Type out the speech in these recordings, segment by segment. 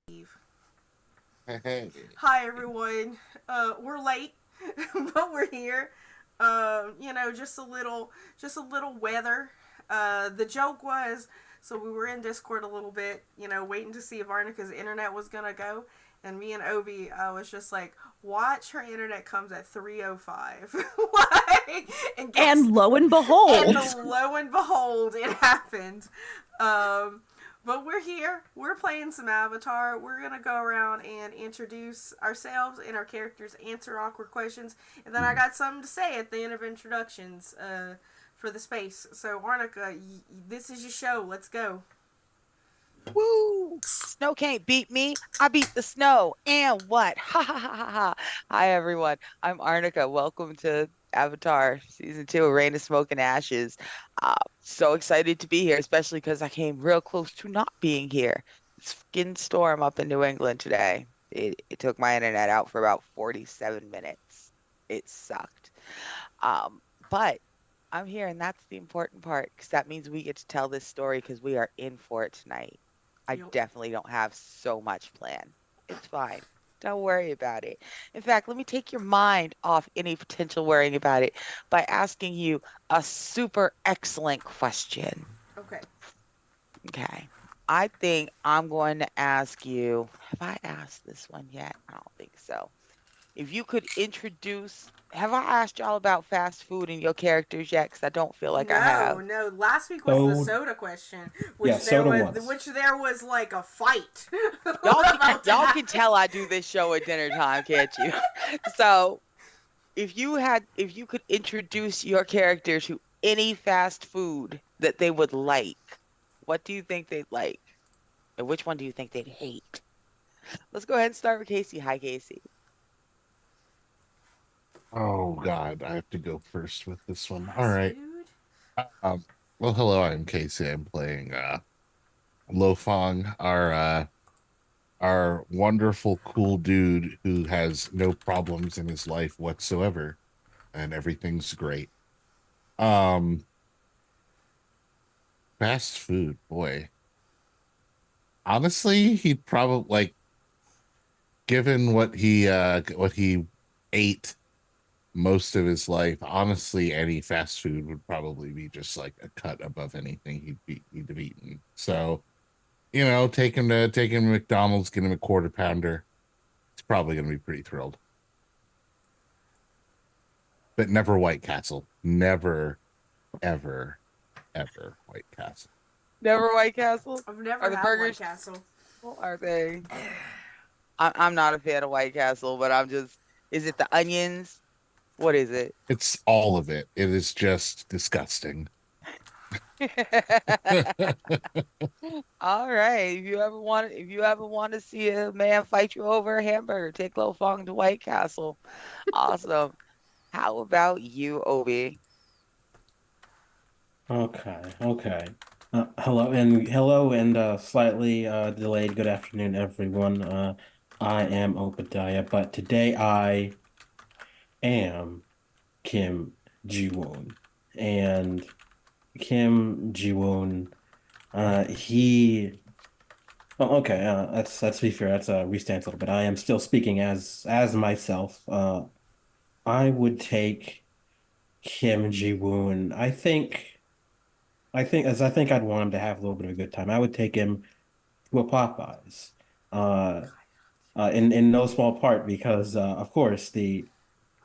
Hey. Hi everyone. We're late, but we're here. Just a little weather. The joke was, so we were in Discord a little bit, waiting to see if Arnica's internet was gonna go, and me and Obi, I was just like, watch her internet comes at 3:05, like, and guess, And lo and and behold, lo and behold, it happened. Um, but we're here. We're playing some Avatar. We're gonna go around and introduce ourselves and our characters, answer awkward questions, and then I got something to say at the end of introductions. For the space. So Arnica, this is your show. Let's go. Woo! Snow can't beat me. I beat the snow. And what? Ha ha ha ha ha. Hi everyone. I'm Arnica. Welcome to Avatar Season 2, Rain of Smoke and Ashes. So excited to be here, especially because I came real close to not being here. It's fucking storm up in New England today. It took my internet out for about 47 minutes. It sucked. Um, but I'm here, and that's the important part, because that means we get to tell this story because we are in for it tonight. I Yep. definitely don't have so much planned. It's fine. Don't worry about it. In fact, let me take your mind off any potential worrying about it by asking you a super excellent question. Okay. Okay. I think I'm going to ask you, have I asked this one yet? I don't think so. If you could introduce, have I asked y'all about fast food and your characters yet? Because I don't feel like I No, have. no. Last week was the So soda question, yeah, soda once. which there was like a fight Y'all can about to y'all can happen. tell I do this show at dinner time, can't you? So if you could introduce your character to any fast food that they would like, what do you think they'd like? And which one do you think they'd hate? Let's go ahead and start with Casey. Hi, Casey. Oh God, I have to go first with this one. All Fast right. food. Um, well, hello, I'm Casey. I'm playing Lo Fong, our wonderful, cool dude who has no problems in his life whatsoever, and everything's great. Um, Fast food, boy. Honestly, he'd probably like given what he ate most of his life, honestly, any fast food would probably be just like a cut above anything he'd have eaten. So, take him to McDonald's, get him a quarter pounder. He's probably gonna be pretty thrilled. But never White Castle. Never, ever, ever White Castle. Never White Castle? I've Are never the had White burgers? Castle. Are they? I'm not a fan of White Castle, but I'm just, is it the onions? What is it? It's all of it. It is just disgusting. All right. If you ever want to see a man fight you over a hamburger, take Lo Fong to White Castle. Awesome. How about you, Obi? Okay. Hello and slightly delayed. Good afternoon, everyone. I am Obadiah, but today I am Kim Ji-woon, and Kim Ji-woon. He. Well, okay. Let's be fair. Let's restance a little bit. I am still speaking as myself. I would take Kim Ji-woon. I think I'd want him to have a little bit of a good time. I would take him to a Popeyes. Uh, in no small part because of course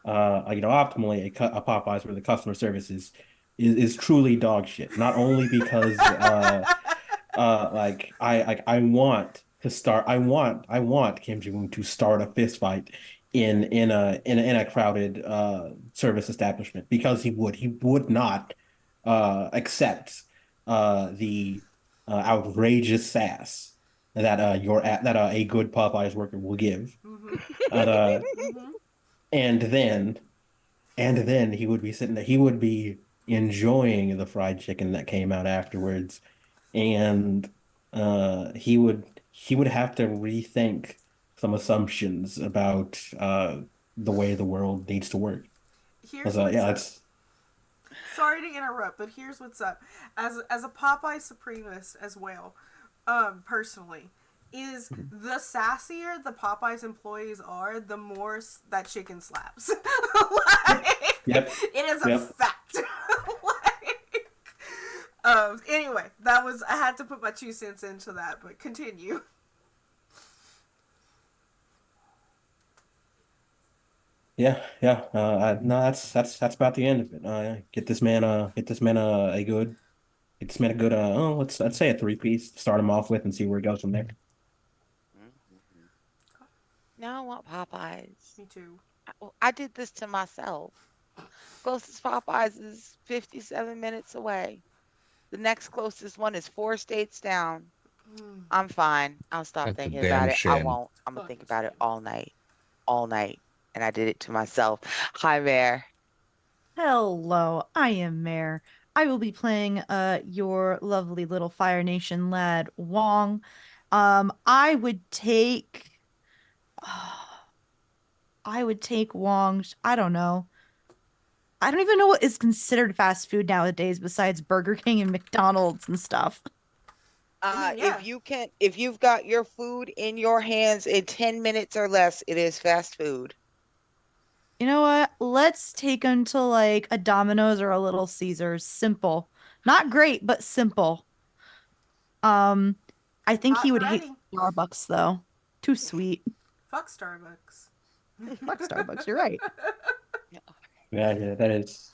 optimally a Popeyes where the customer service is truly dog shit. Not only because like I want to start I want Kim Jong-un to start a fist fight in a crowded service establishment because he would not accept the outrageous sass that a good Popeyes worker will give. Mhm. Uh, Mhm. and then and then he would be sitting there, he would be enjoying the fried chicken that came out afterwards, and he would have to rethink some assumptions about the way the world needs to work. Here's So what's yeah, up. it's Sorry to interrupt, but here's what's up. As a Popeye supremacist as well, personally, is the sassier the Popeyes employees are, the more that chicken slaps. Like, Yep. it is a Yep. fact. Like, anyway, that was, I had to put my 2 cents into that, but continue. Yeah, yeah. No, that's about the end of it. Get this man get this man a good let's say a three-piece to start him off with and see where he goes from there. Mhm. Now I want Popeyes. Me too. I did this to myself. Closest Popeyes is 57 minutes away. The next closest one is 4 states down. Mm, I'm fine. I'll stop That's a thinking about damn it. I shame. won't. I'm gonna fucking think about it shame. all night. All night. And I did it to myself. Hi, Mayor. Hello, I am Mare. I will be playing your lovely little Fire Nation lad, Wong. I would take I would take Wong's, I don't know. I don't even know what is considered fast food nowadays besides Burger King and McDonald's and stuff. I mean, yeah. If you've got your food in your hands in 10 minutes or less, it is fast food. You know what? Let's take them to like a Domino's or a Little Caesars. Simple. Not great, but simple. Um, I think Hot he and would hate ready. Starbucks though. Too sweet. Fuck Starbucks. Fuck Starbucks, you're right. Yeah, that is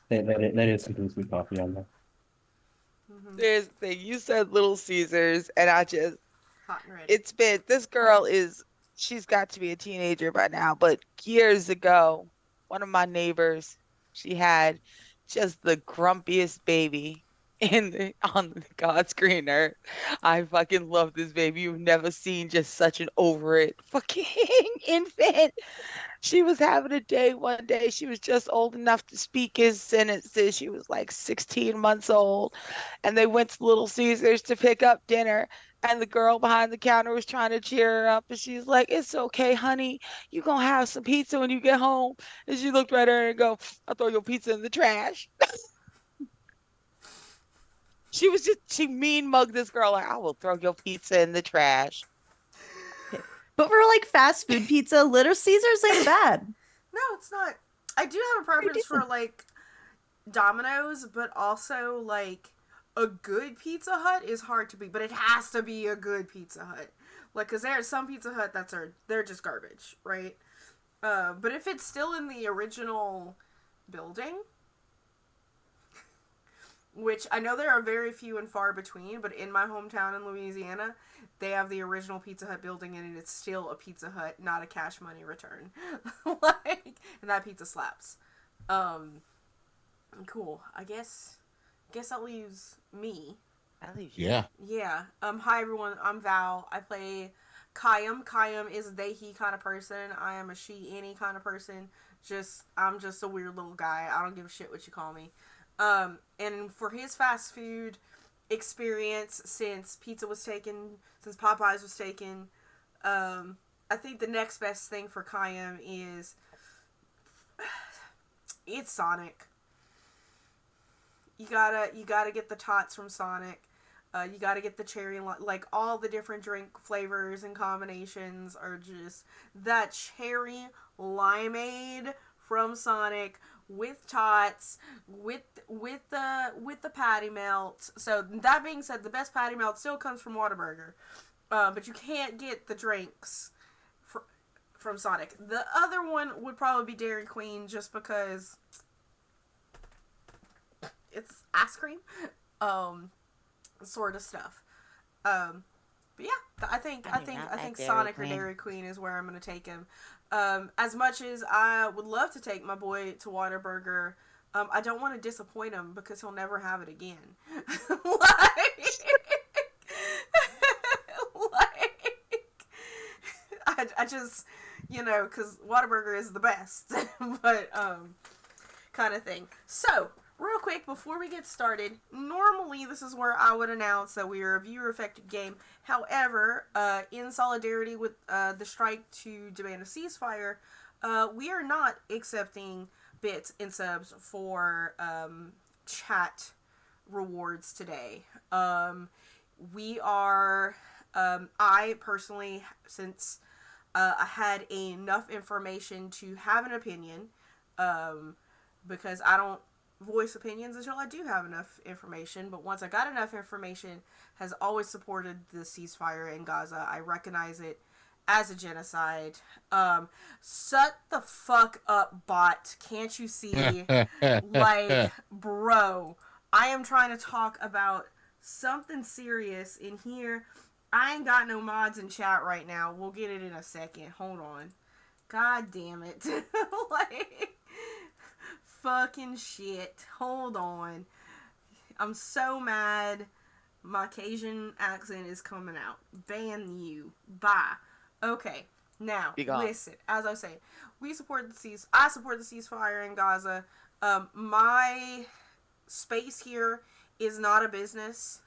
some sweet coffee on there. Mm-hmm. There's the thing. You said Little Caesars, and Hot and ready. this girl she's got to be a teenager by now, but years ago, one of my neighbors, she had just the grumpiest baby on the God's green earth. I fucking love this baby. You've never seen just such an over it fucking infant. She was having a day one day. She was just old enough to speak his sentences. She was like 16 months old. And they went to Little Caesars to pick up dinner. And the girl behind the counter was trying to cheer her up. And she's like, "It's okay, honey. You gonna have some pizza when you get home." And she looked right at her and go, "I'll throw your pizza in the trash." She mean mugged this girl like, "I will throw your pizza in the trash." But for like fast food pizza, Little Caesars ain't bad. No, it's not. I do have a Pretty preference for decent. like Domino's, but also like a good Pizza Hut is hard to beat, but it has to be a good Pizza Hut. Like, cause there are some Pizza Hut they're just garbage, right? But if it's still in the original building, which I know there are very few and far between, but in my hometown in Louisiana, they have the original Pizza Hut building and it's still a Pizza Hut, not a cash money return. Like, and that pizza slaps. Um, cool. I guess that leaves me. That leaves you. Yeah. Yeah. Hi everyone. I'm Val. I play Kayam. Kayam is a they he kind of person. I am a she any kind of person. I'm just a weird little guy. I don't give a shit what you call me. And for his fast food experience, since Popeyes was taken, I think the next best thing for Kayam is it's Sonic. You gotta get the tots from Sonic. You gotta get the cherry, like all the different drink flavors and combinations are just that cherry limeade from Sonic with tots, with the patty melt. So that being said, the best patty melt still comes from Whataburger, but you can't get the drinks from Sonic. The other one would probably be Dairy Queen, just because it's ice cream, sort of stuff. But yeah, I think Dairy Sonic or Queen. Dairy Queen is where I'm gonna take him. As much as I would love to take my boy to Whataburger, I don't want to disappoint him because he'll never have it again. I just, because Whataburger is the best, but kind of thing. So, real quick, before we get started, normally this is where I would announce that we are a viewer-affected game. However, in solidarity with the strike to demand a ceasefire, we are not accepting bits and subs for chat rewards today. We are I personally, since I had enough information to have an opinion, because I don't voice opinions until I do have enough information. But once I got enough information, has always supported the ceasefire in Gaza. I recognize it as a genocide. Shut the fuck up, bot. Can't you see? Like, bro, I am trying to talk about something serious in here. I ain't got no mods in chat right now. We'll get it in a second. Hold on. God damn it. Like, fucking shit. Hold on. I'm so mad. My Cajun accent is coming out. Ban you. Bye. Okay. Now, Be gone. listen. As I was saying, I support the ceasefire in Gaza. My space here is not a business.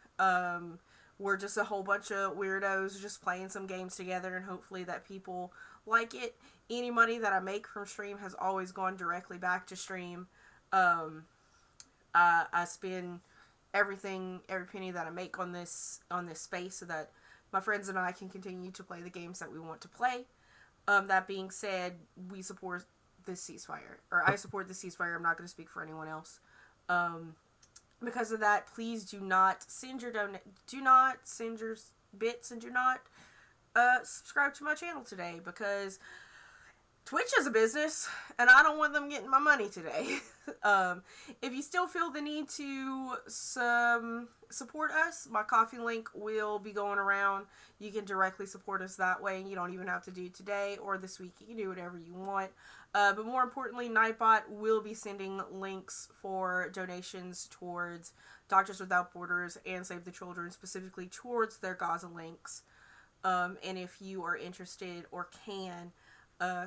We're just a whole bunch of weirdos just playing some games together, and hopefully that people like it. Any money that I make from stream has always gone directly back to stream. I spend every penny that I make on this space so that my friends and I can continue to play the games that we want to play. That being said, we support this ceasefire, or I support the ceasefire. I'm not going to speak for anyone else. Because of that, please do not send your bits, and do not subscribe to my channel today, because Twitch is a business, and I don't want them getting my money today. If you still feel the need to support us, my Coffee link will be going around. You can directly support us that way, and you don't even have to do it today or this week. You can do whatever you want. But more importantly, Nightbot will be sending links for donations towards Doctors Without Borders and Save the Children, specifically towards their Gaza links. And if you are interested or can,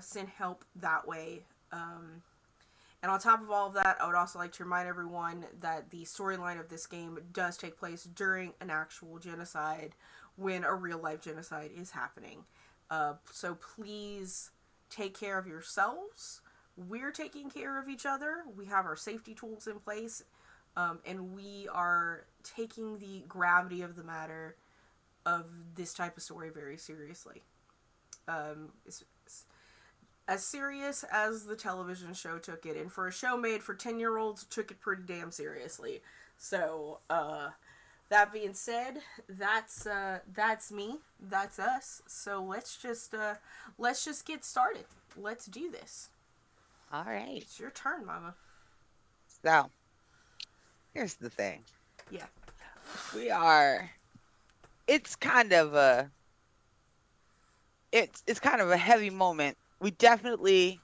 send help that way. And on top of all of that, I would also like to remind everyone that the storyline of this game does take place during an actual genocide, when a real life genocide is happening. So please take care of yourselves. We're taking care of each other. We have our safety tools in place, and we are taking the gravity of the matter of this type of story very seriously. It's as serious as the television show took it, and for a show made for 10-year-olds, took it pretty damn seriously. So, that being said, that's me, that's us. So let's just get started. Let's do this. All right. It's your turn, Mama. So, here's the thing. Yeah. It's kind of a heavy moment. We definitely,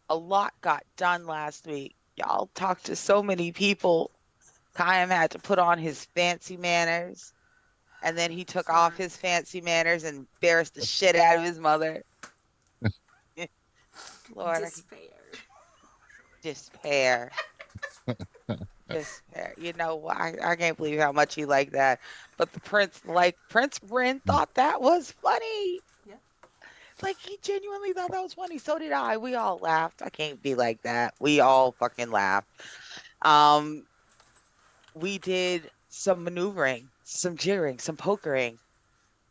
a lot got done last week. Y'all talked to so many people. Kayam had to put on his fancy manners, and then he took off his fancy manners and embarrassed the shit out of his mother. Lord, despair. You know, I can't believe how much he liked that. But Prince Bryn thought that was funny. Yeah. Like, he genuinely thought that was funny. So did I. We all laughed. I can't be like that. We all fucking laughed. We did some maneuvering, some jiggering, some pokering,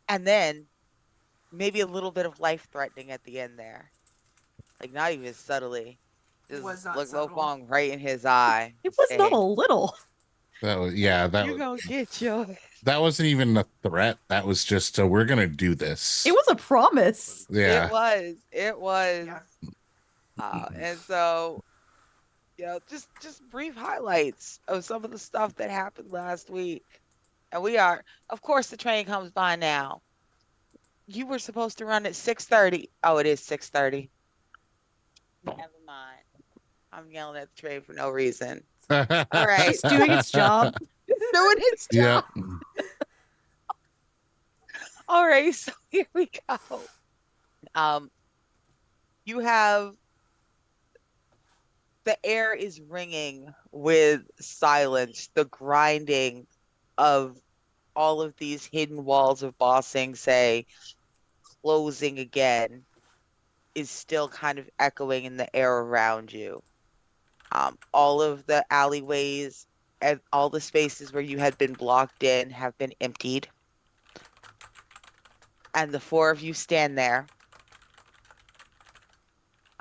and then maybe a little bit of life threatening at the end there. Like, not even subtly. Just Was not look subtle. Lopong right in his eye. It was not a little. That was You gonna get yours. that wasn't even a threat. That was just we're gonna do this. It was a promise. Yeah. It was. Yeah. And so, just brief highlights of some of the stuff that happened last week. And of course, the train comes by now. You were supposed to run at 6:30. Oh, it is 6:30. Never mind. I'm yelling at the train for no reason. All right. It's doing its job. Doing its job. Yep. All right, so here we go. You have the air is ringing with silence, the grinding of all of these hidden walls of Ba Sing Se closing again is still kind of echoing in the air around you. All of the alleyways and all the spaces where you had been blocked in have been emptied. and the four of you stand there.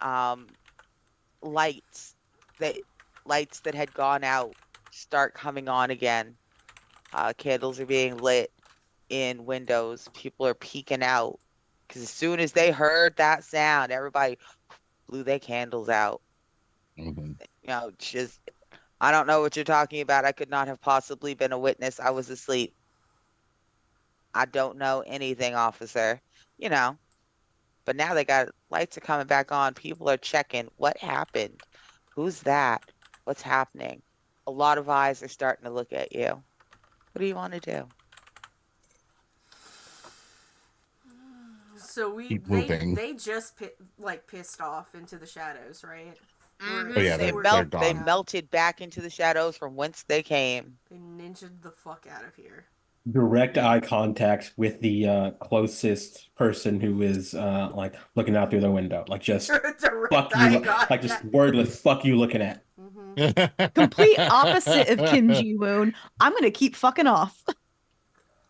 Um, lights that lights that had gone out start coming on again. Candles are being lit in windows. People are peeking out because as soon as they heard that sound, everybody blew their candles out. Mhm. Just I don't know what you're talking about. I could not have possibly been a witness. I was asleep. I don't know anything, officer. You know, but now they got lights are coming back on. People are checking. What happened? Who's that? What's happening? A lot of eyes are starting to look at you. What do you want to do? So Keep moving. they just pissed off into the shadows, right? Oh yeah, They they're they gone. melted back into the shadows from whence they came. They ninja'd the fuck out of here. Direct eye contact with the closest person who is like looking out through the window, like just Direct fuck eye you, like just contact. wordless fuck you looking at. Complete opposite of Kim Ji Woon. I'm gonna keep fucking off.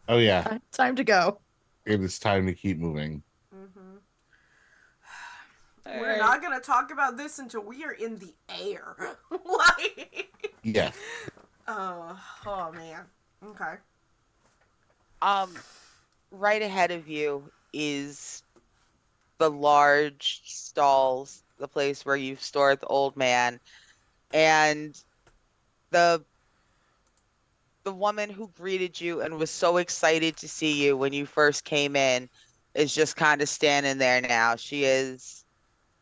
Oh yeah, Time to go. it is time to keep moving. Mm-hmm. All We're right. not gonna talk about this until we are in the air. Like, Yeah. oh man. Okay. Right ahead of you is the large stalls, the place where you stored the old man, and the the woman who greeted you and was so excited to see you when you first came in is just kind of standing there now. She is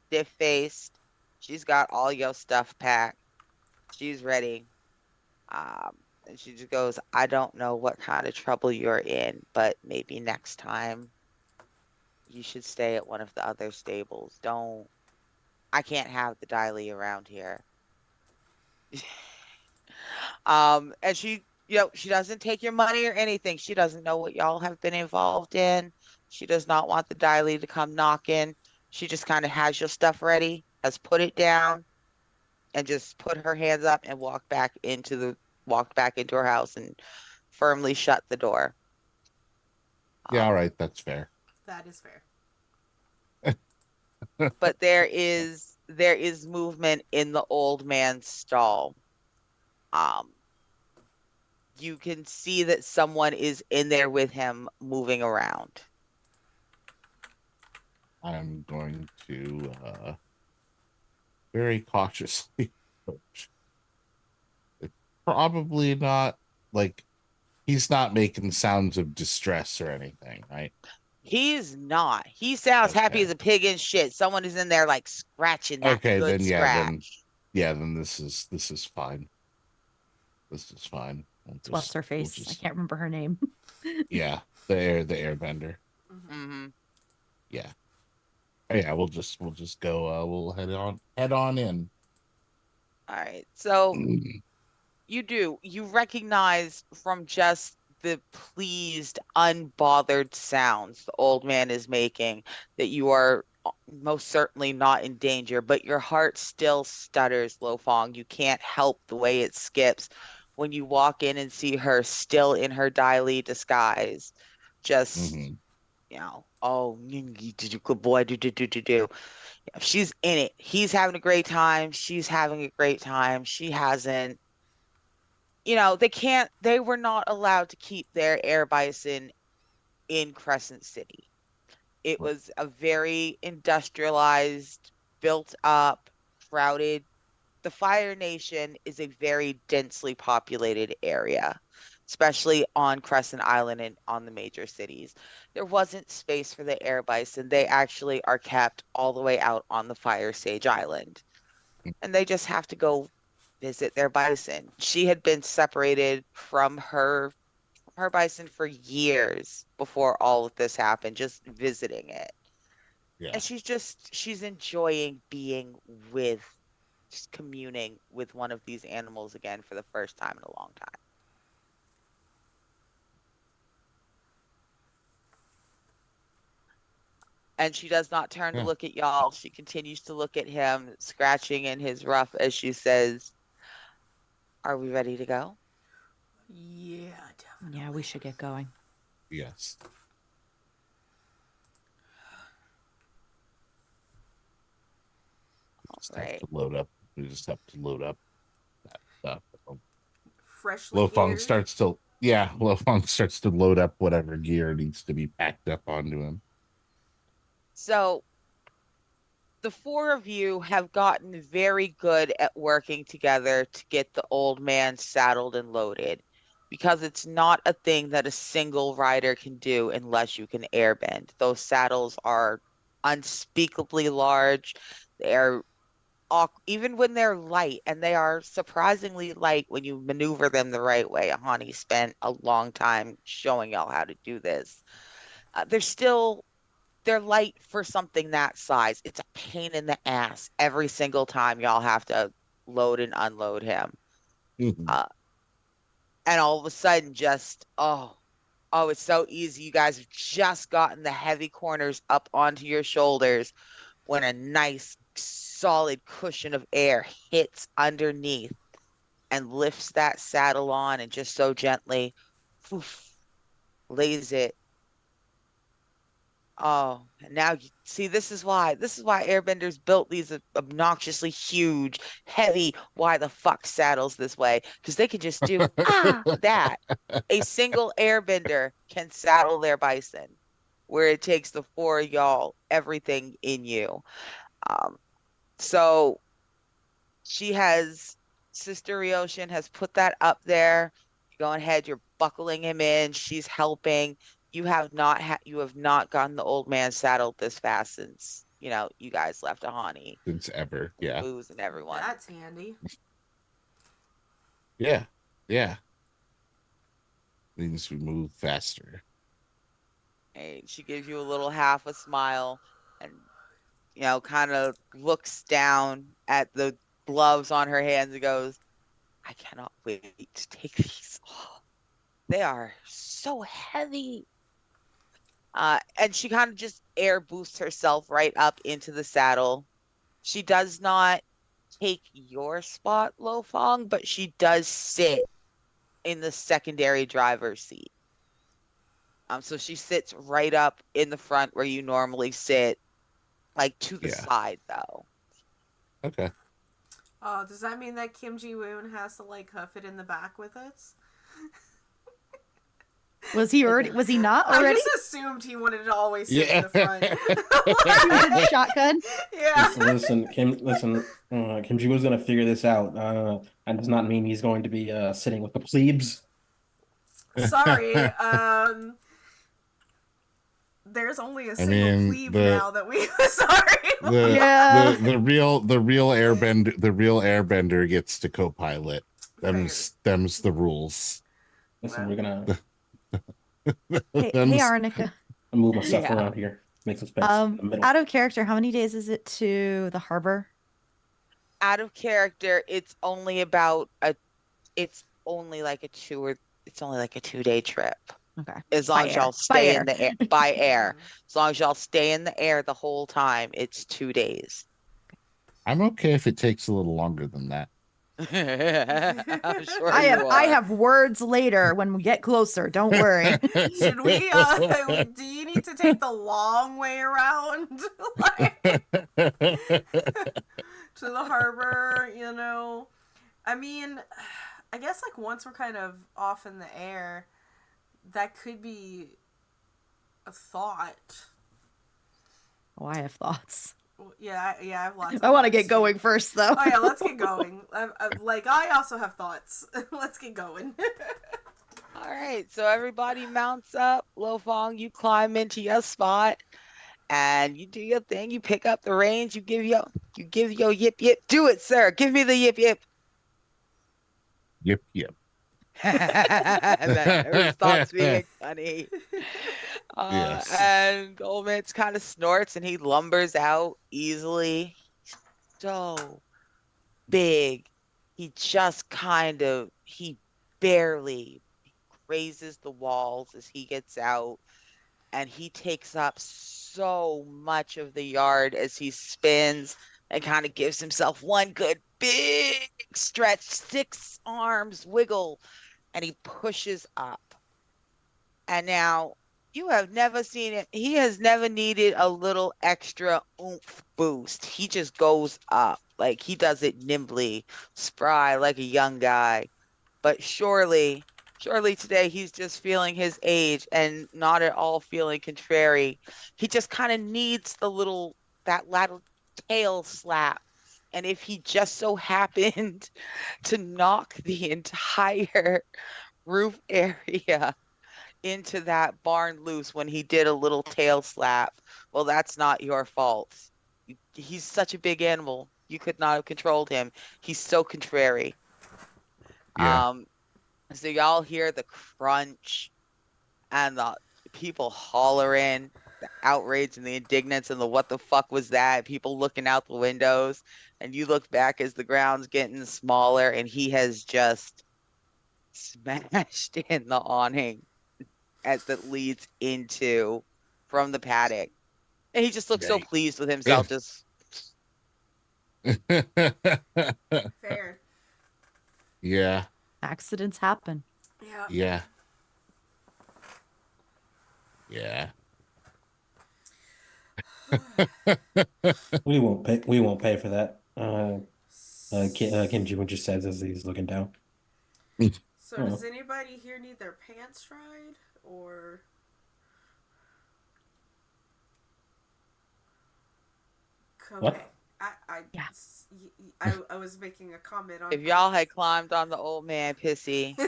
stiff-faced. She's got all your stuff packed. She's ready. And she just goes, I don't know what kind of trouble you're in, but maybe next time you should stay at one of the other stables. I can't have the Diley around here. And she doesn't take your money or anything. She doesn't know what y'all have been involved in. She does not want the Diley to come knocking. She just kind of has your stuff ready, has put it down, and just put her hands up and walked back into her house and firmly shut the door. Yeah, all Um, right, that's fair. That is fair. but there is movement in the old man's stall. Um, you can see that someone is in there with him moving around. I'm going to very cautiously approach. It's probably not like he's not making sounds of distress or anything, right? He's not. He sounds happy Okay. as a pig in shit. Someone is in there like scratching that Okay, good then scratch. then this is fine. This is fine. It's what's her face? I can't remember her name. Yeah, the airbender. Mm-hmm. Yeah. Oh, yeah, we'll just go we'll head on in. All right. So you recognize from just the pleased, unbothered sounds the old man is making that you are most certainly not in danger, but your heart still stutters, Lo Fong. You can't help the way it skips when you walk in and see her still in her Dai Li disguise. Just, Mhm. oh, did you good boy, do. She's in it. He's having a great time. She's having a great time. She hasn't they were not allowed to keep their air bison in Crescent City. It Right. was a very industrialized, built up, crowded. The Fire Nation is a very densely populated area, especially on Crescent Island and on the major cities. There wasn't space for the air bison. They actually are kept all the way out on the Fire Sage Island, and they just have to go visit their bison. She had been separated from her bison for years before all of this happened, just visiting it. Yeah. And she's enjoying being with just communing with one of these animals again for the first time in a long time. And she does not turn to Yeah. look at y'all. She continues to look at him, scratching in his ruff as she says, Are we ready to go? Yeah, definitely. Yeah, we should get going. Yes. just have Right. to load up. We just have to load up that stuff. Freshly Lofong geared. starts to Lofong starts to load up whatever gear needs to be packed up onto him. So the four of you have gotten very good at working together to get the old man saddled and loaded, because it's not a thing that a single rider can do unless you can airbend. Those saddles are unspeakably large. They're even when they're light, and they are surprisingly light when you maneuver them the right way. Hani spent a long time showing y'all how to do this. They're light for something that size. It's a pain in the ass every single time y'all have to load and unload him. Mhm. And all of a sudden, just it's so easy. You guys have just gotten the heavy corners up onto your shoulders when a nice solid cushion of air hits underneath and lifts that saddle on, and just so gently lays it. Oh, and now you see, this is why airbenders built these obnoxiously huge, heavy, why the fuck saddles this way, because they can just do that. A single airbender can saddle their bison, where it takes the four of y'all, everything in you. Um, so Sister Ryoshin has put that up there. You're going ahead, you're buckling him in, she's helping. You have not gotten the old man saddled this fast since, you guys left Ahani. Since ever. Yeah. Booze and everyone. That's handy. Yeah. Yeah. Means we move faster. And she gives you a little half a smile and, kind of looks down at the gloves on her hands and goes, I cannot wait to take these off. They are so heavy. And she kind of just air boosts herself right up into the saddle. She does not take your spot, Lofong, but she does sit in the secondary driver's seat. So she sits right up in the front where you normally sit, like to the side though. Okay. Oh, does that mean that Kim Ji Woon has to like hoof it in the back with us? Was he not I already? just assumed he wanted to always sit in Yeah. the front. He was in a shotgun. Yeah. Listen, Kim Ji was gonna figure this out. That does not mean he's going to be sitting with the plebes. Sorry. There's only a single plebe now that we. Sorry. Yeah. The real airbender gets to co-pilot. Them's the rules. Listen, we're gonna Hey, Them's- Arnica. move my stuff Yeah. around here. Make some space in the middle. Out of character, how many days is it to the harbor? Out of character, it's only like a 2-day trip. Okay. As long By as air. y'all By stay air. in the air, by air. As long as y'all stay in the air the whole time, it's 2 days. I'm okay if it takes a little longer than that. I'm sure I you have are. words later when we get closer. Don't worry. Should we? Do you need to take the long way around, like, to the harbor? I mean, I guess like once we're kind of off in the air, that could be a thought. Oh, I have thoughts. Yeah, I have lots. I want to thoughts, get going too. first, though. Oh yeah, let's get going. I also have thoughts. Let's get going. All right, so everybody mounts up. Lofong, you climb into your spot, and you do your thing. You pick up the reins. You give your yip yip. Do it, sir. Give me the yip yip. Yep. And then everyone stops being funny. Yes. And old man kind of snorts and he lumbers out easily. So big. He barely grazes the walls as he gets out, and he takes up so much of the yard as he spins and kind of gives himself one good big stretch, 6 arms wiggle, and he pushes up. And now you have never seen him. He has never needed a little extra oomph boost. He just goes up. Like he does it nimbly, spry, like a young guy. But surely today he's just feeling his age and not at all feeling contrary. He just kind of needs that little tail slap. And if he just so happened to knock the entire roof area into that barn loose when he did a little tail slap, well, that's not your fault. He's such a big animal. You could not have controlled him. He's so contrary. Yeah. So y'all hear the crunch and the people hollering, the outrage and the indignance and the what the fuck was that? People looking out the windows, and you look back as the ground's getting smaller, and he has just smashed in the awning that leads into from the paddock. And he just looks so Right. pleased with himself, just Fair. Yeah. Accidents happen. Yeah. Yeah. Yeah. We won't pay. We won't pay for that. Kim Ji-woon just says as he's looking down. So does anybody here need their pants dried, or? Okay. What? Yeah. I was making a comment on if y'all had climbed on the old man pissy, He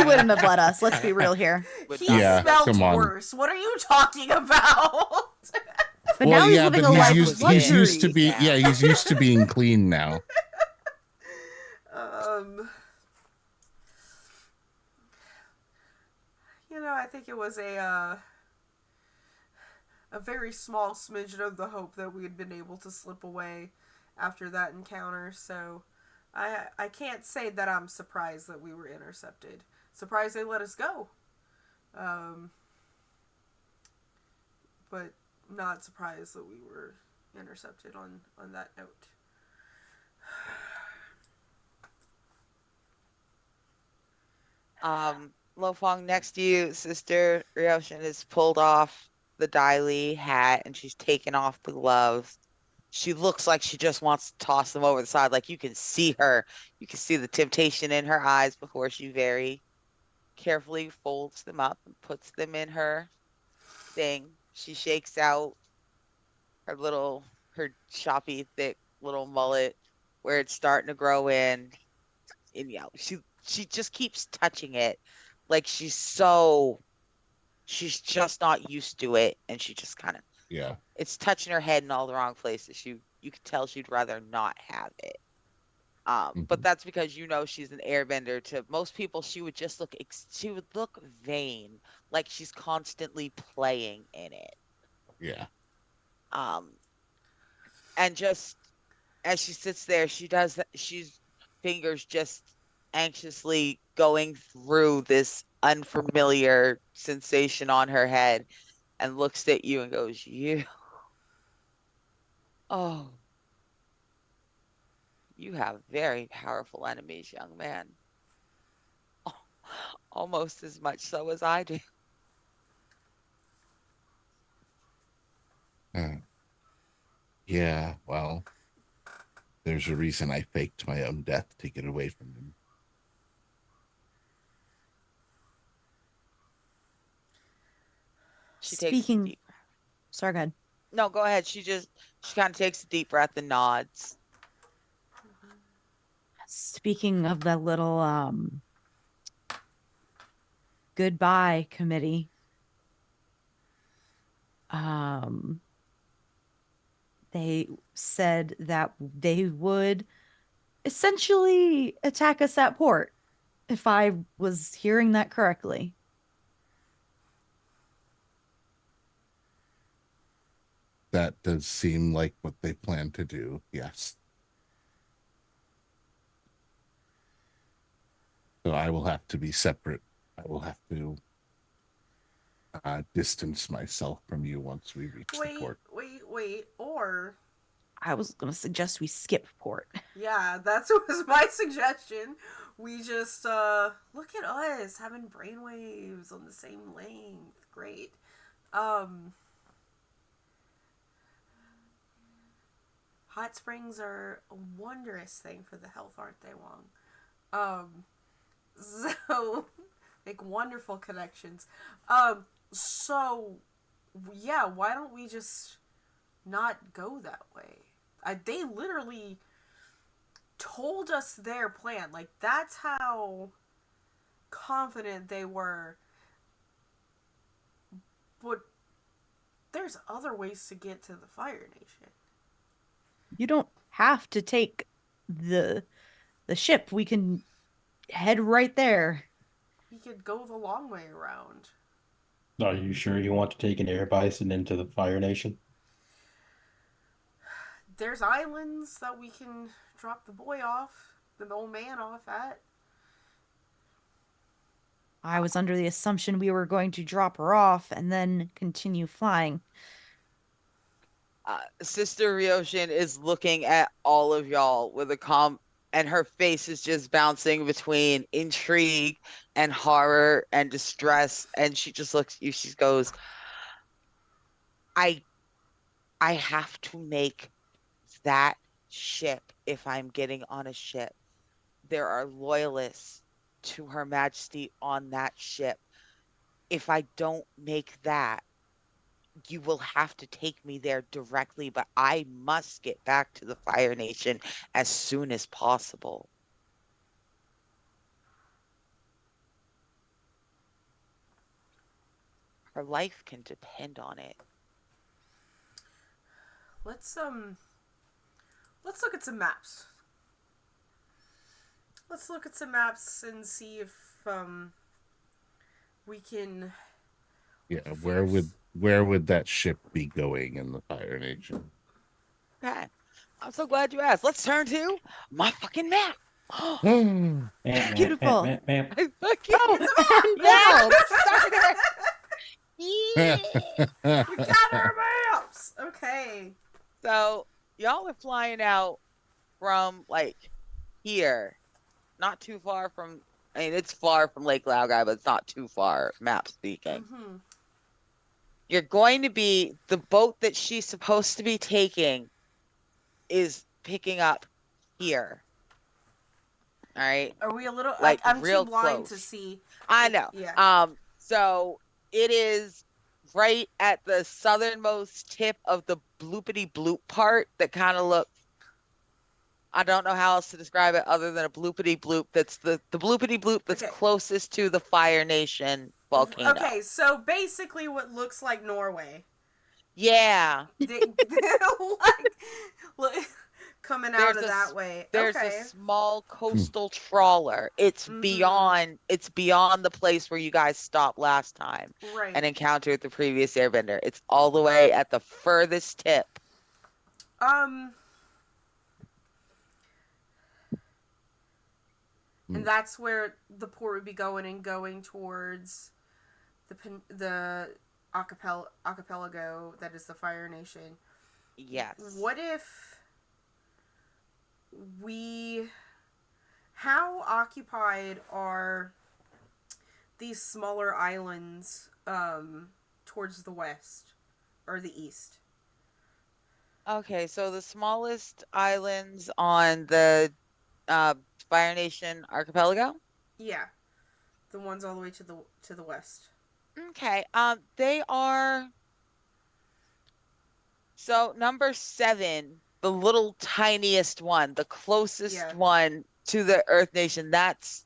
wouldn't have let us. Let's be real here. would He not Yeah, smelled come on. worse. What are you talking about? But now he's living a but life he's of used, he's used to luxury. be yeah, he's used to being clean now. I think it was a very small smidgen of the hope that we had been able to slip away after that encounter. So I can't say that I'm surprised that we were intercepted. Surprised they let us go. But not surprised that we were intercepted on that note. Lo Fong, next to you, Sister Ryoshin has pulled off the Dai Li hat and she's taken off the gloves. She looks like she just wants to toss them over the side. Like you can see her. You can see the temptation in her eyes before she very carefully folds them up and puts them in her thing. She shakes out her choppy, thick little mullet where it's starting to grow in. And she just keeps touching it like she's just not used to it, and she just kind of Yeah. it's touching her head in all the wrong places. You could tell she'd rather not have it. But that's because she's an airbender. To most people, she would just she would look vain, like she's constantly playing in it. Yeah. And just as she sits there, she does that. She's fingers just anxiously going through this unfamiliar sensation on her head and looks at you and goes, oh, you have very powerful enemies, young man. Almost as much so as I do. Yeah, well, there's a reason I faked my own death to get away from him. She takes a Speaking, deep. sorry, go ahead. No, go ahead. She kind of takes a deep breath and nods. Speaking of the little goodbye committee, they said that they would essentially attack us at port, if I was hearing that correctly. That does seem like what they plan to do. Yes. So I will have to be separate. I will have to distance myself from you once we reach the port. Wait. Or I was going to suggest we skip port. yeah, that was my suggestion. We just look at us having brainwaves on the same length. Great. hot springs are a wondrous thing for the health, aren't they, Wong? Um, so make wonderful connections. So yeah, why don't we just not go that way? They literally told us their plan. Like, that's how confident they were. But there's other ways to get to the Fire Nation. You don't have to take the ship. We can head right there. We could go the long way around. Are you sure you want to take an air bison into the Fire Nation? There's islands that we can drop the boy off, the old man off at. I was under the assumption we were going to drop her off and then continue flying. Sister Ryoshin is looking at all of y'all with a calm, and her face is just bouncing between intrigue and horror and distress. And she just looks at you. She goes, I have to make that ship if I'm getting on a ship. There are loyalists to Her Majesty on that ship. If I don't make that, you will have to take me there directly, but I must get back to the Fire Nation as soon as possible. Her life can depend on it. Let's look at some maps. Let's look at some maps and see if we can. Yeah, where would that ship be going in the Fire Nation? Okay. I'm so glad you asked. Let's turn to my fucking map. Beautiful. I fucking Wow. yeah. We got our maps. Okay. So y'all are flying out from like here, not too far from. I mean, it's far from Lake Laogai, but it's not too far, map speaking. Mm-hmm. You're going to be the boat that she's supposed to be taking is picking up here. All right. Are we a little Like, I'm real too blind close. to see. I know. Yeah. So it is right at the southernmost tip of the bloopity bloop part that kind of looks. I don't know how else to describe it other than a bloopity bloop. That's the bloopity bloop that's Okay. closest to the Fire Nation volcano. Okay, so basically what looks like Norway. Yeah. They, like coming out of that way. There's Okay. a small coastal trawler. It's Mhm. beyond the place where you guys stopped last time Right. and encountered the previous airbender. It's all the way at the furthest tip. And that's where the port would be going towards the archipelago that is the Fire Nation. Yes. What if how occupied are these smaller islands towards the west or the east? Okay, so the smallest islands on the Fire Nation archipelago? Yeah. The ones all the way to the west. Okay. They are. So number 7, the little tiniest one, the closest one to the Earth Nation, that's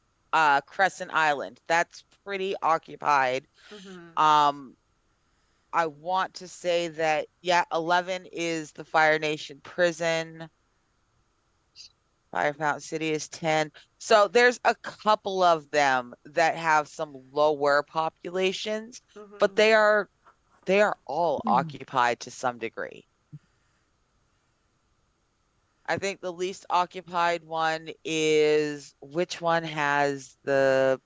Crescent Island. That's pretty occupied. Mm-hmm. I want to say that 11 is the Fire Nation prison. Fire Fountain City is 10. So there's a couple of them that have some lower populations, Mm-hmm. but they are all occupied to some degree. I think the least occupied one is which one has the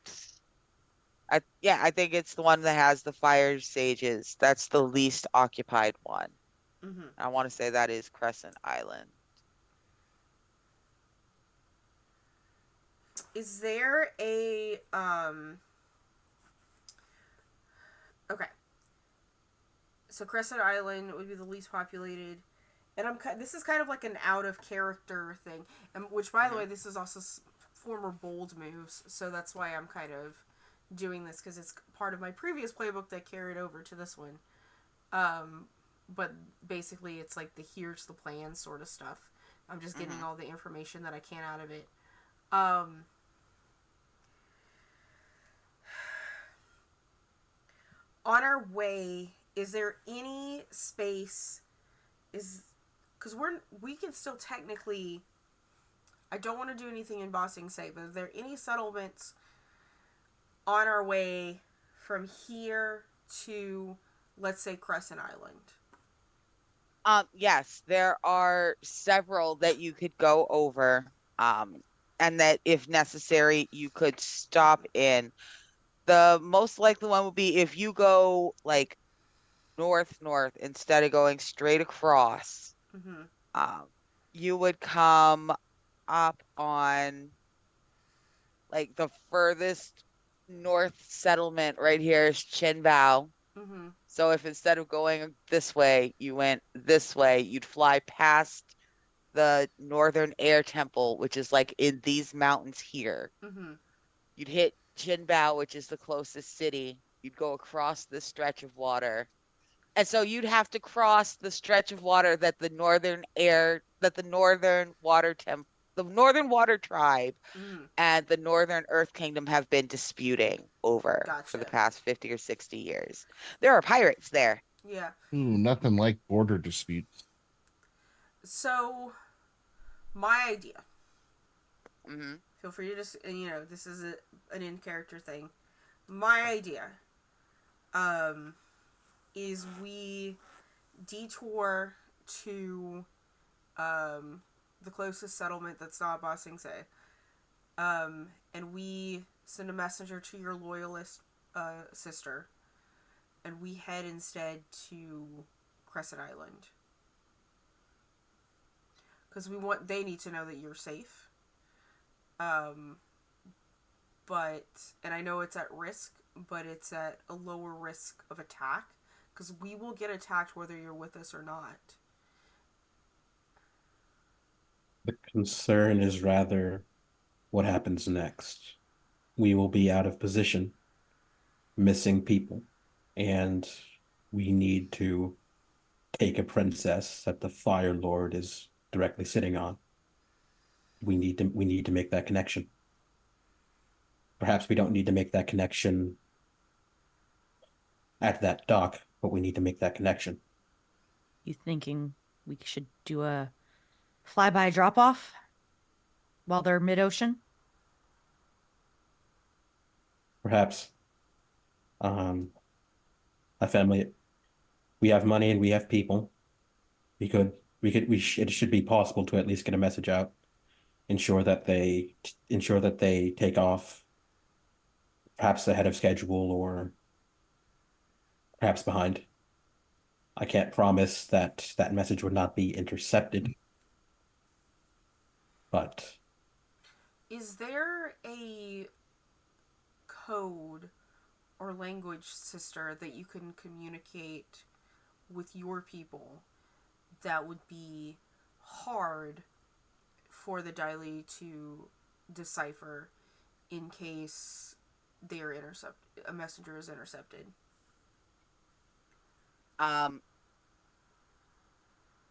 I think it's the one that has the fire sages. That's the least occupied one. Mm-hmm. I want to say that is Crescent Island. Is there a okay. So Crescent Island would be the least populated, and this is kind of like an out of character thing, and which, by the way, this is also former bold moves, so that's why I'm kind of doing this, because it's part of my previous playbook that carried over to this one. But basically, it's like the here's the plan sort of stuff. I'm just getting all the information that I can out of it. On our way, is there any space? Because we can still technically. I don't want to do anything in Ba Sing Se, but are there any settlements on our way from here to, let's say, Crescent Island? Yes, there are several that you could go over, and that if necessary, you could stop in. The most likely one would be if you go like north instead of going straight across. Mm-hmm. You would come up on like the furthest north settlement right here is Chinbao. Mm-hmm. So if instead of going this way, you went this way, you'd fly past the Northern Air Temple, which is like in these mountains here. Mm-hmm. You'd hit Jinbao, which is the closest city. You'd go across this stretch of water. And so you'd have to cross the stretch of water that the Northern Water Tribe Mm-hmm. and the Northern Earth Kingdom have been disputing over for the Gotcha. past 50 or 60 years. There are pirates there. Yeah. Ooh, nothing like border disputes. So, my idea. Hmm. Feel free to just, this is an in-character thing. My idea is we detour to the closest settlement that's not Ba Sing Se, and we send a messenger to your loyalist sister, and we head instead to Crescent Island. Because they need to know that you're safe. But, and I know it's at risk, but it's at a lower risk of attack, because we will get attacked whether you're with us or not. The concern is rather what happens next. We will be out of position, missing people, and we need to take a princess that the Fire Lord is directly sitting on. We need to make that connection. Perhaps we don't need to make that connection at that dock, but we need to make that connection. You thinking we should do a flyby drop off while they're mid ocean? Perhaps. A family. We have money and we have people. It should be possible to at least get a message out. Ensure that they take off, perhaps ahead of schedule or perhaps behind. I can't promise that that message would not be intercepted, but Is there a code or language, sister, that you can communicate with your people that would be hard for the Dai Li to decipher in case a messenger is intercepted?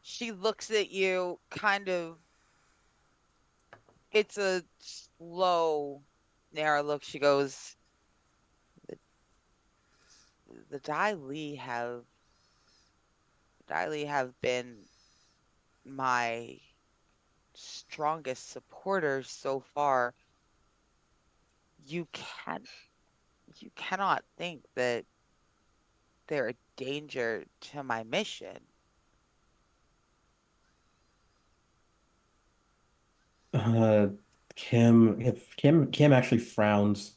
She looks at you kind of, it's a slow, narrow look. She goes, the Dai Li have been my strongest supporters so far. You cannot think that they're a danger to my mission. Kim actually frowns,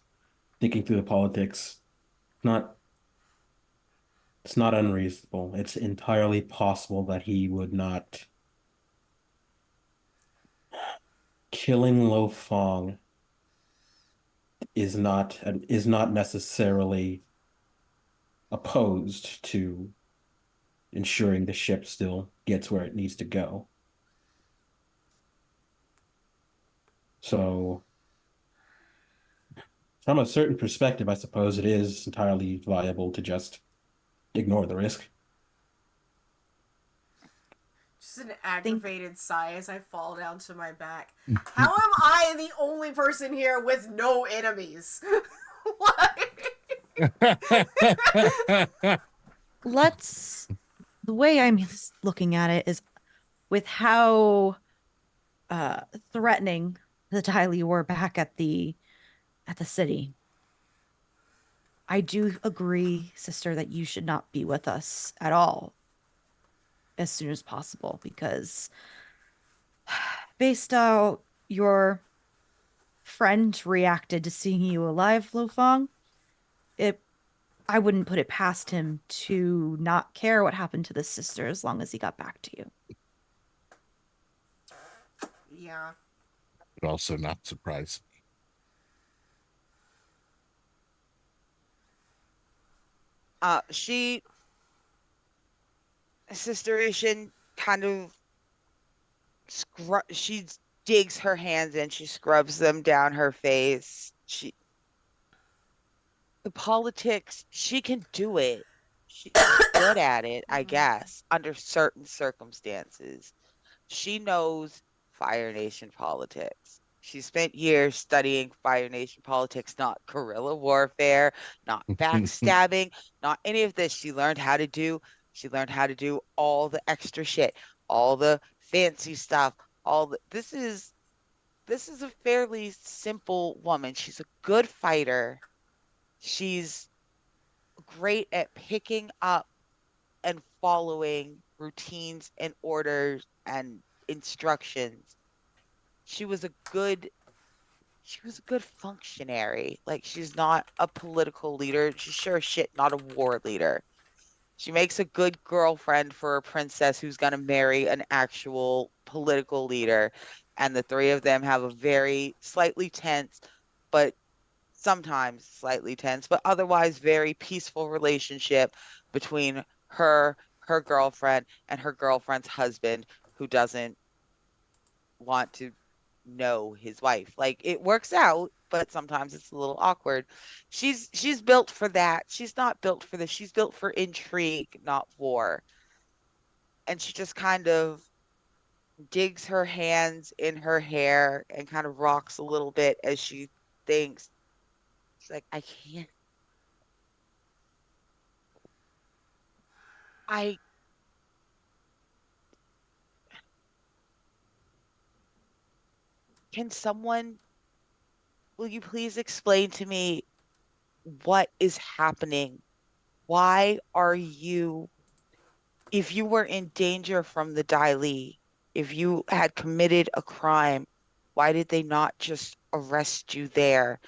thinking through the politics. Not It's not unreasonable. It's entirely possible that he would not. Killing Lo Fong is not necessarily opposed to ensuring the ship still gets where it needs to go. So, from a certain perspective, I suppose it is entirely viable to just ignore the risk. Just an aggravated sigh as I fall down to my back. How am I the only person here with no enemies? What? Let's. The way I'm looking at it is with how threatening the Tylee were back at the city. I do agree, sister, that you should not be with us at all as soon as possible because based out your friend reacted to seeing you alive, Lo Fong, it I wouldn't put it past him to not care what happened to the sister as long as he got back to you. Yeah. Would also not surprise me. Sister Ishin kind of she digs her hands in, she scrubs them down her face. The politics, she can do it. She's good at it, I guess, under certain circumstances. She knows Fire Nation politics. She spent years studying Fire Nation politics, not guerrilla warfare, not backstabbing, not any of this. She learned how to do all the extra shit, all the fancy stuff, this is a fairly simple woman. She's a good fighter. She's great at picking up and following routines and orders and instructions. She was a good she was a good functionary. Like she's not a political leader. She's sure as shit not a war leader. She makes a good girlfriend for a princess who's gonna marry an actual political leader. And the three of them have a very slightly tense, but sometimes slightly tense, but otherwise very peaceful relationship between her girlfriend, and her girlfriend's husband, who doesn't want to know his wife. Like it works out, but sometimes it's a little awkward. She's built for that. She's not built for this. She's built for intrigue, not war. And she just kind of digs her hands in her hair and kind of rocks a little bit as she thinks. She's like, I can't. I can someone, will you please explain to me what is happening? Why are you, if you were in danger from the Dai Li, if you had committed a crime, why did they not just arrest you there?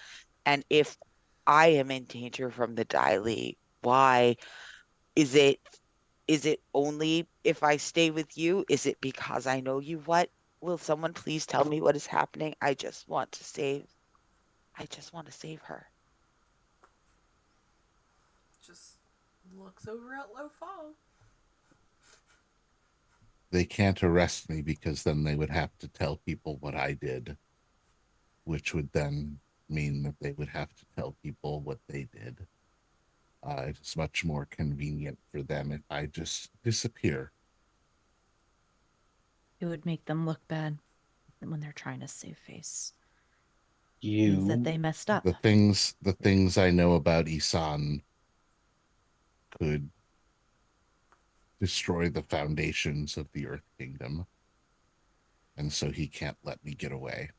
And if I am in danger from the Dai Li, why is it is it only if I stay with you? Is it because I know you? What will someone please tell me what is happening? I just want to save her. Just looks over at Lo Fong. They can't arrest me because then they would have to tell people what I did, which would then mean that they would have to tell people what they did. It's much more convenient for them if I just disappear. It would make them look bad when they're trying to save face. Means that they You, messed up. The things I know about Isan could destroy the foundations of the Earth Kingdom, and so he can't let me get away.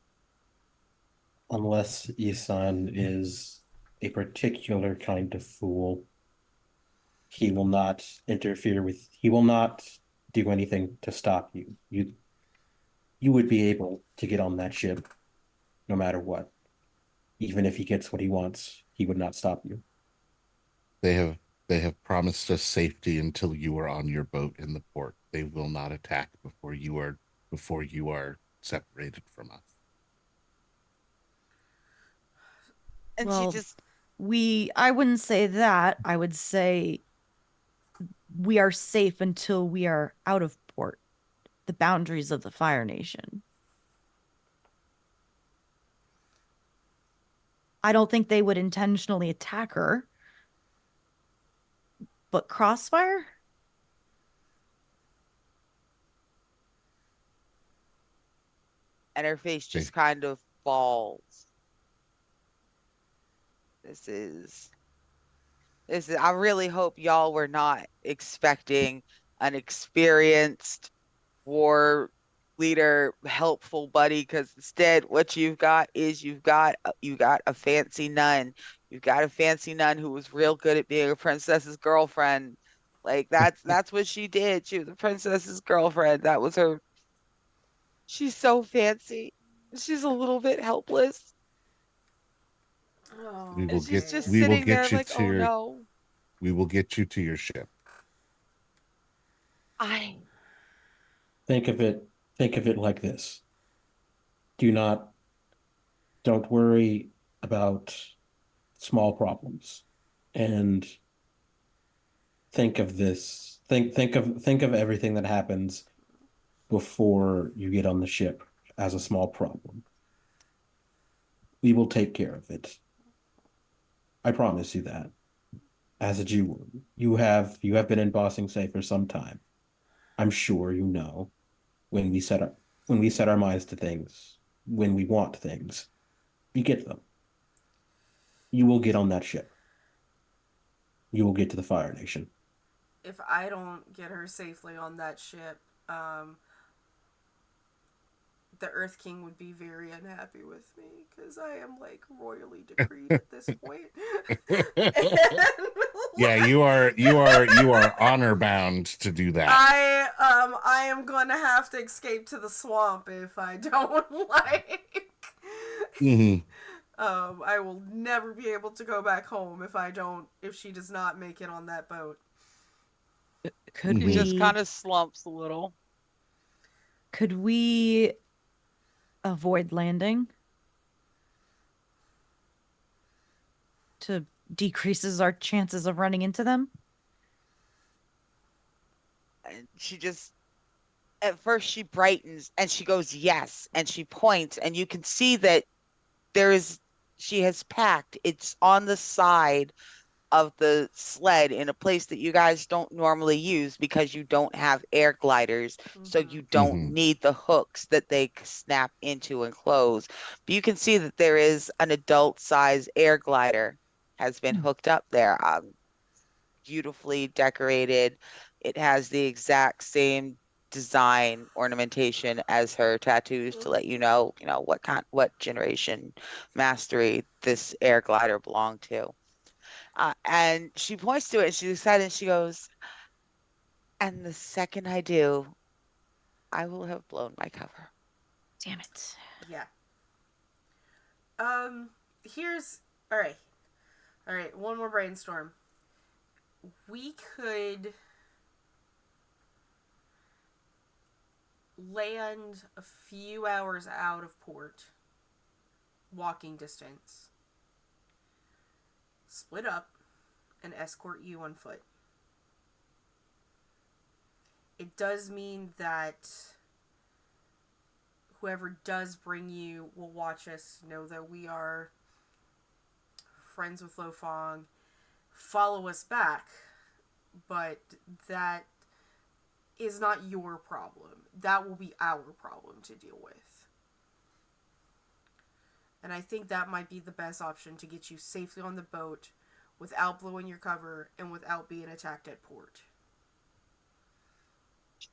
unless Isan is a particular kind of fool, he will not interfere with, he will not do anything to stop you. You would be able to get on that ship no matter what. Even if he gets what he wants, he would not stop you. They have promised us safety until you are on your boat in the port. They will not attack before you are separated from us. And she Well, just I wouldn't say that. I would say we are safe until we are out of port, the boundaries of the Fire Nation. I don't think they would intentionally attack her. But Crossfire? And her face Okay. just kind of falls. This is I really hope y'all were not expecting an experienced war leader, helpful buddy, because instead what you've got is you got a fancy nun. You've got a fancy nun who was real good at being a princess's girlfriend. Like that's what she did. She was a princess's girlfriend. That was her. She's so fancy. She's a little bit helpless. Oh, We will And she's get just we will sitting there get you like, to oh your no. we will get you to your ship. I Think of it. Think of it like this. Do not. Don't worry about small problems, and think of this. Think of everything that happens before you get on the ship as a small problem. We will take care of it. I promise you that. As a Jew, you have been in Bossing Say for some time. I'm sure you know when we set our minds to things, when we want things, we get them. You will get on that ship. You will get to the Fire Nation. if I don't get her safely on that ship, the Earth King would be very unhappy with me because I am like royally decreed at this point. And, Yeah, you are honor bound to do that. I am going to have to escape to the swamp if I don't like. Hmm. I will never be able to go back home if she does not make it on that boat. Could She Mhm. just we kind of slumps a little. could we avoid landing to decreases our chances of running into them? And she just at first she brightens and she goes yes and she points and you can see that there is she has packed. It's on the side of the sled in a place that you guys don't normally use because you don't have air gliders, so Mm-hmm. you don't Hmm. need the hooks that they snap into and close. But you can see that there is an adult size air glider has been Hmm. hooked up there. Beautifully decorated. It has the exact same design ornamentation as her tattoos to let what generation mastery this air glider belonged to. And she points to it and she's excited and she goes, and the second I do, I will have blown my cover. Damn it. Yeah. Here's all right. All right, one more brainstorm. We could land a few hours out of port, walking distance, split up, and escort you on foot. It does mean that whoever does bring you will watch us, know that we are friends with Lo Fong, follow us back, but that is not your problem. That will be our problem to deal with. And I think that might be the best option to get you safely on the boat without blowing your cover and without being attacked at port.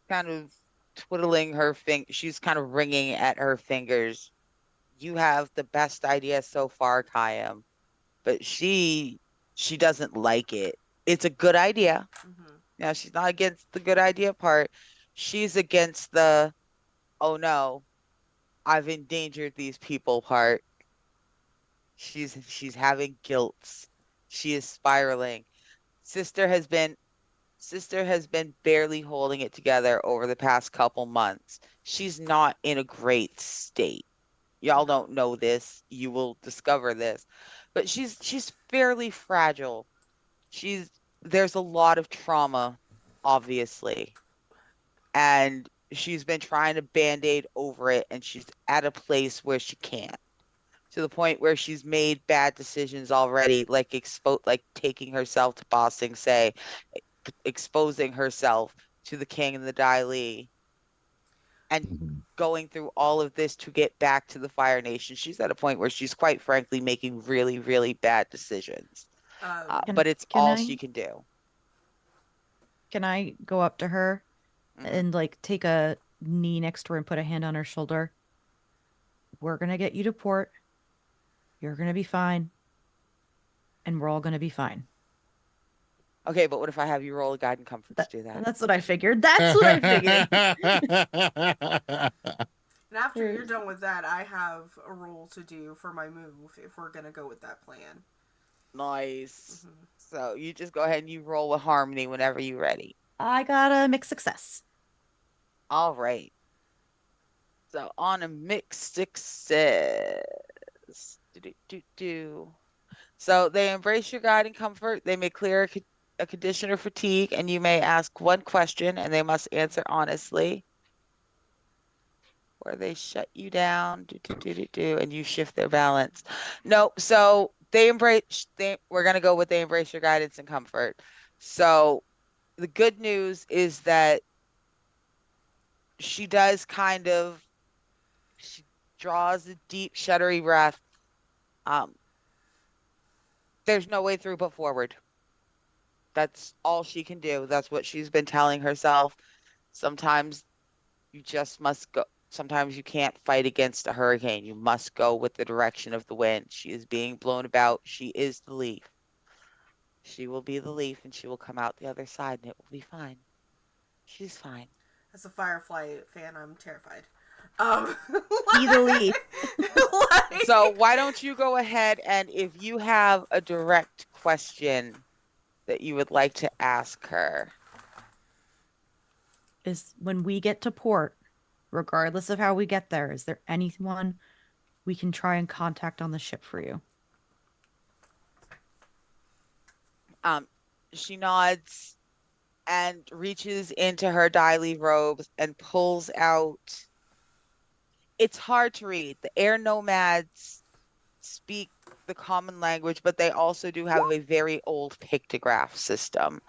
Kind of twiddling her she's kind of wringing at her fingers. You have the best idea so far, Kayam, but she doesn't like it. It's a good idea. Mm-hmm. Now she's not against the good idea part. She's against the oh no, I've endangered these people part. She's having guilt. She is spiraling. Sister has been Sister has been barely holding it together over the past couple months. She's not in a great state. Y'all No. don't know this. You will discover this. But she's fairly fragile. She's There's a lot of trauma obviously. And she's been trying to band-aid over it, and she's at a place where she can't. To the point where she's made bad decisions already, like taking herself to Bossing Say, exposing herself to the king and the Dai Li, and Mhm. going through all of this to get back to the Fire Nation. She's at a point where she's quite frankly making really, really bad decisions. Can But it's can all she I can do. can I go up to her Mhm. and like take a knee next to her and put a hand on her shoulder? We're gonna get you to port. You're gonna be fine, and we're all gonna be fine. Okay, but what if I have you roll a guide and comfort to do that? That's what I figured. That's what I figured. And after you're done with that, I have a roll to do for my move if we're gonna go with that plan. Nice. Mhm. So you just go ahead and you roll with harmony whenever you're ready. I got a mixed success. All right. So on a mixed success. Do. So they embrace your guide and comfort. They may clear a condition or fatigue, and you may ask one question, and they must answer honestly. Or they shut you down, and you shift their balance. No, so we're gonna go with they embrace your guidance and comfort. So the good news is that she does she draws a deep, shuddery breath. Um, there's no way through but forward. That's all she can do. That's what she's been telling herself. Sometimes you just must go. Sometimes you can't fight against a hurricane. You must go with the direction of the wind. She is being blown about. She is the leaf. She will be the leaf and she will come out the other side and it will be fine. She's fine. As a Firefly fan, I'm terrified. Be the leaf. like- So why don't you go ahead and if you have a direct question that you would like to ask her. Is when we get to port, regardless of how we get there, is there anyone we can try and contact on the ship for you? She nods and reaches into her daily robes and pulls out. It's hard to read. The air nomads speak the common language, but they also do have a very old pictograph system.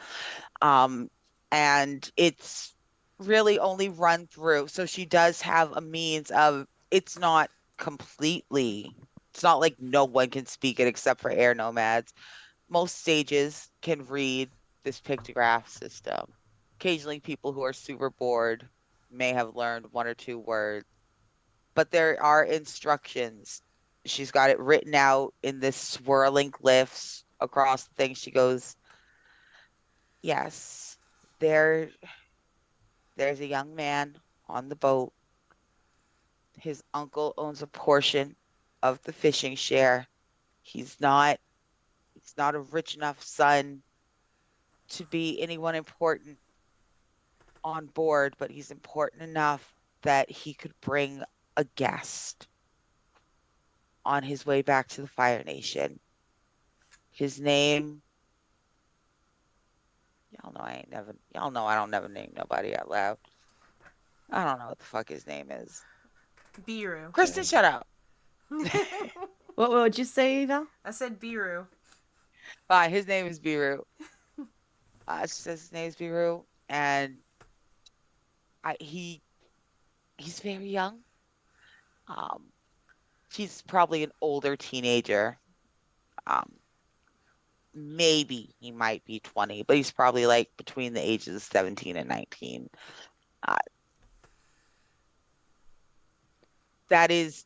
And it's really only run through. So she does have a means of, it's not completely, it's not like no one can speak it except for air nomads. Most sages can read this pictograph system. Occasionally, people who are super bored may have learned one or two words, but there are instructions. She's got it written out in this swirling glyphs across the thing. She goes, yes, there's a young man on the boat. His uncle owns a portion of the fishing share. He's not a rich enough son to be anyone important on board, but he's important enough that he could bring a guest on his way back to the Fire Nation. His name, y'all know I don't never name nobody out loud. I don't know what the fuck his name is. Biru. Kristen, shut up. What would you say, Val? I said Biru. Fine, his name is Biru. She says his name is Biru, and he's very young. He's probably an older teenager. Um, maybe he might be 20, but he's probably like between the ages of 17 and 19. Uh,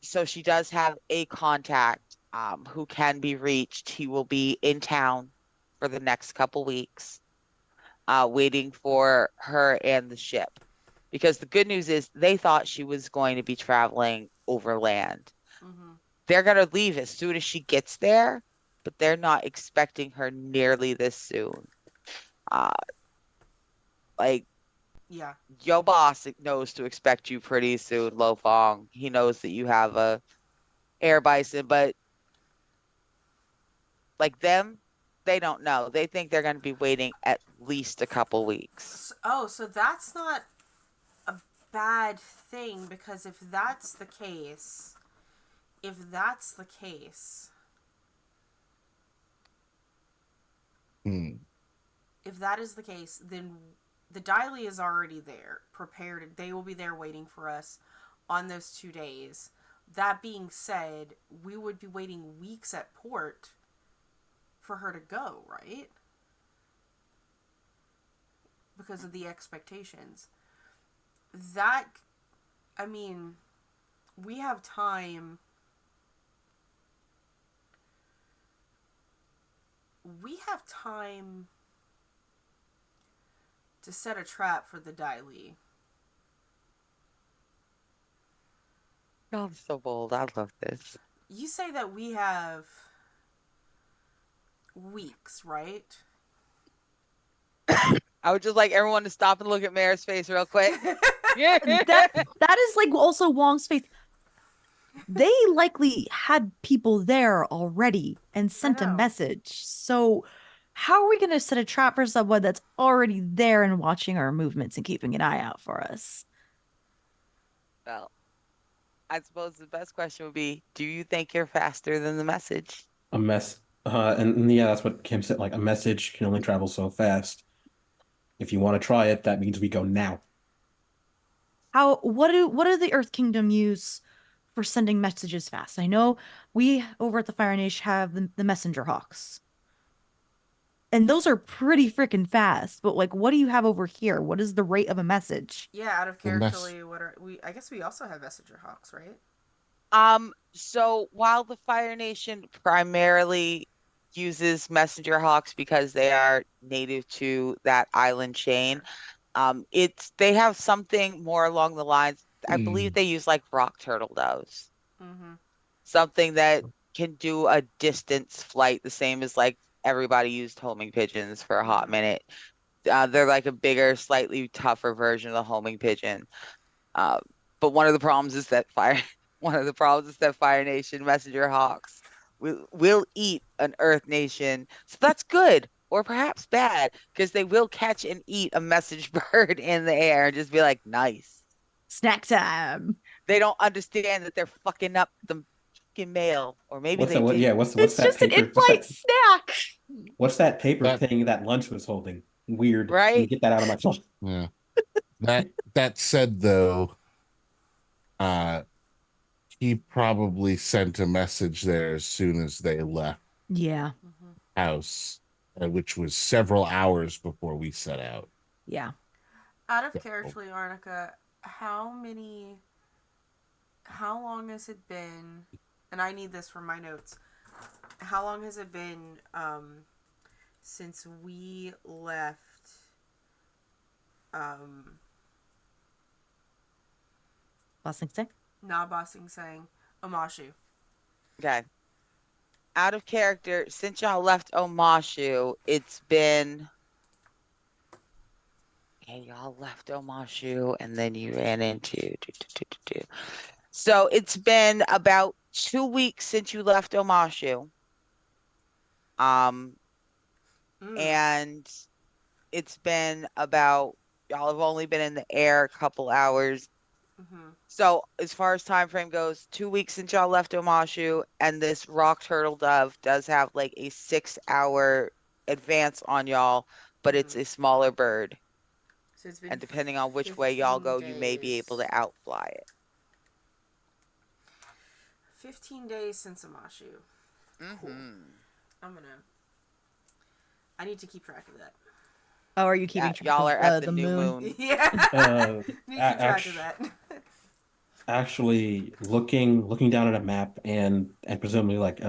so she does have a contact who can be reached. He will be in town for the next couple weeks, waiting for her and the ship. Because the good news is they thought she was going to be traveling overland. Mm-hmm. They're going to leave as soon as she gets there, but they're not expecting her nearly this soon. Like, Yeah. your boss knows to expect you pretty soon, Lo Fong. He knows that you have a air bison, but like them, they don't know. They think they're going to be waiting at least a couple weeks. So that's not a bad thing, because if that's the case, Hmm. if that is the case, then the Diley is already there, prepared. They will be there waiting for us on those 2 days. That being said, we would be waiting weeks at port for her to go, right? Because of the expectations. That, I mean, we have time. We have time to set a trap for the Diley. Oh, I'm so bold. I love this. You say that we have weeks, right? I would just like everyone to stop and look at Mayor's face real quick. Yeah. That is like also Wong's faith. They likely had people there already and sent a know. message. So how are we going to set a trap for someone that's already there and watching our movements and keeping an eye out for us? Well, I suppose the best question would be, do you think you're faster than the message? A mess. And yeah, that's what Kim said. Like a message can only travel so fast. If you want to try it, that means we go now. What do the Earth Kingdom use for sending messages fast? I know we over at the Fire Nation have the messenger hawks. And those are pretty freaking fast, but like what do you have over here? What is the rate of a message? Yeah, out of The mess- characterly, what are we? I guess we also have messenger hawks, right? So while the Fire Nation primarily uses messenger hawks because they are native to that island chain, they have something more along the lines. I believe they use like rock turtle doves, Mm-hmm. something that can do a distance flight, the same as like everybody used homing pigeons for a hot minute. They're like a bigger, slightly tougher version of the homing pigeon. But one of the problems is that Fire Nation messenger hawks will eat an Earth Nation. So that's good, or perhaps bad, because they will catch and eat a message bird in the air and just be like, nice. Snack time. They don't understand that they're fucking up the fucking mail, or maybe What's they that? What? do. Yeah. What's It's that just an paper? in-flight snack. What's that paper That- thing that Lunch was holding? Weird. Right? Let me get that out of my phone. Yeah. That said, though, he probably sent a message there as soon as they left Yeah. Mm-hmm. house, which was several hours before we set out. Yeah. Out of Yeah. characterly, Arnica, how long has it been? And I need this for my notes. How long has it been since we left? Bossing stick. Not Bossing saying Omashu. Okay. Out of character, since y'all left Omashu, it's been. Okay, y'all left Omashu and then you ran into. So it's been about 2 weeks since you left Omashu. And it's been about, y'all have only been in the air a couple hours. Mm-hmm. So as far as time frame goes, 2 weeks since y'all left Omashu, and this rock turtle dove does have like a 6-hour advance on y'all, but it's a smaller bird. So it's been And depending on which way y'all 15 go, you may be able to days. outfly it. 15 days since Omashu. Cool. I need to keep track of that. Oh, are you keeping Yeah, track y'all of are at the new moon. Yeah. Uh, Need to keep track of that. Actually, looking down at a map and presumably like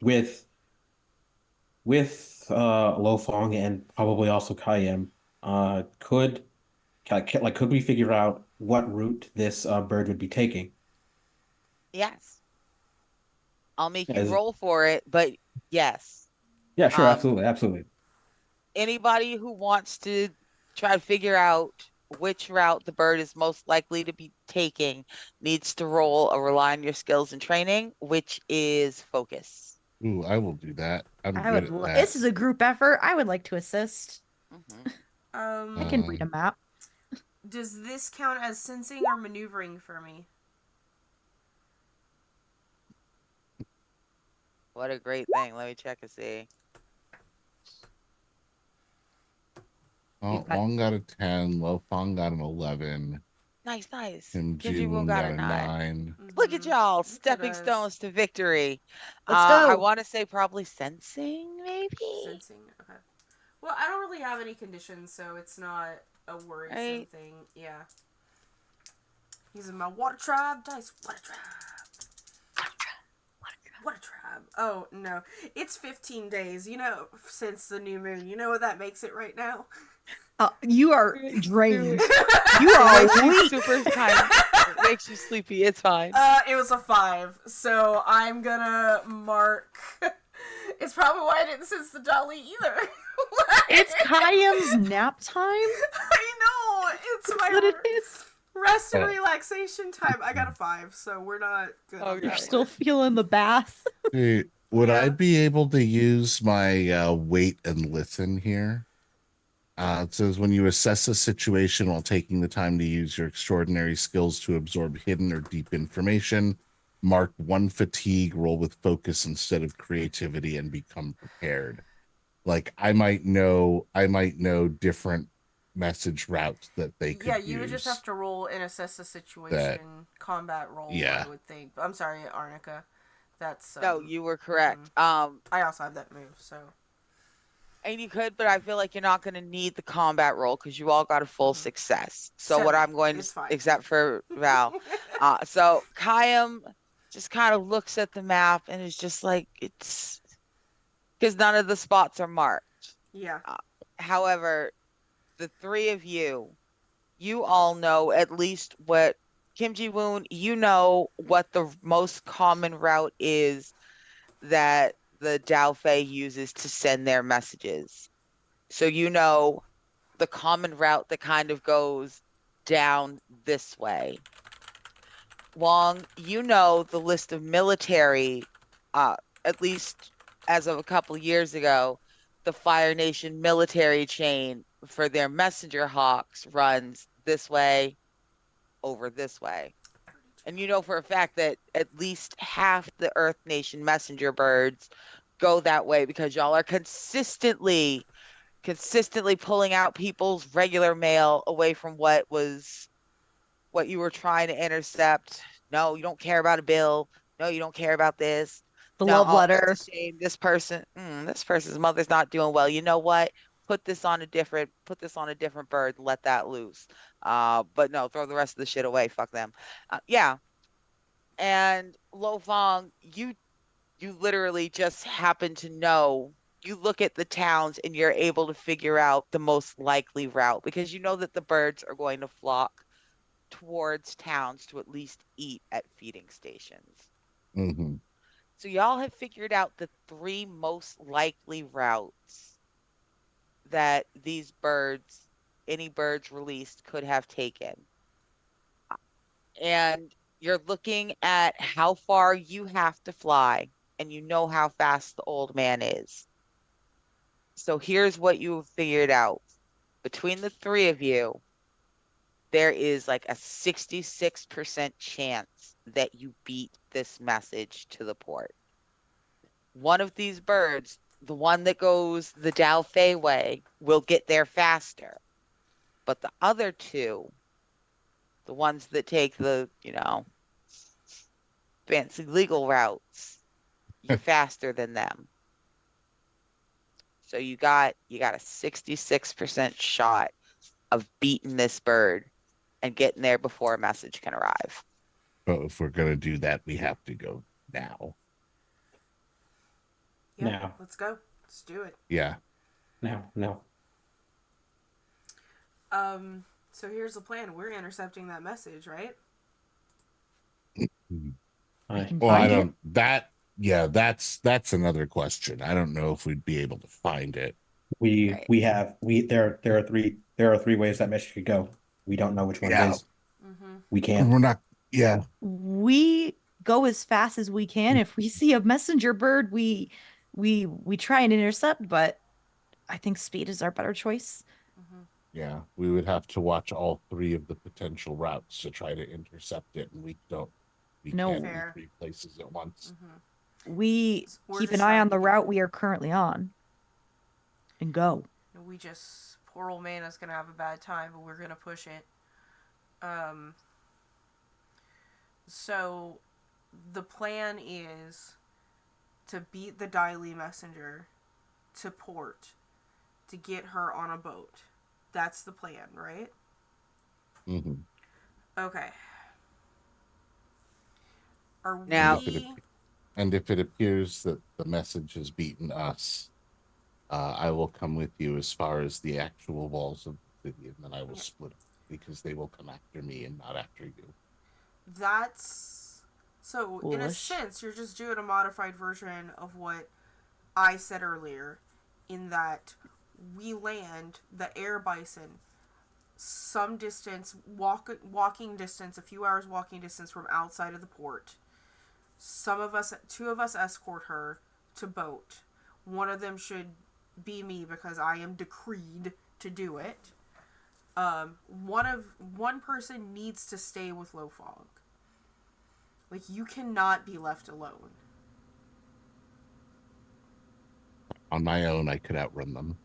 with Lo Fong and probably also Kaiyem, could could we figure out what route this bird would be taking? Yes. I'll make you As- roll for it, but yes. Yeah, sure, Um, absolutely. Anybody who wants to try to figure out which route the bird is most likely to be taking needs to roll a rely on your skills and training, which is focus. Ooh, I will do that. I'm good at that. This is a group effort. I would like to assist. Mhm. I can read a map. Does this count as sensing or maneuvering for me? What a great thing. Let me check and see. Oh, You've got- Long got a 10. Lo Fong got an 11. Nice, nice. Kim Kim Ji Ji Woon Woon got got a a 9. 9. Look at Mhm. y'all, Look at stepping us. stones to victory. Let's I go. want to say probably sensing, maybe. Sensing. Okay. Well, I don't really have any conditions, so it's not a worrisome Right. thing. Yeah. Using my water tribe dice. Water tribe. Water tribe. Oh no, it's 15 days. You know, since the new moon. You know what that makes it right now. You are Do it, do drained. it. You It are makes you weak. super tired. It makes you sleepy. It's fine. It was a 5, so I'm gonna mark. It's probably why I didn't sense the dolly either. It's Kayam's nap time. I know. It's That's my what it is. rest and Oh. relaxation time. I got a 5, so we're not good. Oh, on you're You're that still one. feeling the bath. Hey, would I Yeah. be able to use my wait and listen here? It says when you assess a situation while taking the time to use your extraordinary skills to absorb hidden or deep information, mark 1 fatigue, roll with focus instead of creativity, and become prepared. Like I might know different message routes that they could Yeah, use. you would just have to roll and assess the situation. Combat roll, Yeah. I would think. I'm sorry, Arnica. That's No, you were correct. I also have that move, so And you could, but I feel like you're not going to need the combat roll because you all got a full Mhm. success. So what 7. I'm going to, It's fine. except for Val, so Kayam just kind of looks at the map and is just like, it's because none of the spots are marked. Yeah. However, the three of you, you all know at least what Kim Ji Woon, you know what the most common route is that the Dao Fei uses to send their messages. So you know the common route that kind of goes down this way. Long, you know the list of military, at least as of a couple years ago, the Fire Nation military chain for their messenger hawks runs this way over this way. And you know for a fact that at least half the Earth Nation messenger birds go that way because y'all are consistently pulling out people's regular mail away from what you were trying to intercept. No, you don't care about a bill. No, you don't care about this. The No, love oh, letter. that's a shame. This person's mother's not doing well. You know what? Put this on a different bird. Let that loose. But no, throw the rest of the shit away. Fuck them. Yeah. And Lo Fong, you literally just happen to know. You look at the towns and you're able to figure out the most likely route because you know that the birds are going to flock towards towns to at least eat at feeding stations. Mm-hmm. So y'all have figured out the 3 most likely routes that any birds released could have taken. And you're looking at how far you have to fly, and you know how fast the old man is. So here's what you've figured out. Between the 3 of you, there is like a 66% chance that you beat this message to the port. One of these birds, the one that goes the Dao Fei way, will get there faster. But the other 2, the ones that take the, fancy legal routes, you're faster than them. So you got a 66% shot of beating this bird and getting there before a message can arrive. But if we're gonna do that, we have to go now. Yeah. Now. Let's go. Let's do it. Yeah. No. So here's the plan. We're intercepting that message, right? I can Well, I find it. don't that yeah, that's another question. I don't know if we'd be able to find it. Right. There are 3 ways that message could go. We don't know which one Yeah. it is. Mm-hmm. We can't. We're not yeah. We go as fast as we can. If we see a messenger bird, we try and intercept, but I think speed is our better choice. Mhm. Yeah, we would have to watch all three of the potential routes to try to intercept it, and we No. can't be Fair. three places at once. Mhm. We We're keep just an eye trying on to the get- route we are currently on and go. We just poor old man is gonna have a bad time, but we're gonna push it. So the plan is to beat the Daily Messenger to port to get her on a boat. That's the plan, right? Hmm. Okay. Are Now- we? And if it appears that the message has beaten us, I will come with you as far as the actual walls of the city, and then I will split up because they will come after me and not after you. That's so. In a Foolish. sense, you're just doing a modified version of what I said earlier, in that we land the air bison some distance, walking distance, a few hours walking distance from outside of the port. Two of us escort her to boat. One of them should be me because I am decreed to do it. One person needs to stay with Lofog. Like, you cannot be left alone. On my own, I could outrun them.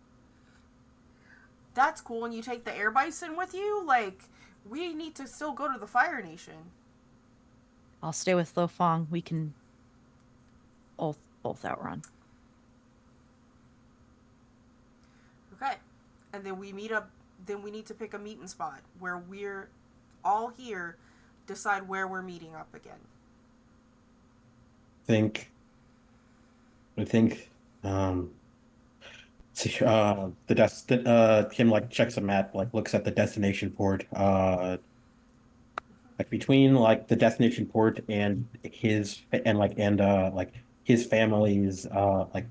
That's cool. And you take the air bison with you? Like, we need to still go to the Fire Nation. I'll stay with Lo Fong. We can both outrun. Okay. And then we meet up. Then we need to pick a meeting spot where we're all here, decide where we're meeting up again. I think Kim like checks a map, like looks at the destination port, like between like the destination port and his family's like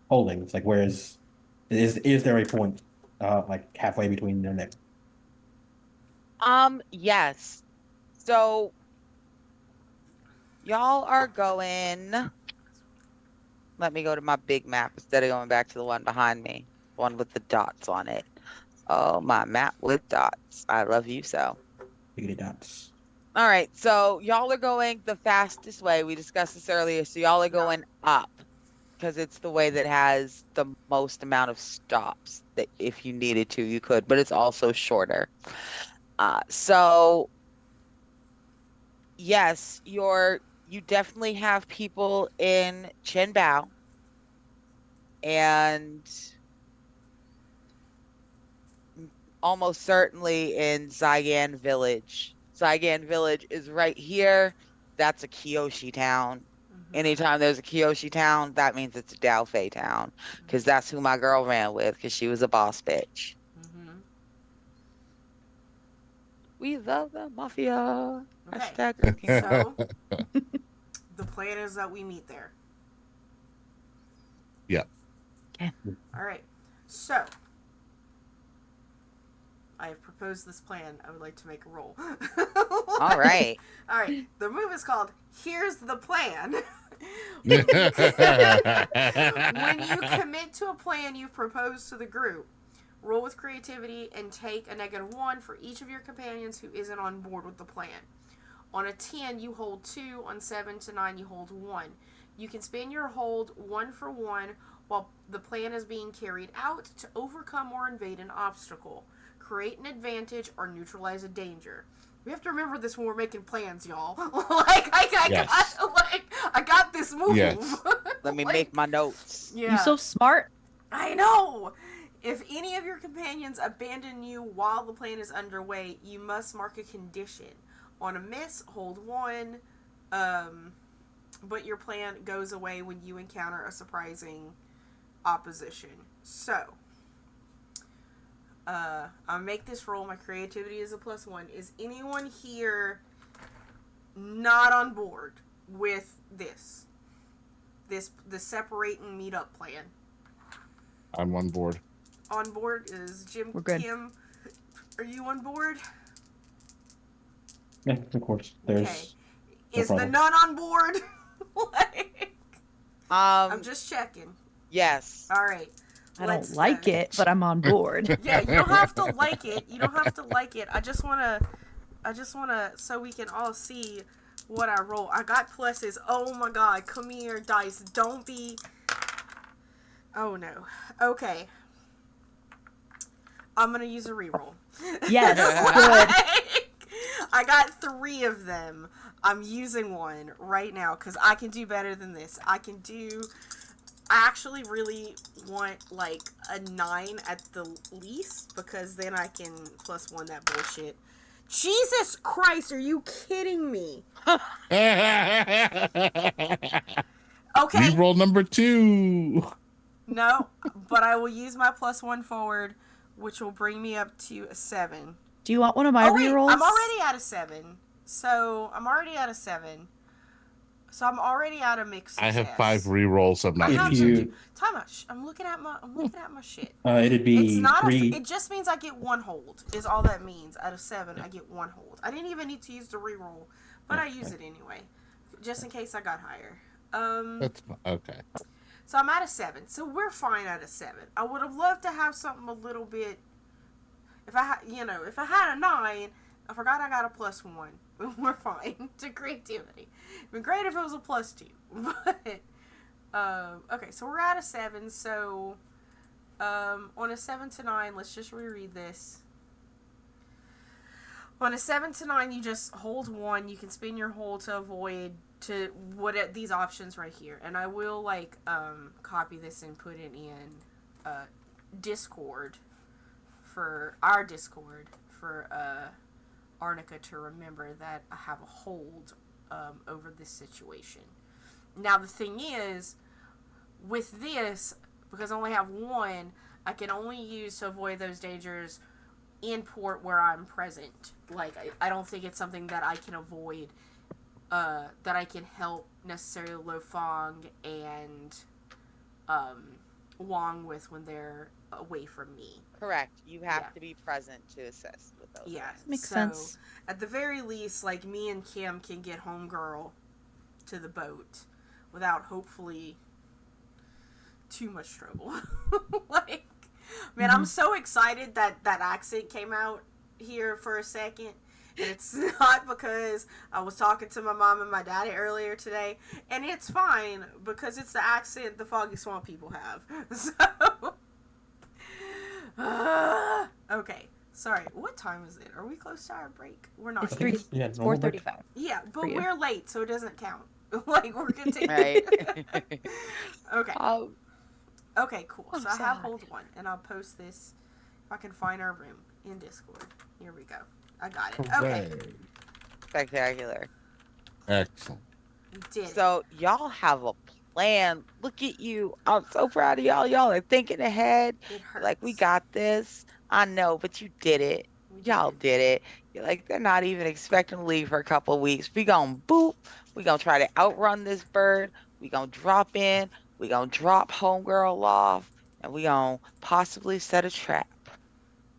holdings, like is there a point like halfway between their neck? Yes. So y'all are going. Let me go to my big map instead of going back to the one behind me, one with the dots on it. Oh, my map with dots. I love you so. Biggity dots. All right, so y'all are going the fastest way. We discussed this earlier. So y'all are going up because it's the way that has the most amount of stops that if you needed to, you could, but it's also shorter. So yes, you definitely have people in Chenbao and almost certainly in Zygan Village. Zygan Village is right here. That's a Kyoshi town. Mm-hmm. Anytime there's a Kyoshi town, that means it's a Daofei town. Because that's who my girl ran with, because she was a boss bitch. Mm-hmm. We love the mafia. Okay. Hashtag King. So, the plan is that we meet there. Yeah. Okay. All right. So, I have proposed this plan. I would like to make a roll. All right. All right. The move is called Here's the Plan. When you commit to a plan you've proposed to the group, roll with creativity and take a -1 for each of your companions who isn't on board with the plan. On a 10, you hold 2. On 7 to 9, you hold 1. You can spend your hold 1 for 1 while the plan is being carried out to overcome or invade an obstacle, create an advantage, or neutralize a danger. We have to remember this when we're making plans, y'all. Yes. I got this move. Yes. Let me Like, make my notes. Yeah. You're so smart. I know. If any of your companions abandon you while the plan is underway, you must mark a condition. On a miss, hold 1. But your plan goes away when you encounter a surprising opposition. So, I'll make this roll. My creativity is a +1. Is anyone here not on board with this? The separate and meet up plan? I'm on board. On board is Jim. We're good. Kim, are you on board? Yeah, of course. There's Okay. Is the problem. nun on board? Like, I'm just checking. Yes. All right. I let's don't like go. it, but I'm on board. Yeah, you don't have to like it. You don't have to like it. I just wanna, so we can all see what I roll. I got pluses. Oh my god, come here, dice. Don't be. Oh no. Okay. I'm gonna use a reroll. Yes, good. I got 3 of them. I'm using one right now because I can do better than this. I actually really want like a 9 at the least because then I can +1 that bullshit. Jesus Christ, are you kidding me? Okay. Reroll number 2. No, but I will use my +1 forward, which will bring me up to a 7. Do you want one of my Wait, rerolls? I'm already at a 7. So I'm already at a 7. So I'm already at a mixed I success. have 5 rerolls. I'm not I have If to using. you- do. Time out. I'm looking at my shit. It'd It's be not 3. it just means I get 1 hold. Is all that means. Out of 7, I get 1 hold. I didn't even need to use the reroll, but I use it anyway, just in case I got higher. That's okay. So I'm at a 7. So we're fine at a 7. I would have loved to have something a little bit. If I had a 9, I forgot I got a +1. We're fine to creativity. It'd be great if it was a +2, but okay. So we're at a 7. So on a 7 to 9, let's just reread this. On a 7 to 9, you just hold 1. You can spin your hold to avoid to these options right here, and I will like copy this and put it in Discord for our Discord for Arnica to remember that I have a hold over this situation. Now the thing is, with this, because I only have 1, I can only use to avoid those dangers in port where I'm present. Like, I don't think it's something that I can avoid, that I can help necessarily Lo Fong and Wong with when they're away from me. Correct. You have Yeah. to be present to assist with those. Yeah, Makes so, sense. At the very least, like, me and Kim can get homegirl to the boat without hopefully too much trouble. Like, man, I'm so excited that that accent came out here for a second. And it's not because I was talking to my mom and my daddy earlier today. And it's fine because it's the accent the Foggy Swamp people have. So, okay. Sorry. What time is it? Are we close to our break? We're not. It's yet. 3. Yeah, It's normal break. 4:35. Yeah, but for you. we're late, so it doesn't count. Like, we're continuing. Right. Okay. Oh, Okay, cool. I'm So I have sorry. hold 1, and I'll post this if I can find our room in Discord. Here we go. I got it. Okay. Hooray. spectacular. Excellent. We did it. So y'all have a plan. Look at you. I'm so proud of y'all. Y'all are thinking ahead. It hurts. Like, we got this. I know, but you did it. We did Y'all it. did it. You're like, they're not even expecting to leave for a couple of weeks. We gonna boop. We gonna try to outrun this bird. We gonna drop in. We gonna drop homegirl off. And we gonna possibly set a trap.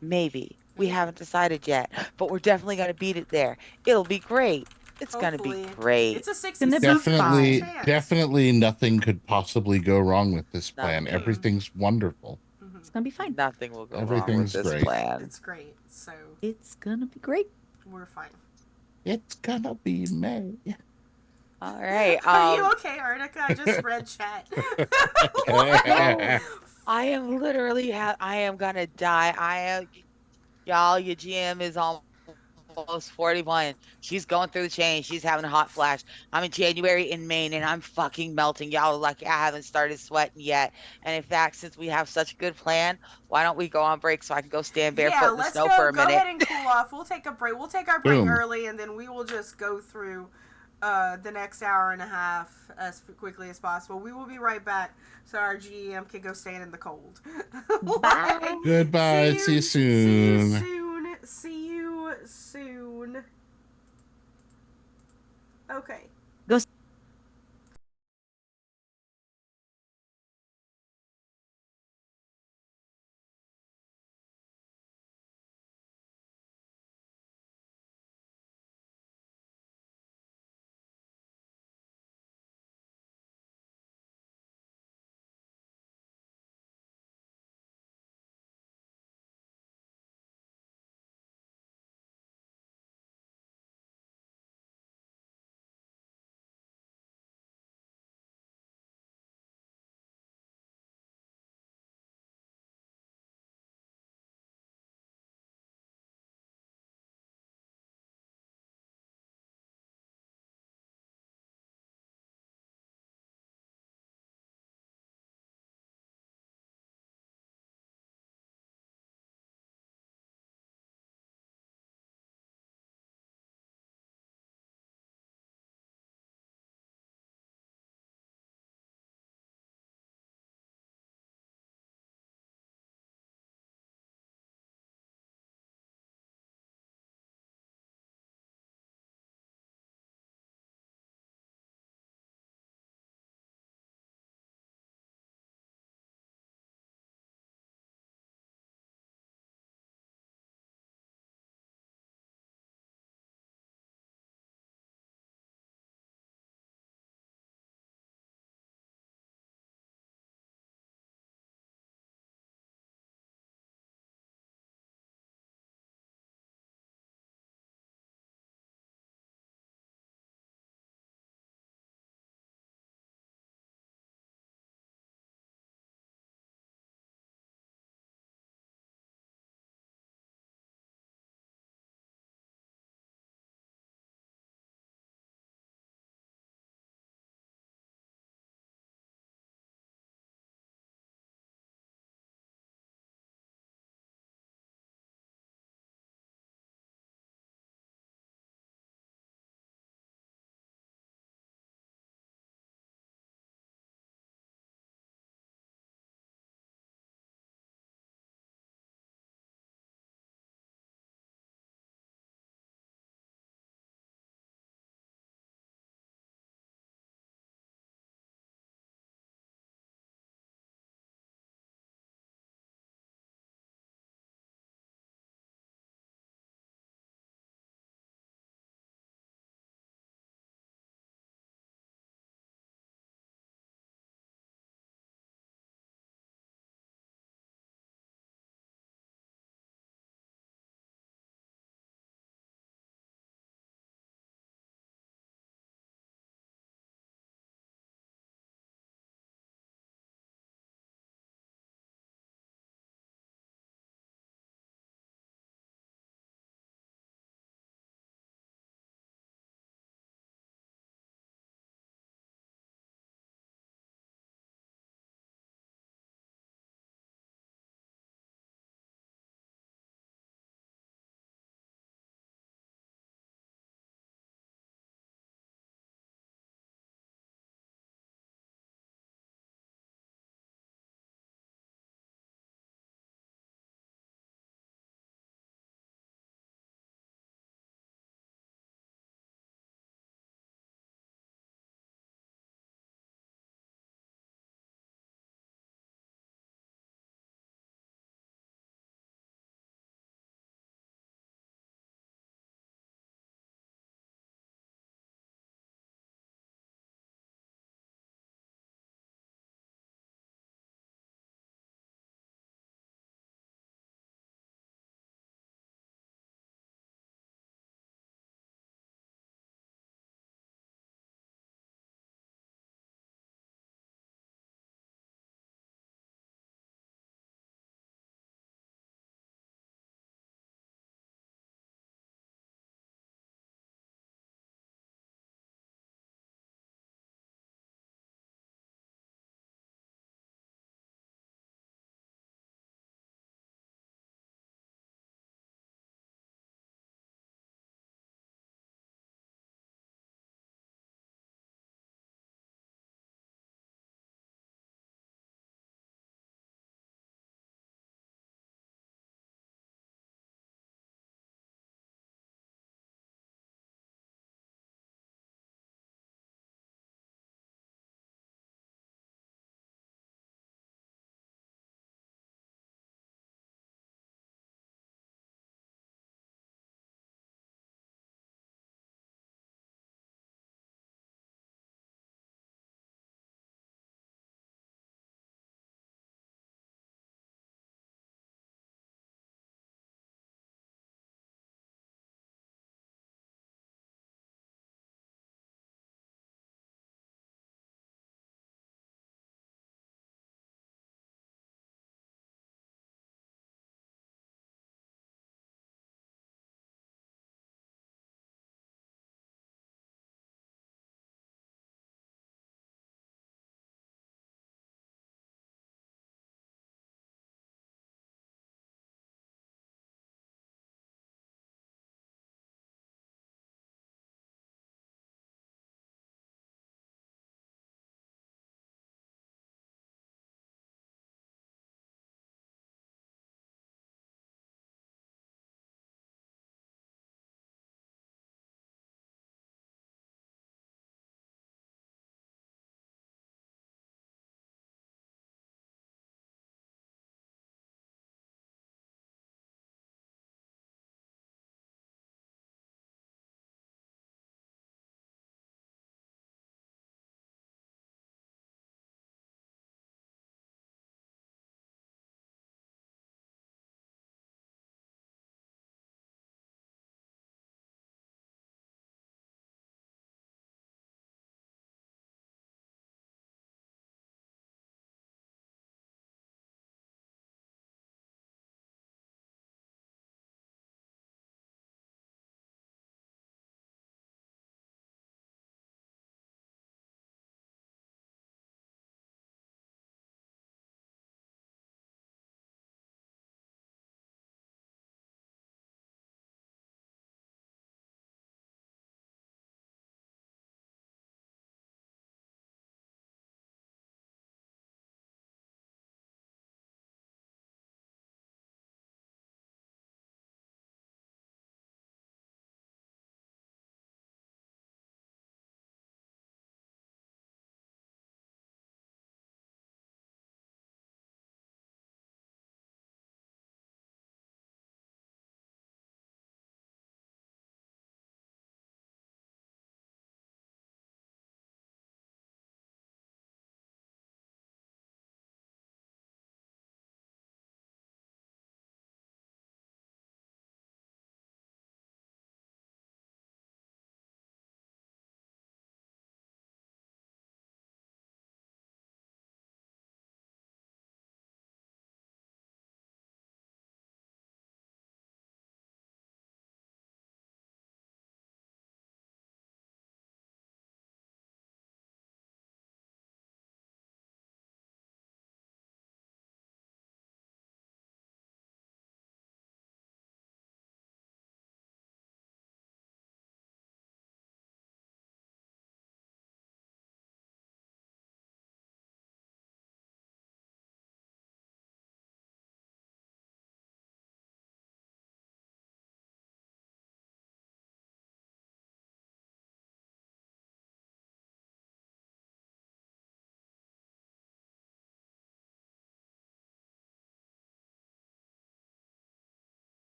Maybe. We haven't decided yet, but we're definitely gonna beat it there. It'll be great. It's gonna be Hopefully. great. It's a Gonna 60 be Definitely, fine. definitely nothing could possibly go wrong with this plan. Nothing. Everything's wonderful. It's gonna be fine. Nothing will go wrong Everything's with this great. plan. It's great. So It's gonna be great. we're fine. It's gonna be May. All right. Are you okay, Arnica? I just read chat. I am literally I am gonna die. Y'all, your GM is almost 41. She's going through the change. She's having a hot flash. I'm in January in Maine and I'm fucking melting. Y'all are lucky I haven't started sweating yet. And in fact, since we have such a good plan, why don't we go on break so I can go stand barefoot Yeah, in the let's snow go. for a Go minute? ahead and cool off. We'll take a break. We'll take our break Boom. early, and then we will just go through the next hour and a half as quickly as possible. We will be right back so our GM can go stand in the cold. Bye. Goodbye. See you soon. See you soon. See you soon. Okay.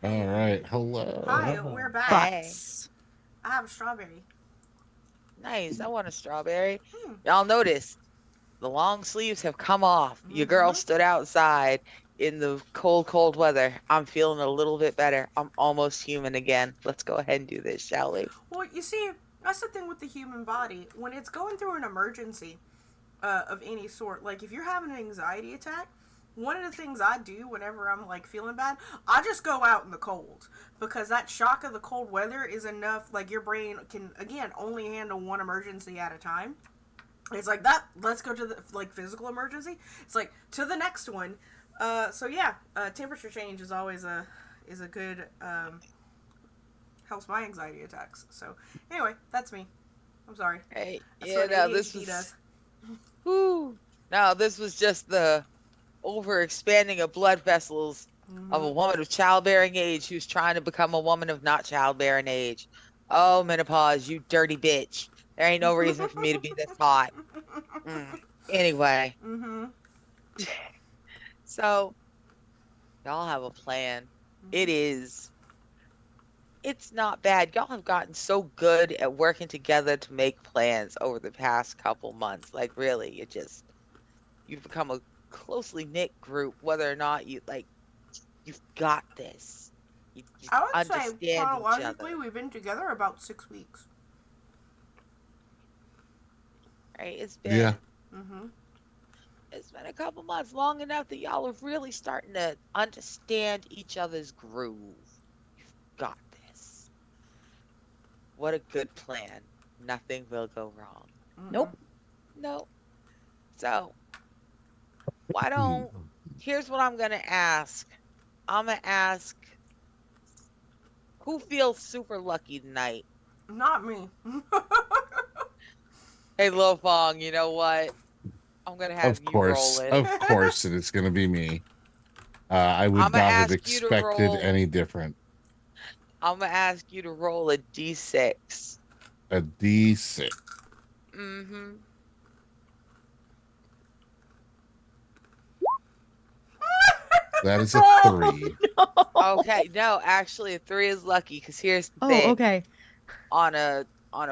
All right. Hello. Hi, Oh. we're back. Hey. Butts. I have a strawberry. Nice. I want a strawberry. Hmm. Y'all noticed the long sleeves have come off. Your girl Mhm. stood outside in the cold, cold weather. I'm feeling a little bit better. I'm almost human again. Let's go ahead and do this, shall we? Well, you see, that's the thing with the human body. When it's going through an emergency of any sort, like if you're having an anxiety attack, one of the things I do whenever I'm like feeling bad, I just go out in the cold because that shock of the cold weather is enough. Like your brain can again only handle one emergency at a time. It's like that. Let's go to the like physical emergency. It's like to the next one. So yeah, temperature change is always a good helps my anxiety attacks. So anyway, that's me. I'm sorry. Hey, That's yeah, what no, ADHD this was does. whew. No, this was just the overexpanding of blood vessels of a woman of childbearing age who's trying to become a woman of not childbearing age. Oh, menopause, you dirty bitch. There ain't no reason for me to be this hot. Anyway, Mm-hmm. so y'all have a plan. It is, it's not bad. Y'all have gotten so good at working together to make plans over the past couple months. Like, really, you've become a closely knit group, whether or not you've got this. You I would say understand each other, chronologically we've been together about 6 weeks. right? Yeah. Mm-hmm. It's been a couple months, long enough that y'all are really starting to understand each other's groove. You've got this. What a good plan. Nothing will go wrong. Nope. No. So, why don't, here's what I'm gonna ask. I'm gonna ask, who feels super lucky tonight? Not me. Hey, Lo Fong, you know what? I'm gonna have you roll it. Of course, and it's gonna be me. I I'm would gonna not have ask you to expected roll. any different. I'm gonna ask you to roll a d6. A D6. Mm-hmm. That is a three. Okay, no, actually, a 3 is lucky because here's the Oh, thing: okay. on a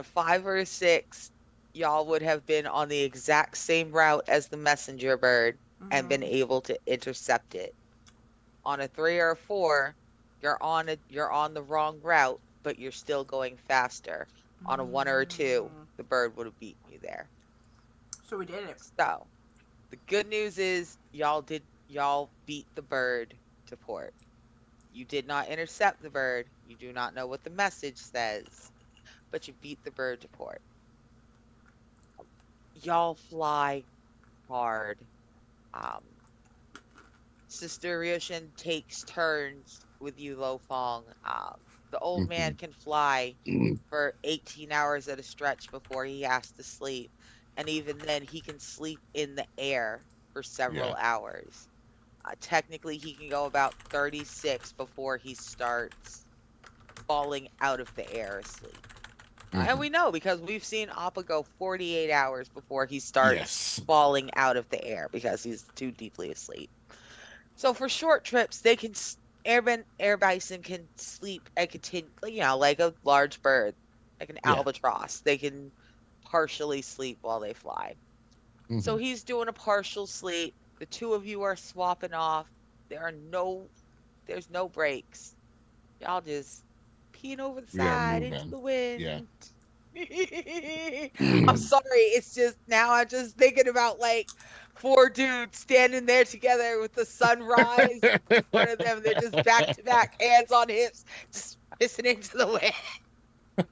5 or a 6, y'all would have been on the exact same route as the messenger bird and been able to intercept it. On a 3 or a 4, you're on the wrong route, but you're still going faster. On a 1 or a 2, the bird would have beaten you there. So we did it. So the good news is y'all beat the bird to port. You did not intercept the bird. You do not know what the message says, but you beat the bird to port. Y'all fly hard. Um, Sister Ryoshin takes turns with you, Lo Fong. The old man can fly for 18 hours at a stretch before he has to sleep. And even then, he can sleep in the air for several Yeah. hours. Technically, he can go about 36 before he starts falling out of the air asleep. And we know because we've seen Appa go 48 hours before he starts Yes. falling out of the air because he's too deeply asleep. So for short trips, they can air bison can sleep and continue, like a large bird, like an Yeah. albatross. They can partially sleep while they fly. So he's doing a partial sleep. The two of you are swapping off. There's no breaks. Y'all just peeing over the We are side into moving. the Yeah. wind. I'm sorry. It's just now I'm just thinking about like 4 dudes standing there together with the sunrise in front of them. They're just back to back, hands on hips, just listening to the wind.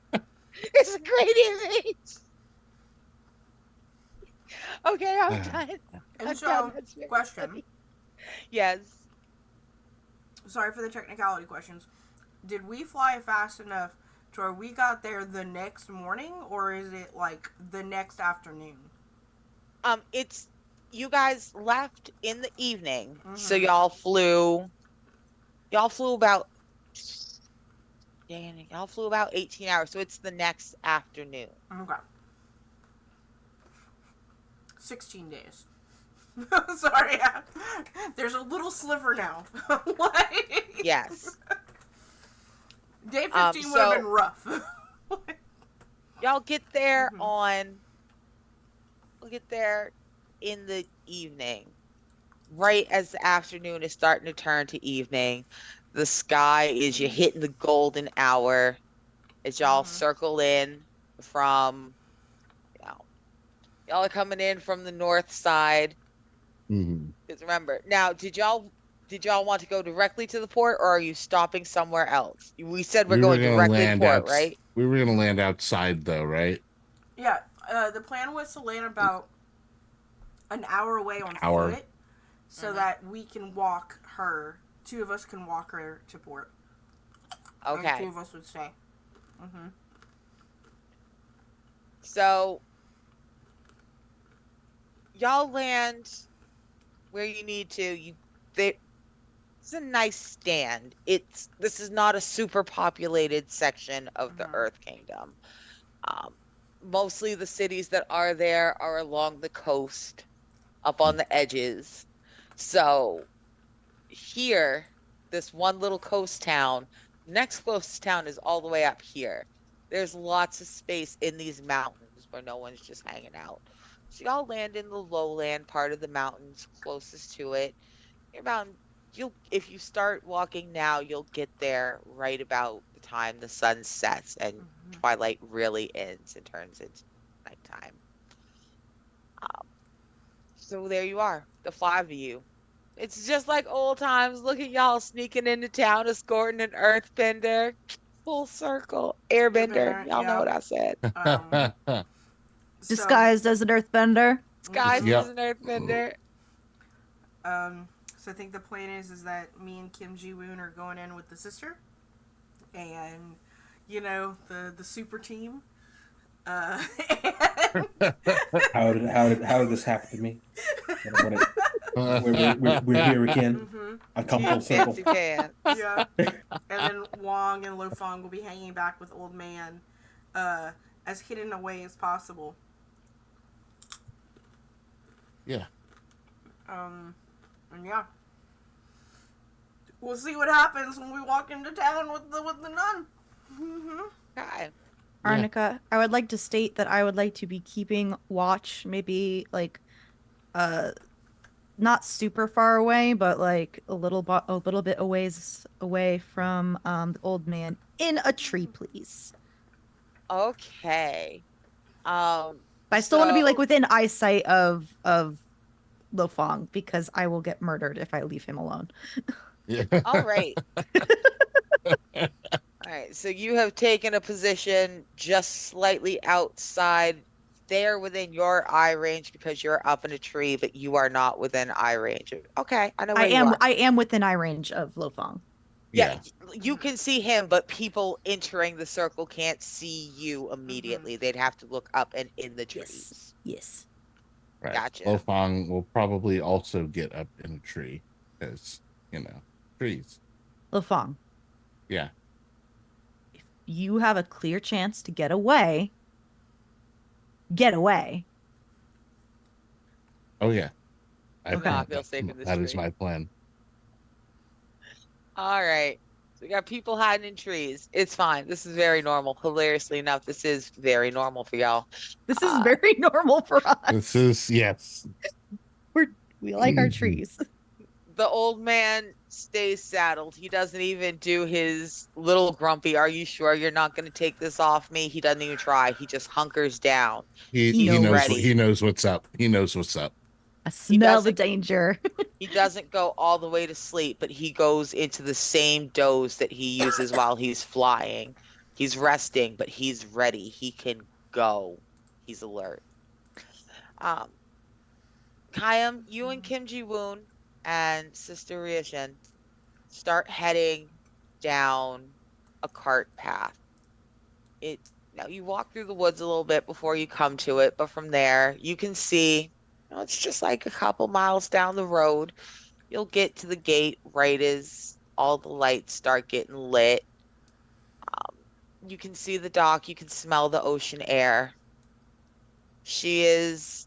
It's a great image. Okay, I'm done. And I'm so, done. That's very question. funny. Yes. Sorry for the technicality questions. Did we fly fast enough to where we got there the next morning, or is it like the next afternoon? It's you guys left in the evening, so Mhm. y'all flew about y'all flew about 18 hours, so it's the next afternoon. Okay. 16 days. Sorry. There's a little sliver now. Like- Yes. Day 15 would have So- been rough. Y'all get there Mhm. we'll get there in the evening. Right as the afternoon is starting to turn to evening, the sky is you're hitting the golden hour as y'all Mhm. circle in from, you know, y'all are coming in from the north side. Mhm. Because remember, now did y'all want to go directly to the port or are you stopping somewhere else? We said we're We were going gonna directly to land port, out. right? We were gonna land outside though, right? Yeah, the plan was to land about an hour away on Hour. foot so Mhm. that we can walk her. Two of us can walk her to port. And two Okay. of us would stay. Mm-hmm. So y'all land where you need to. It's a nice stand. This is not a super populated section of the Mhm. Earth Kingdom. Mostly the cities that are there are along the coast, up on the edges. So here, this one little coast town, next closest town is all the way up here. There's lots of space in these mountains where no one's just hanging out. So y'all land in the lowland part of the mountains closest to it. You're about if you start walking now, you'll get there right about the time the sun sets and Mhm. twilight really ends and turns into nighttime. Um, so there you are, the five of you. It's just like old times. Look at y'all sneaking into town, escorting an earthbender. Full circle. Airbender. Airbender, Y'all know yeah. what I said. So, Disguised as an earthbender. Skies mhm. Yep. is an earthbender. So I think the plan is that me and Kim Ji Woon are going in with the sister, and the super team. Uh, How did this happen to me? What it, we're here again. mm-hmm. I come Two full circle. fancy pants. Yeah. And then Wong and Lo Fong will be hanging back with Old Man, as hidden away as possible. Yeah. And yeah, we'll see what happens when we walk into town with the nun. Mm-hmm. Okay. Yeah. Arnica, I would like to state that I would like to be keeping watch, maybe like not super far away, but like a little bit away from the old man in a tree, please. Okay. But I still want to be like So within eyesight of Lo Fong because I will get murdered if I leave him alone. Yeah. all right. All right. So you have taken a position just slightly outside there within your eye range because you're up in a tree, but you are not within eye range. Okay, I know where you are. I am within eye range of Lo Fong. Yeah, Yeah. you can see him, but people entering the circle can't see you immediately. They'd have to look up and in the Yes. trees. Yes. Right. Gotcha. Lofong will probably also get up in a tree because, trees. Lo Fong, Yeah. if you have a clear chance to get away, get away. Oh, yeah. Do not feel safe in this That is tree. my plan. All right. So we got people hiding in trees. It's fine. This is very normal. Hilariously enough, this is very normal for y'all. This is very normal for us. This is, yes. We like our trees. The old man stays saddled. He doesn't even do his little grumpy, are you sure you're not going to take this off me? He doesn't even try. He just hunkers down. He He knows. knows ready. he knows what's up. He knows what's up. I smell the doesn't- danger. He doesn't go all the way to sleep, but he goes into the same doze that he uses while he's flying. He's resting, but he's ready. He can go. He's alert. Um, Kayam, you and Kim Ji Woon and Sister Ryushin start heading down a cart path. Now you walk through the woods a little bit before you come to it, but from there you can see, it's just like a couple miles down the road. You'll get to the gate right as all the lights start getting lit. You can see the dock, you can smell the ocean air. She's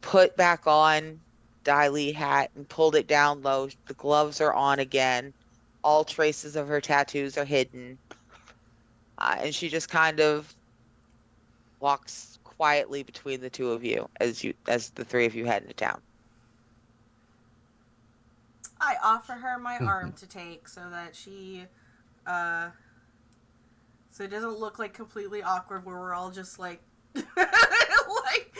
put back on Dai Li hat and pulled it down low. The gloves are on again. All traces of her tattoos are hidden. And she just kind of walks quietly between the two of you as the three of you head into town. I offer her my arm to take so that uh, so it doesn't look like completely awkward where we're all just like, like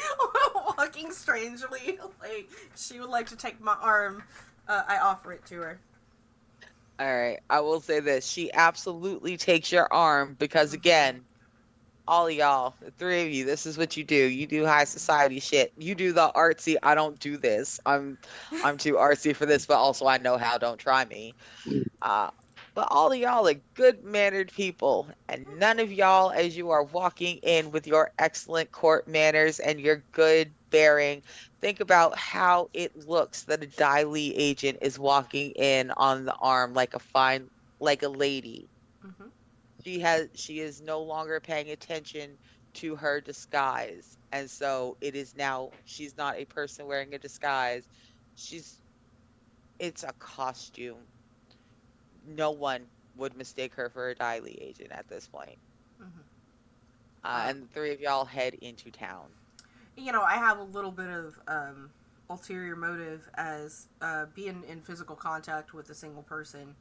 walking strangely. Like she would like to take my arm. I offer it to her. All right. I will say this. She absolutely takes your arm because, again, all of y'all, the three of you, this is what you do. You do high society shit. You do the artsy, I don't do this. I'm too artsy for this, but also I know how, don't try me. Uh, but all of y'all are good mannered people, and none of y'all, as you are walking in with your excellent court manners and your good bearing, think about how it looks that a Dai agent is walking in on the arm like a lady. Mm-hmm. She is no longer paying attention to her disguise, and so it is now she's not a person wearing a disguise. She's it's a costume. No one would mistake her for a Dai agent at this point. Mm-hmm. And the three of y'all head into town. I have a little bit of ulterior motive as being in physical contact with a single person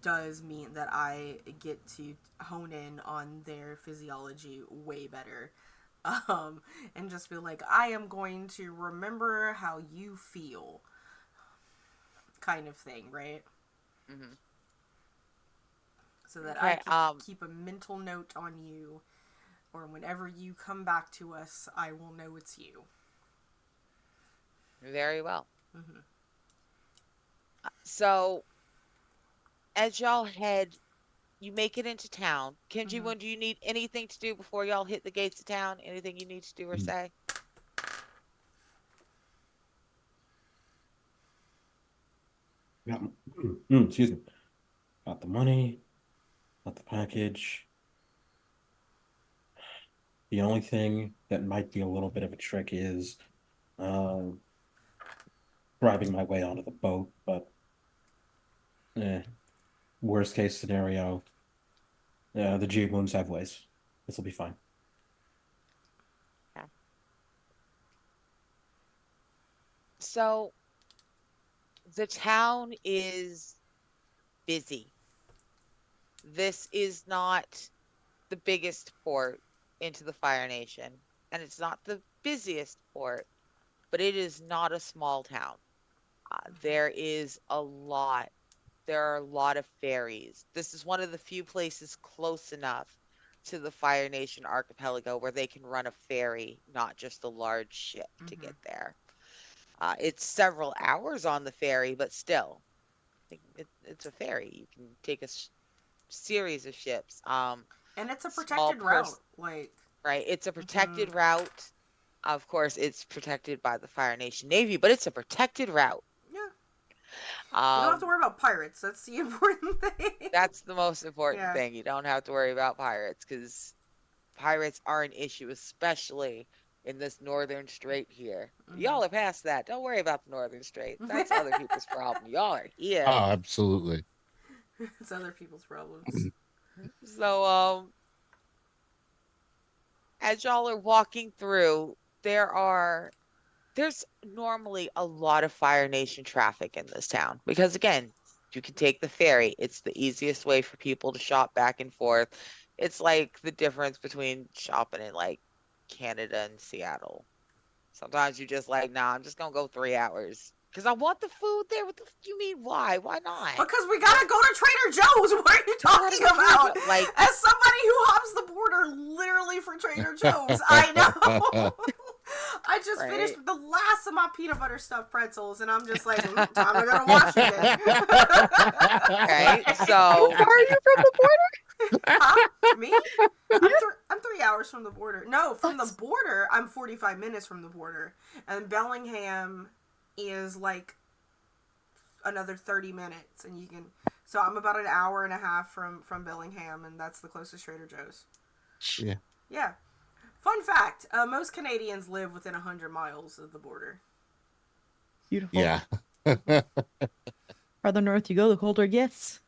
does mean that I get to hone in on their physiology way better. And just be like, I am going to remember how you feel, kind of thing, right? Hmm. So that Okay, I can keep a mental note on you, or whenever you come back to us, I will know it's you. very well. Mm-hmm. So as y'all head, you make it into town. Kim Mm-hmm. Ji-woon, do you need anything to do before y'all hit the gates of town? Anything you need to do or say? Got, excuse me. Got the money. Got the package. The only thing that might be a little bit of a trick is uh, driving my way onto the boat, but worst case scenario, the G-Woons have ways. This will be fine. Yeah. So the town is busy. This is not the biggest port into the Fire Nation, and it's not the busiest port, but it is not a small town. There is a lot. There are a lot of ferries. This is one of the few places close enough to the Fire Nation archipelago where they can run a ferry, not just a large ship to Mm-hmm. get there. It's several hours on the ferry, but still, it's a ferry. You can take a series of ships. And it's a Small protected route. person, Like, right? It's a mm-hmm. protected route. Of course, it's protected by the Fire Nation Navy, but it's a protected route. Yeah. You don't have to Um, worry about pirates. That's the important thing. that's the most important Yeah. thing. You don't have to worry about pirates because pirates are an issue, especially in this northern strait here. Mm-hmm. Y'all are past that. Don't worry about the northern strait. That's other people's problem. Y'all are here. Oh, absolutely. It's other people's problems. So, as y'all are walking through, there's normally a lot of Fire Nation traffic in this town because again, you can take the ferry. It's the easiest way for people to shop back and forth. It's like the difference between shopping in like Canada and Seattle. Sometimes you just like, nah, I'm just gonna go 3 hours. Because I want the food there. What the you mean why? Why not? Because we gotta go to Trader Joe's. What are you talking go to Trader about? Joe- like- As somebody who hops the border literally for Trader Joe's, I know. I just Right. finished the last of my peanut butter stuffed pretzels, and I'm just like, time to go to Washington. Right? How So far are you from the border? Huh? Me? I'm 3 hours from the border. No, from the That's- border, I'm 45 minutes from the border. And Bellingham is like another 30 minutes. And you can. So I'm about an hour and a half from Bellingham, and that's the closest Trader Joe's. Yeah. Yeah. Fun fact most Canadians live within 100 miles of the border. Beautiful. Yeah. Farther north you go, the colder it gets.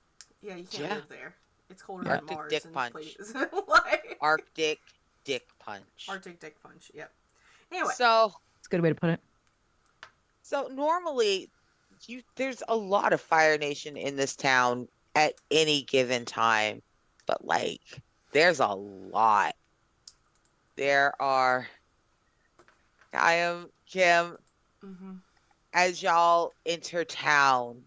Yeah, you can't Yeah. live there. It's colder Yeah. than Arctic Mars dick in this punch. place. Like Arctic dick punch. Arctic dick punch. Yep. Anyway. So It's a good way to put it. normally there's a lot of Fire Nation in this town at any given time, but like there's a lot. There are I am Kim Mm-hmm. as y'all enter town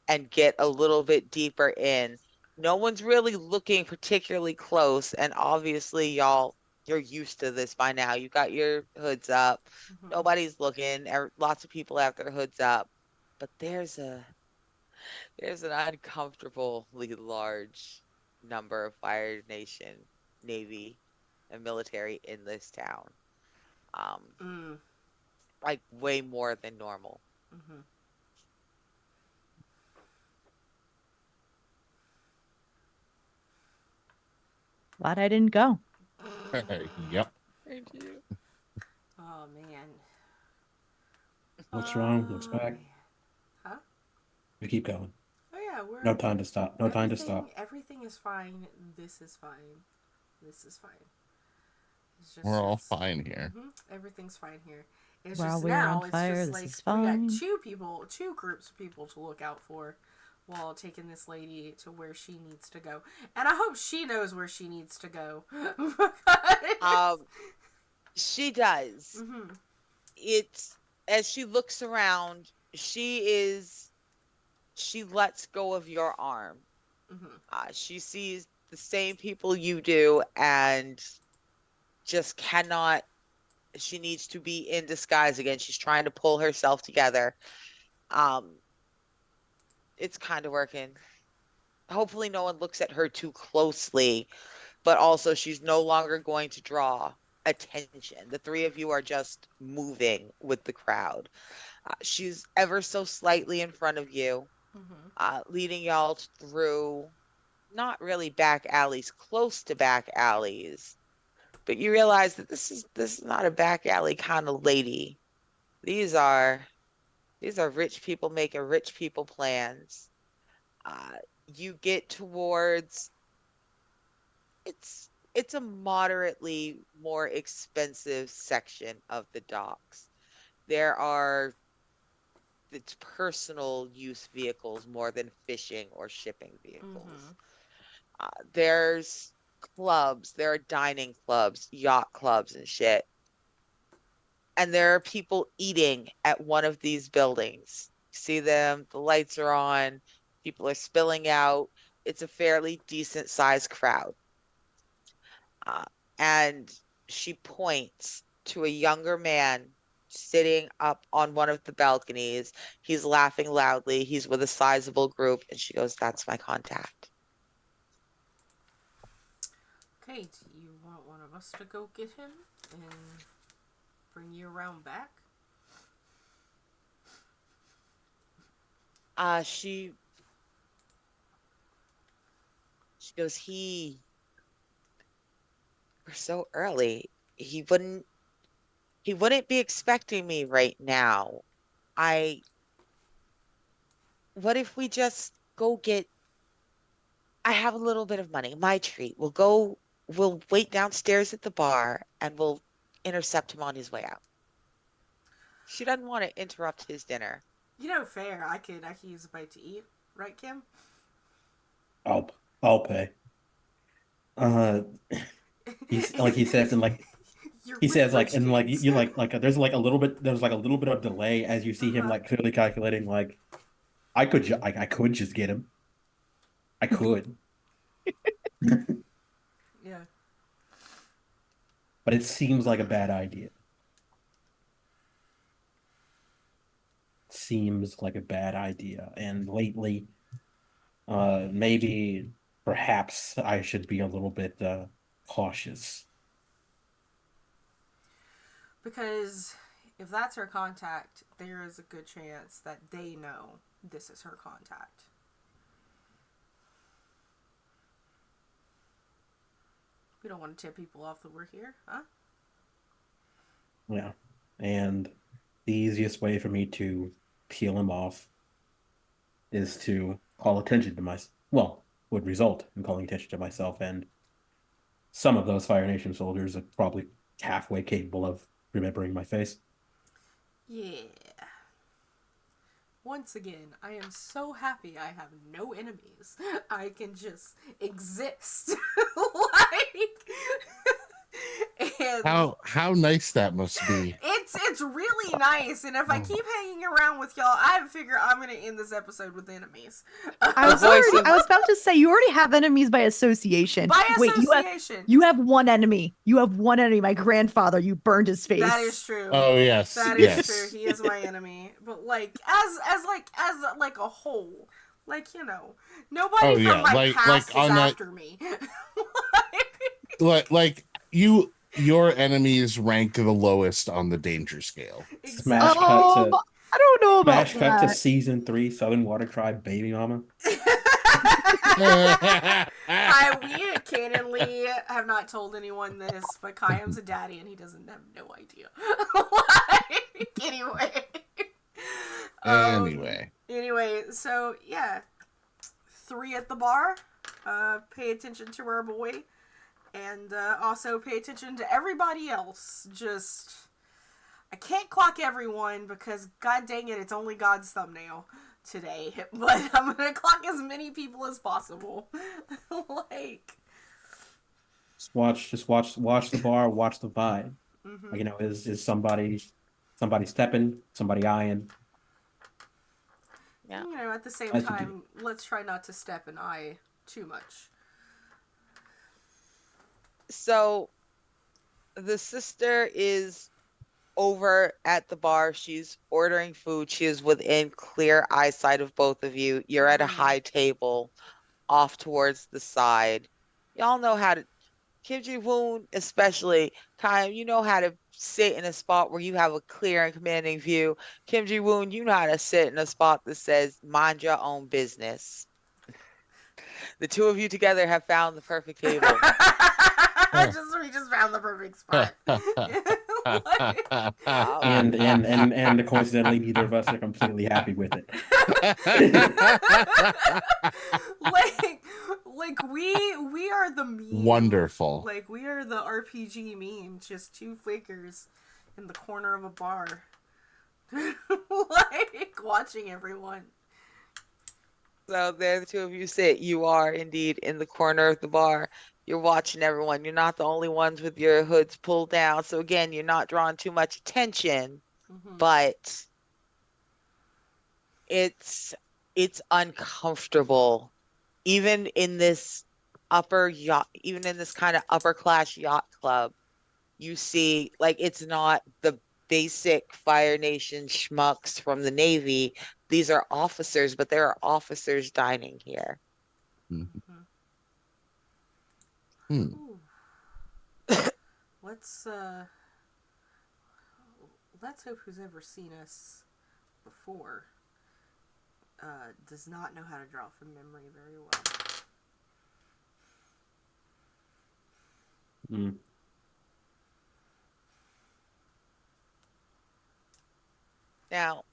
and get a little bit deeper in. No one's really looking particularly close, and obviously you're used to this by now. You got your hoods up. Mm-hmm. Nobody's looking. Lots of people have their hoods up. But there's an uncomfortably large number of Fire Nation, Navy, and military in this town. Um, Mm. like way more than normal. Mm-hmm. Glad I didn't go. Yep. Thank you. Oh man. Looks wrong. Looks back. Man. Huh? We keep going. Oh yeah, we're No time to stop. No time to stop. Everything is fine. This is fine. This is fine. It's just, We're all it's- fine here. Everything's fine here. It's While just we're now, on it's fire, just this like is we fine. got two groups of people to look out for while taking this lady to where she needs to go. And I hope she knows where she needs to go. She does. Mm-hmm. It's as she looks around, she lets go of your arm. Mm-hmm. She sees the same people you do and just cannot. She needs to be in disguise again. She's trying to pull herself together. It's kind of working. Hopefully, no one looks at her too closely, but also she's no longer going to draw attention. The three of you are just moving with the crowd. She's ever so slightly in front of you, leading y'all through not really back alleys, close to back alleys. But you realize that this is not a back alley kind of lady. These are rich people making rich people plans. You get towards it's a moderately more expensive section of the docks. There are it's personal use vehicles more than fishing or shipping vehicles. There's clubs, there are dining clubs, yacht clubs, and shit. And there are people eating at one of these buildings. See them, the lights are on, people are spilling out. It's a fairly decent sized crowd. And she points to a younger man sitting up on one of the balconies. He's laughing loudly. He's with a sizable group. And she goes, "That's my contact." Okay, do you want one of us to go get him and bring you around back? She goes, we're so early. He wouldn't be expecting me right now. What if we just go get I have a little bit of money, my treat. We'll wait downstairs at the bar and we'll intercept him on his way out. She doesn't want to interrupt his dinner. You know, fair. I could use a bite to eat, right, Kim? I'll pay. He says, and like You're he says, rich, like, and like James. you there's like a little bit of delay as you see him like clearly calculating, like I could just get him. I could. Yeah. But it seems like a bad idea. Seems like a bad idea. And lately, maybe perhaps I should be a little bit cautious. Because if that's her contact, there is a good chance that they know this is her contact. We don't want to tip people off that we're here, huh? Yeah. And the easiest way for me to peel him off is to call attention to myself. Well, would result in calling attention to myself, and some of those Fire Nation soldiers are probably halfway capable of remembering my face. Yeah. Once again, I am so happy I have no enemies. I can just exist. And How nice that must be. it's really nice, and if I keep hanging around with y'all, I figure I'm gonna end this episode with enemies. I was about to say you already have enemies by association. By Wait, association. you have one enemy. You have one enemy. My grandfather. You burned his face. That is true. Oh yes, That is yes. true. He is my enemy. But like as a whole, like, you know, nobody Oh, from yeah, my past is on that- after me. Like your enemies rank the lowest on the danger scale. Smash cut Oh, to I don't know about Smash cut to that. season 3, Southern Water Tribe Baby Mama. We canonly have not told anyone this, but Kayam's a daddy and he doesn't have no idea. Like, anyway. Anyway, so yeah. 3 at the bar. Pay attention to our boy. And also pay attention to everybody else. Just, I can't clock everyone because, god dang it, it's only God's thumbnail today. But I'm gonna clock as many people as possible. Like, Just watch the bar, watch the vibe. mhm. Like, you know, is somebody stepping, somebody eyeing. Yeah. You know, at the same As you do. time, let's try not to step and eye too much. So the sister is over at the bar. She's ordering food. She is within clear eyesight of both of you. You're at a high table off towards the side. Y'all know how to, Kim Ji-woon especially, Kai, you know how to sit in a spot where you have a clear and commanding view. Kim Ji-woon, you know how to sit in a spot that says, mind your own business. The two of you together have found the perfect table. We just found the perfect spot. And coincidentally, neither of us are completely happy with it. like we are the meme. Wonderful. Like, we are the RPG meme, just 2 figures in the corner of a bar. Like, watching everyone. So there the two of you sit. You are indeed in the corner of the bar. You're watching everyone. You're not the only ones with your hoods pulled down. So again, you're not drawing too much attention, Mhm. but it's uncomfortable. Even in this even in this kind of upper class yacht club, you see, like, it's not the basic Fire Nation schmucks from the Navy. These are officers, but there are officers dining here. Ooh. Let's hope who's ever seen us before does not know how to draw from memory very well. Mm. Now,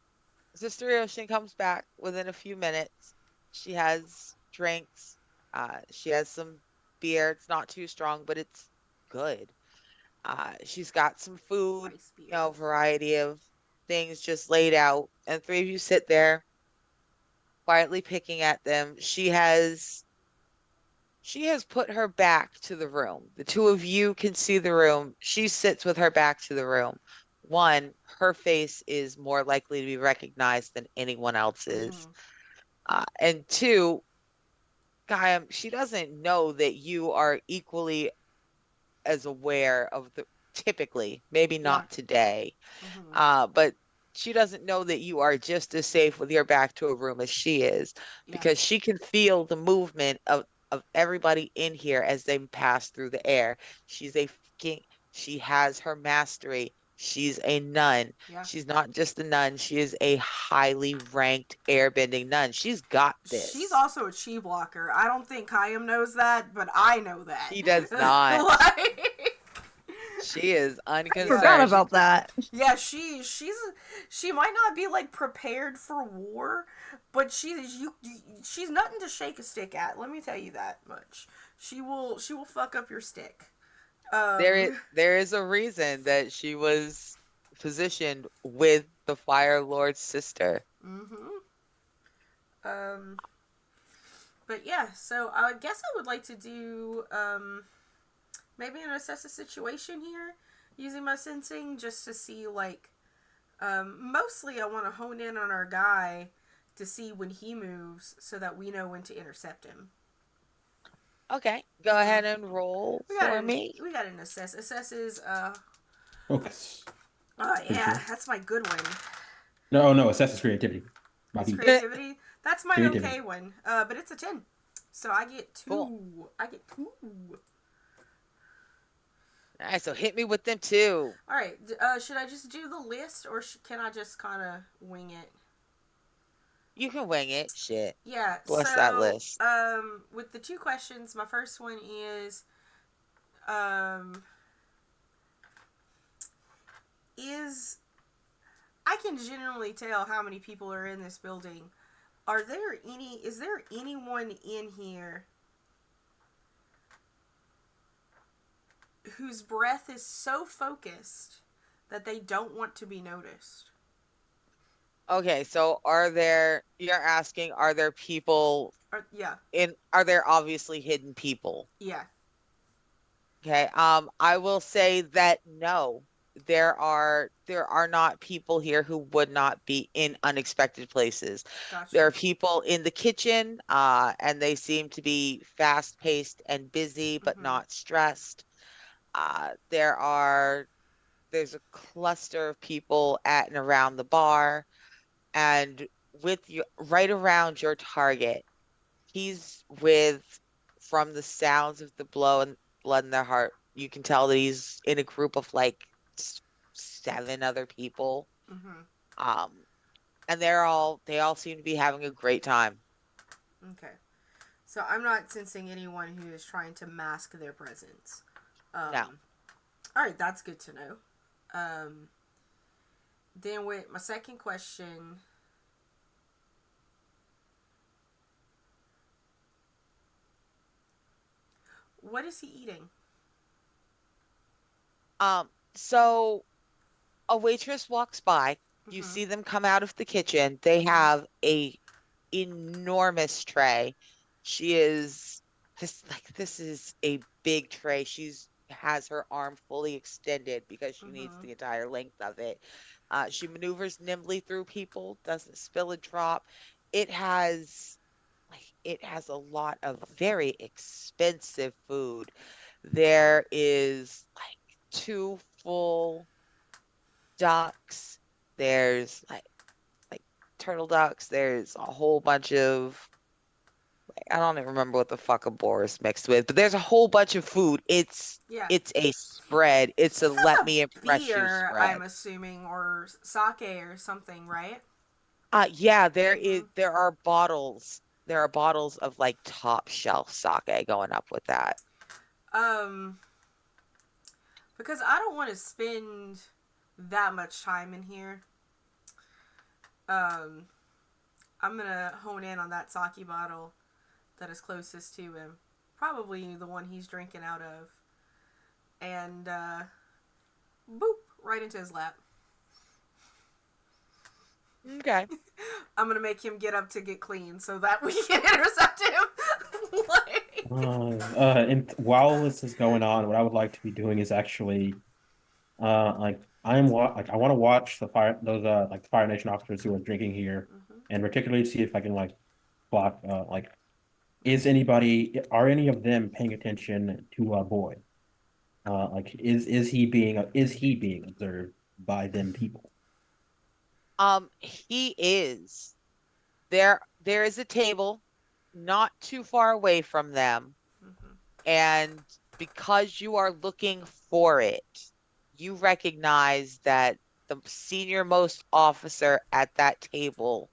Sister Ryoshin comes back within a few minutes. She has drinks. She has some beer. It's not too strong, but it's good. She's got some food, Rice you know, beers. variety of things just laid out. And 3 of you sit there quietly picking at them. She has put her back to the room. The 2 of you can see the room. She sits with her back to the room. 1, her face is more likely to be recognized than anyone else's. And 2, Kayam, she doesn't know that you are equally as aware of typically, maybe not today, but she doesn't know that you are just as safe with your back to a room as she is, because she can feel the movement of everybody in here as they pass through the air. She has her mastery. She's a nun. Yeah. She's not just a nun. She is a highly ranked airbending nun. She's got this. She's also a chi blocker. I don't think Kayam knows that, but I know that. She does not. Like, She is unconcerned. Forgot about that. Yeah, she might not be like prepared for war, but she's nothing to shake a stick at. Let me tell you that much. She will fuck up your stick. There is a reason that she was positioned with the Fire Lord's sister. Mm-hmm. Um. But yeah, so I guess I would like to do maybe an assess a situation here using my sensing just to see like mostly I want to hone in on our guy to see when he moves so that we know when to intercept him. Okay, go ahead and roll for me. We got an assess. Assess is Focus. oh Pretty yeah, sure. that's my good one. No, assess is creativity. It's Bobby. creativity. That's my Creativity. okay one. But it's a 10. So I get 2. Cool. I get 2. All right, so hit me with them too. All right. Should I just do the list or can I just kind of wing it? You can wing it. Shit. Yeah. Bless so, that list. with the 2 questions, my first one is I can generally tell how many people are in this building. Is there anyone in here whose breath is so focused that they don't want to be noticed? Okay, so you're asking, are there people Yeah. are there obviously hidden people? Yeah. Okay, I will say that no, there are not people here who would not be in unexpected places. Gotcha. There are people in the kitchen, and they seem to be fast-paced and busy, but Mhm. not stressed. There's a cluster of people at and around the bar, and with you right around your target, he's with, from the sounds of the blood in their heart, you can tell that he's in a group of like 7 other people. Mhm. And they all seem to be having a great time. Okay. So I'm not sensing anyone who is trying to mask their presence. No. All right, that's good to know. Then with my second question, what is he eating? So a waitress walks by, you Mhm. see them come out of the kitchen. They have a enormous tray. She is this is a big tray. She's has her arm fully extended because she needs Mhm. the entire length of it. She maneuvers nimbly through people, doesn't spill a drop. It has it has a lot of very expensive food. There is like 2 full ducks. There's like turtle ducks. There's a whole bunch of I don't even remember what the fuck a boar is mixed with, but there's a whole bunch of food. Yeah. It's a spread. It's a He let has me a impress you beer, spread. I'm assuming, or sake or something, right? Yeah, Mhm. there are bottles. There are bottles of like top shelf sake going up with that. Um, because I don't want to spend that much time in here. Um, I'm gonna hone in on that sake bottle that is closest to him. Probably the one he's drinking out of. And, boop, right into his lap. Okay. I'm gonna make him get up to get clean so that we can intercept him. Like... And while this is going on, what I would like to be doing is actually, like I want to watch the Fire Nation officers who are drinking here, Mhm. and particularly see if I can like block are any of them paying attention to Boy? Is he being observed by them people? He is. There is a table not too far away from them, Mhm. and because you are looking for it, you recognize that the senior most officer at that table,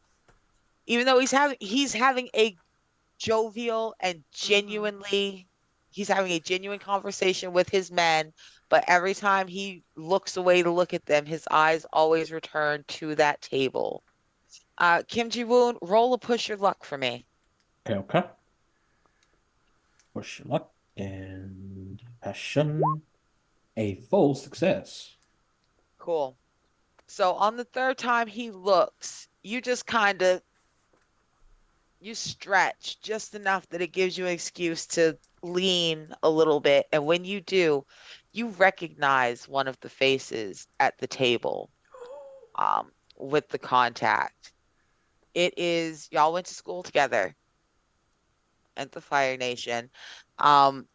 even though he's having a jovial and Mhm. he's having a genuine conversation with his men, but every time he looks away to look at them, his eyes always return to that table. Kim Ji-woon, roll a push your luck for me. Okay, okay. Push your luck and passion. A full success. Cool. So on the third time he looks, you just kind of you stretch just enough that it gives you an excuse to lean a little bit. And when you do, you recognize one of the faces at the table with the contact. It is, y'all went to school together at the Fire Nation. Um,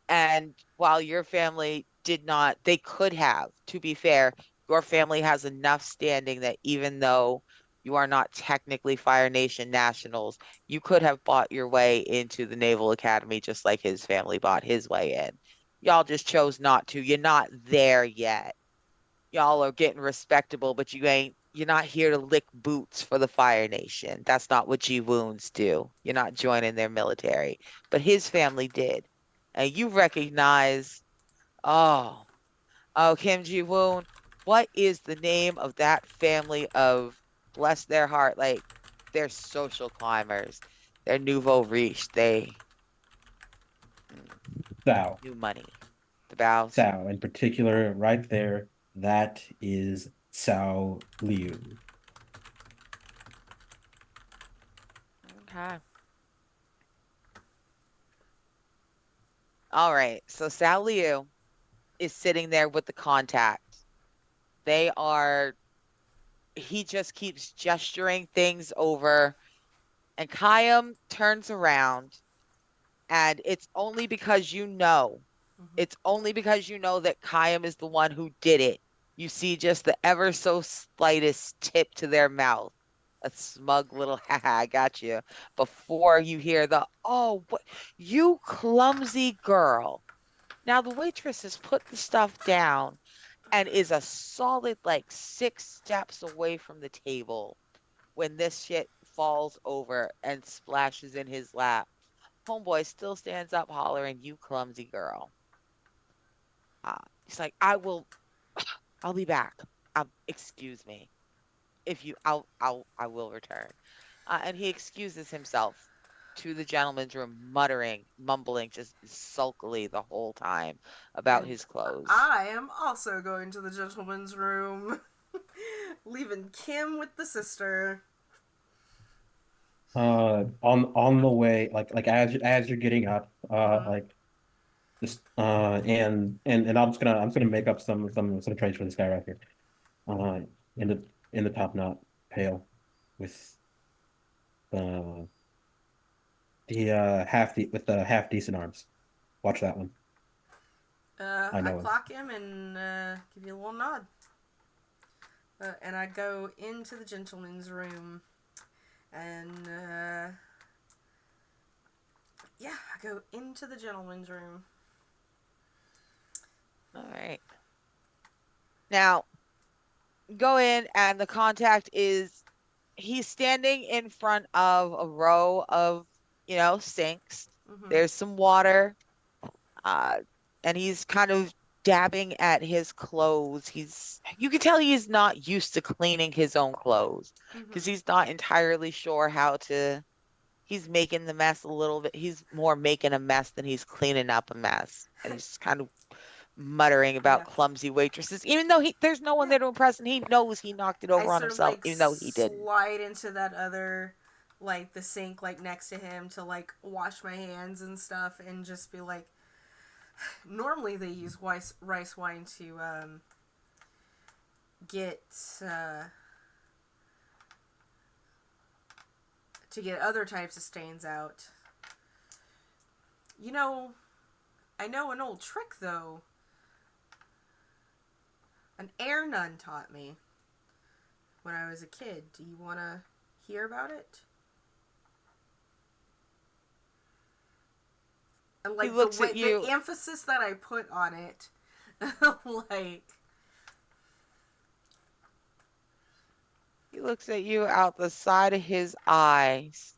and while your family did not, they could have, to be fair, your family has enough standing that even though you are not technically Fire Nation nationals, you could have bought your way into the Naval Academy just like his family bought his way in. Y'all just chose not to. You're not there yet. Y'all are getting respectable, but you're not here to lick boots for the Fire Nation. That's not what G-Woons do. You're not joining their military. But his family did. And you recognize, oh, Kim Ji-woon, what is the name of that family of, bless their heart, like they're social climbers. They're nouveau riche. They Thou. new money. The bows. Thou in particular, right there, that is Cao Liu. Okay. All right. So Sal Liu is sitting there with the contact. They are, he just keeps gesturing things over. And Kayam turns around, and it's only because it's only because you know that Kayam is the one who did it. You see just the ever so slightest tip to their mouth. A smug little, haha, I got you. Before you hear the, oh, what, you clumsy girl. Now the waitress has put the stuff down and is a solid like 6 steps away from the table when this shit falls over and splashes in his lap. Homeboy still stands up hollering, "You clumsy girl." He's like, I'll be back. Excuse me. If you, I will return. And he excuses himself to the gentleman's room, mumbling just sulkily the whole time about And his clothes. I am also going to the gentleman's room, leaving Kim with the sister. On the way, like as you're getting up, like just and I'm just gonna make up some traits for this guy right here. Uh, in the top knot, pale, with the the half decent arms. Watch that one. I I know him. clock him and give you a little nod. And I go into the gentleman's room. And, yeah, I go into the gentleman's room. All right. Now, go in, and the contact is he's standing in front of a row of, sinks. Mm-hmm. There's some water, uh, and he's kind of dabbing at his clothes. You can tell he's not used to cleaning his own clothes because Mm-hmm. he's not entirely sure how to. He's making the mess a little bit. He's more making a mess than he's cleaning up a mess, and he's kind of muttering about Yeah. clumsy waitresses, even though there's no one there to impress, and he knows he knocked it over I on sort of himself, like even though he didn't. slide into that other, like the sink, like next to him to like wash my hands and stuff, and just be like. Normally they use rice wine to get to get other types of stains out. I know an old trick though. An air nun taught me when I was a kid. Do you want to hear about it? And like He looks at you. the emphasis that I put on it, like He looks at you out the side of his eyes.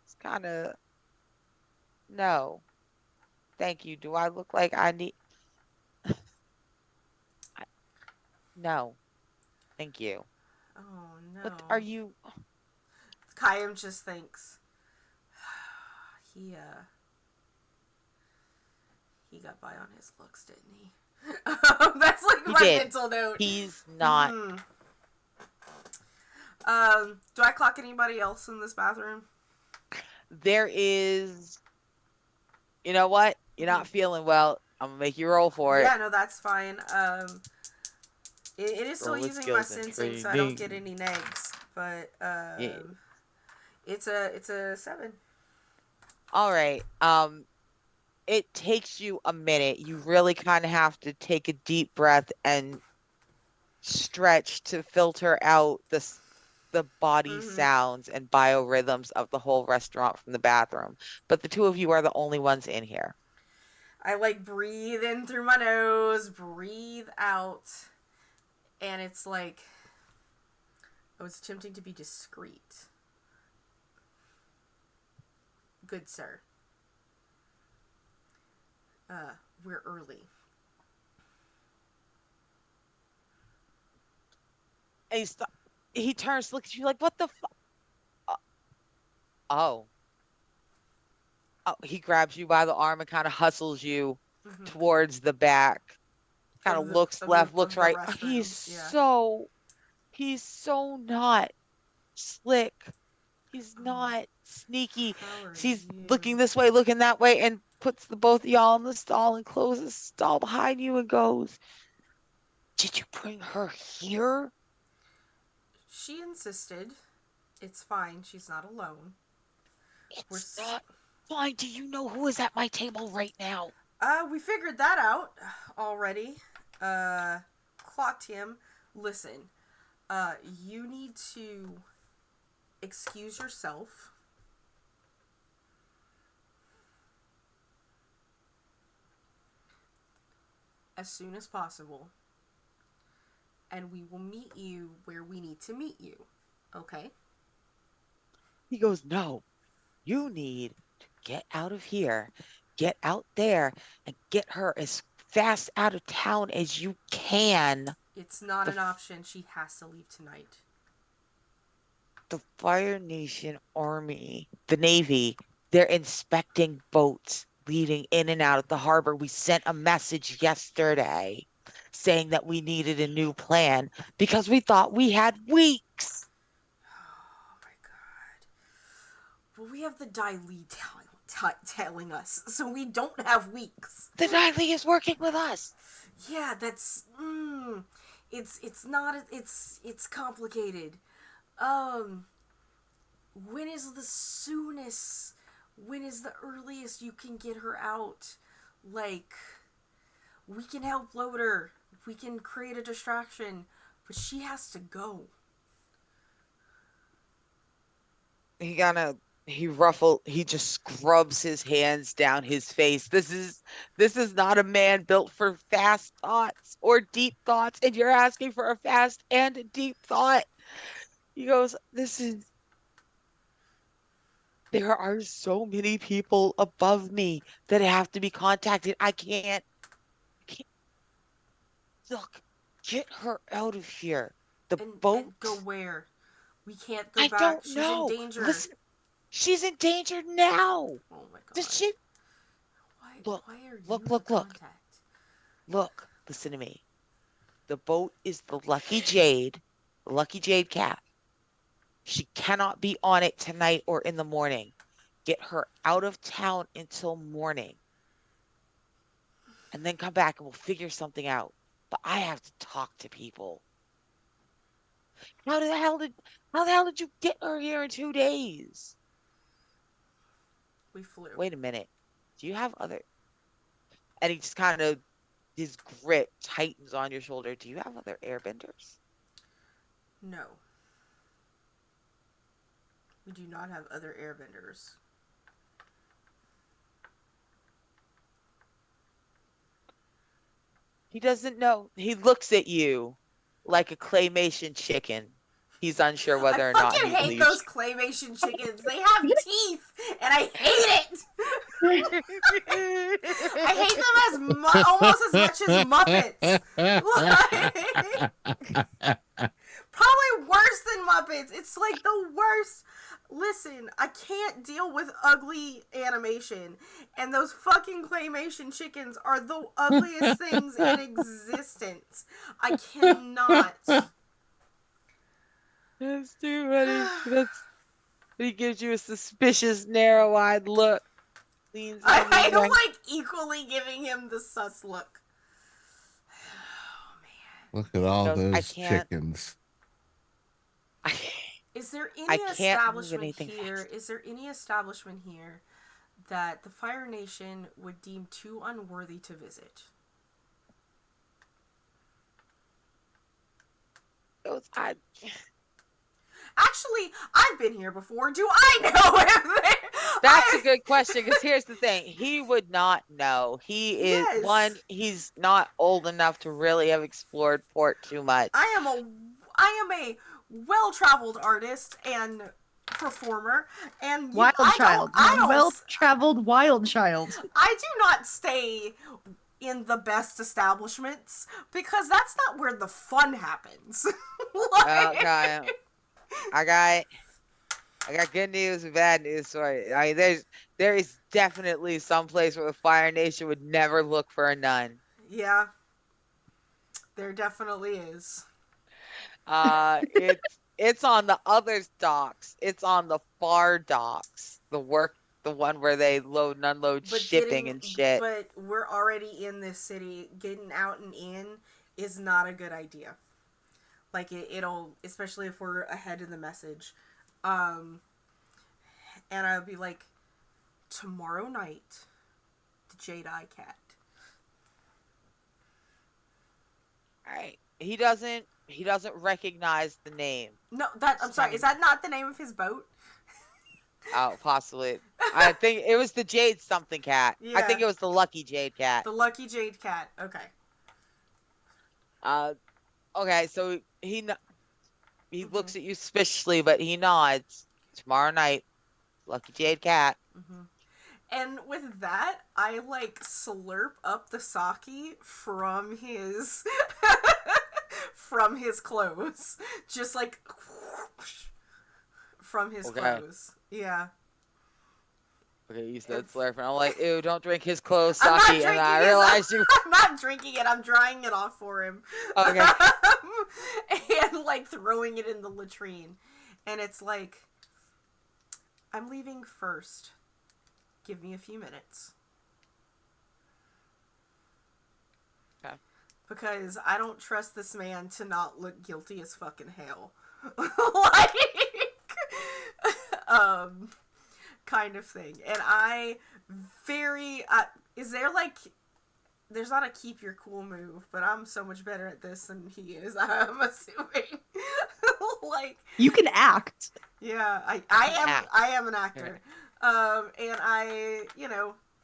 It's kind of no. Thank you. Do I look like I need? No, thank you. Oh no. What are you? Kayam just thinks he got by on his looks, didn't he? That's like He my did. mental note. He's not. Mhm. Do I clock anybody else in this bathroom? There is. You know what? You're not feeling well. I'm gonna make you roll for it. Yeah, no, that's fine. It is still Roll with using my skills and sensing, so I don't get training. any negs. But Yeah. it's a 7. All right. It takes you a minute. You really kind of have to take a deep breath and stretch to filter out the body Mhm. sounds and biorhythms of the whole restaurant from the bathroom. But the two of you are the only ones in here. I like breathe in through my nose, breathe out, and it's like I was attempting to be discreet. Good sir. We're early. And he turns, looks at you like, what the oh. Oh, he grabs you by the arm and kind of hustles you Mhm. towards the back. Kind of looks left, looks the right. restroom. Yeah. He's so not slick. He's Oh, not sneaky. how are He's you? looking this way, looking that way, and puts the both of y'all in the stall and closes the stall behind you and goes, "Did you bring her here?" She insisted. It's fine. She's not alone. We're It's not fine. Do you know who is at my table right now? we figured that out already. Clocked him. Listen, you need to excuse yourself. As soon as possible. And we will meet you where we need to meet you. Okay? He goes, "No, you need to get out of here, get out there, and get her as fast out of town as you can." It's not The an option. She has to leave tonight. The Fire Nation Army, the Navy, they're inspecting boats leading in and out of the harbor. We sent a message yesterday saying that we needed a new plan because we thought we had weeks. Oh my god. Well, we have the Dai Li telling us, so we don't have weeks. The Nightly is working with us. Yeah, that's it's not it's complicated. When is the soonest? When is the earliest you can get her out? Like, we can help load her. We can create a distraction, but she has to go. He just scrubs his hands down his face. This is not a man built for fast thoughts or deep thoughts, and you're asking for a fast and a deep thought. He goes, there are so many people above me that have to be contacted. I can't look, get her out of here. The boat. And go where? We can't go I back. don't She's know. in danger. Listen, she's in danger now. Oh my god. Does she? Why are you Look. the contact? Look, listen to me. The boat is the Lucky Jade Cat. She cannot be on it tonight or in the morning. Get her out of town until morning. And then come back and we'll figure something out. But I have to talk to people. How the hell did you get her here in 2 days? We flew. Wait a minute. Do you have other? And he just kind of, his grip tightens on your shoulder. Do you have other airbenders? No. We do not have other airbenders. He doesn't know. He looks at you like a claymation chicken. He's unsure whether or not I he fucking hate believes. those claymation chickens. They have teeth, and I hate it. almost as much as Muppets. Probably worse than Muppets. It's like the worst. Listen, I can't deal with ugly animation, and those fucking claymation chickens are the ugliest things in existence. I cannot. That's too funny. He gives you a suspicious, narrow-eyed look. Leans in I'm your neck. like equally giving him the sus look. Oh man. Look at all Goes, "I those can't." chickens. Is there I any can't move establishment anything here? fast. Is there any establishment here that the Fire Nation would deem too unworthy to visit? Goes, Actually, I've been here before. Do I know him? That's a good question, because here's the thing. He would not know. He is, Yes. one, he's not old enough to really have explored Port too much. I am a well-traveled artist and performer, and Wild child. Well-traveled wild child. I do not stay in the best establishments because that's not where the fun happens. Like- Okay. I got good news and bad news for you. I mean, there is definitely some place where the Fire Nation would never look for a nun. Yeah, there definitely is. It's on the other docks. It's on the far docks. The one where they load and unload shipping and shit. But we're already in this city. Getting out and in is not a good idea. Like it'll, especially if we're ahead in the message. And I'll be like, tomorrow night, the Jade Eye Cat. Alright. He doesn't recognize the name. No, I'm sorry. Is that not the name of his boat? Oh, possibly. I think it was the Jade something cat. I Yeah. think it was the Lucky Jade cat. The Lucky Jade Cat. Okay. Okay, so he looks at you suspiciously, but he nods. Tomorrow night, Lucky Jade cat. Mm-hmm. And with that, I like slurp up the sake from his from his clothes, just like from his Okay. clothes. Yeah. Okay, you said slurping. I'm like, ew, don't drink his clothes I'm not sake. And drinking I his- realized you. I'm not drinking it. I'm drying it off for him. Okay. And like throwing it in the latrine, and it's like, I'm leaving first. Give me a few minutes. Okay. Because I don't trust this man to not look guilty as fucking hell. Like, kind of thing. And is there like, there's not a keep your cool move, but I'm so much better at this than he is, I'm assuming. Like, You can act. yeah, I am an actor. And I,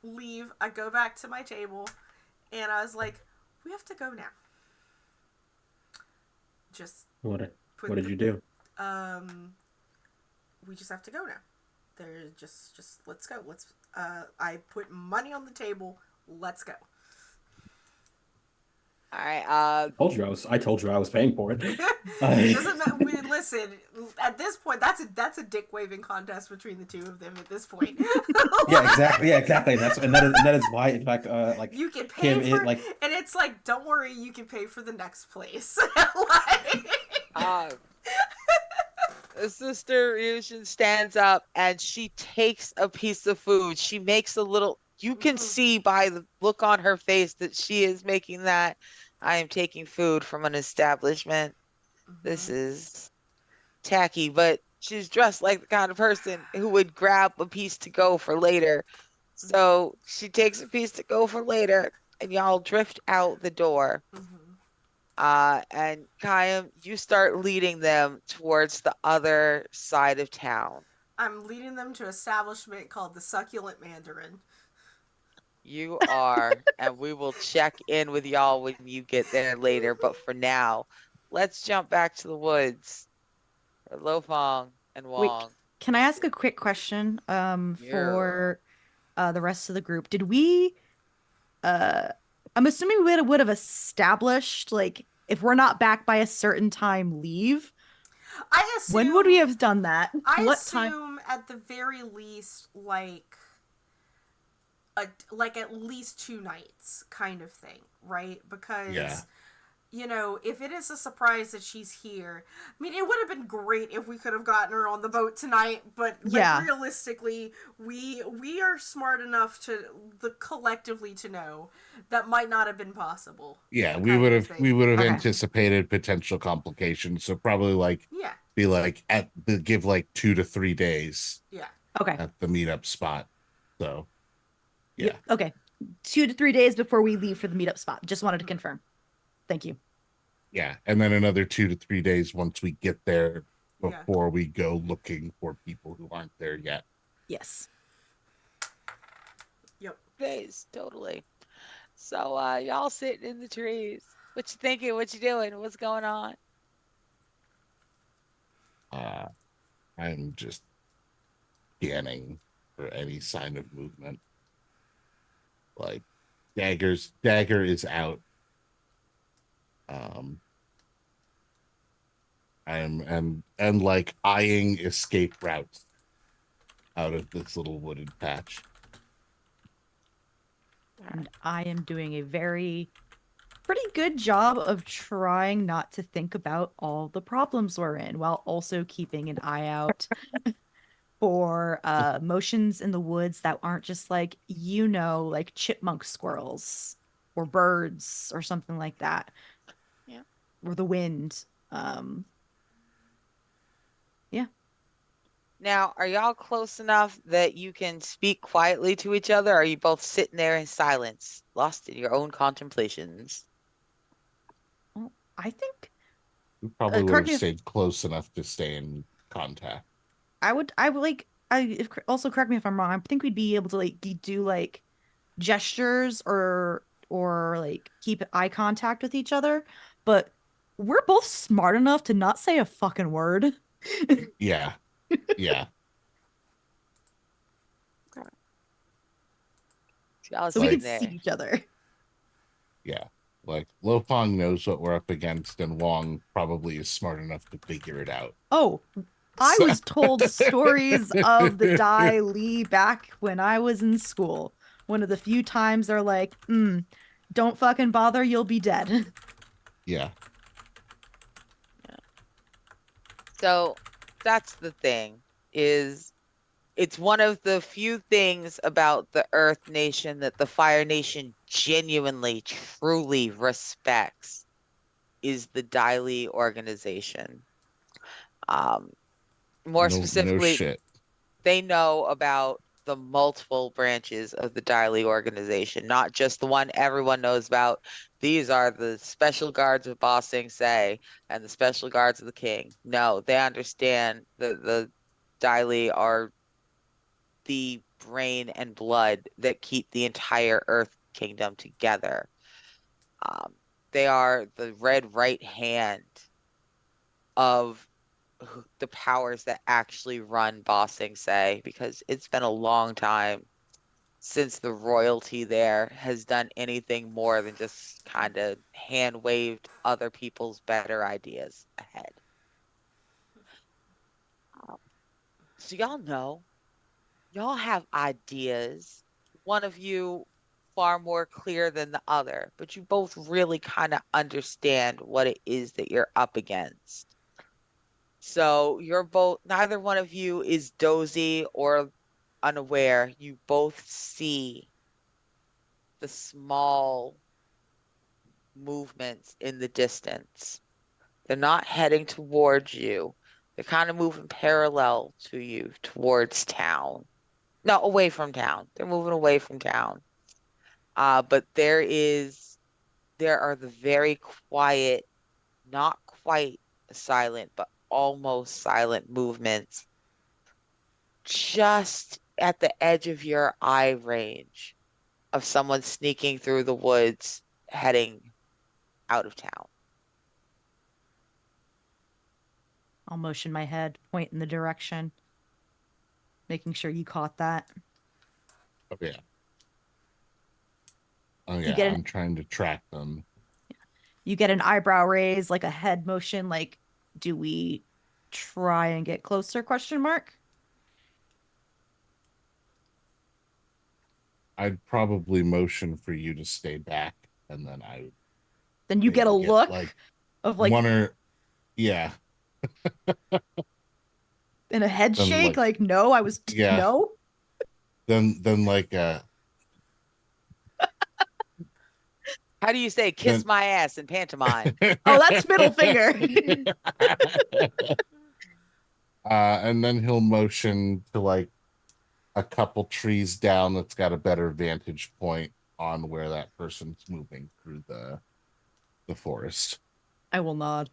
leave. I go back to my table, and I was like, we have to go now. Just What put did the- you do? We just have to go now. They're just let's go. I put money on the table. Let's go. Alright, I told you I was paying for it. Doesn't matter. Listen, at this point, that's a dick waving contest between the two of them. At this point, Yeah, exactly. Yeah, exactly. That is why, in fact, like you can pay Kim, for, like and it's like, don't worry, you can pay for the next place. Like, the Sister Ryushin stands up and she takes a piece of food. She makes a little. You can see by the look on her face that she is making that. I am taking food from an establishment. This is tacky, but she's dressed like the kind of person who would grab a piece to go for later. So she takes a piece to go for later, and y'all drift out the door. And Kayam, you start leading them towards the other side of town. I'm leading them to an establishment called the Succulent Mandarin. You are, and we will check in with y'all when you get there later. But for now, let's jump back to the woods for Lo Fong and Wait, Wong. Can I ask a quick question for the rest of the group? Did we I'm assuming we would have established, like, if we're not back by a certain time, leave. I assume. When would we have done that? I What time? assume at the very least, like at least 2 nights, kind of thing, right? Because Yeah. if it is a surprise that she's here, I mean, it would have been great if we could have gotten her on the boat tonight, but Yeah. realistically, we are smart enough collectively to know that might not have been possible. Yeah, kind we of would have thing. Okay. anticipated potential complications. So probably like Yeah, be like give like 2 to 3 days yeah. Okay. at the meetup spot. So yeah. Yep. Okay. 2 to 3 days before we leave for the meetup spot. Just wanted to confirm. Thank you. Yeah. And then another 2 to 3 days once we get there Yeah. before we go looking for people who aren't there yet. Yes. Yep. Days, totally. So y'all sitting in the trees. What you thinking? What you doing? What's going on? I'm just scanning for any sign of movement. Like dagger is out. I'm and like eyeing escape routes out of this little wooded patch. And I am doing a pretty good job of trying not to think about all the problems we're in while also keeping an eye out for motions in the woods that aren't just like, like chipmunk squirrels or birds or something like that. Yeah. Or the wind. Yeah. Now, are y'all close enough that you can speak quietly to each other? Or are you both sitting there in silence, lost in your own contemplations? Well, I think We probably would correct have me if stayed close enough to stay in contact. I would like also correct me if I'm wrong. I think we'd be able to like do like gestures or like keep eye contact with each other, but we're both smart enough to not say a fucking word. Yeah. Yeah. Y'all So we sitting can there. see each other. Yeah. Like Lopong knows what we're up against, and Wong probably is smart enough to figure it out. Oh, I So- was told stories of the Dai Li back when I was in school. One of the few times they're like, don't fucking bother, you'll be dead. Yeah. So that's the thing, is it's one of the few things about the Earth Nation that the Fire Nation genuinely, truly respects is the Dai Li organization. More No specifically, shit. they know about the multiple branches of the Dai Li organization, not just the one everyone knows about. These are the special guards of Ba Sing Se and the special guards of the king. No, they understand that the Dai Li are the brain and blood that keep the entire Earth Kingdom together. Um, they are the red right hand of the powers that actually run Ba Sing Se, because it's been a long time since the royalty there has done anything more than just kind of hand waved other people's better ideas ahead. So y'all have ideas. One of you far more clear than the other, but you both really kind of understand what it is that you're up against. So you're both, neither one of you is dozy or unaware. You both see the small movements in the distance. They're not heading towards you. They're kind of moving parallel to you towards town. No, away from town. They're moving away from town. But there are the very quiet, not quite silent, but almost silent movements just at the edge of your eye range of someone sneaking through the woods heading out of town. I'll motion my head, point in the direction, making sure you caught that. Oh, yeah. Oh You yeah, get an I'm trying to track them. you get an eyebrow raise, like a head motion, like, do we try and get closer? Question mark. I'd probably motion for you to stay back, and then I would Then you get a maybe get look like of like one or yeah, in a head then shake, like like no, I was yeah, no. then like How do you say kiss then my ass in pantomime? Oh, that's middle finger. and then he'll motion to like a couple trees down that's got a better vantage point on where that person's moving through the forest. I will nod,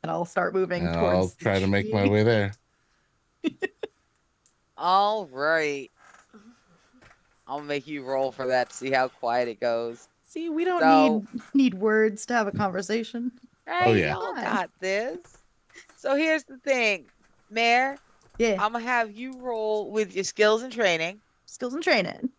and I'll start moving And I'll towards the try to make my tree. way there. All right. I'll make you roll for that to see how quiet it goes. See, we don't So, need words to have a conversation. Oh hey, yeah. y'all Fine. got this. So here's the thing, Mayor, Yeah, I'm gonna have you roll with your skills and training. skills and training.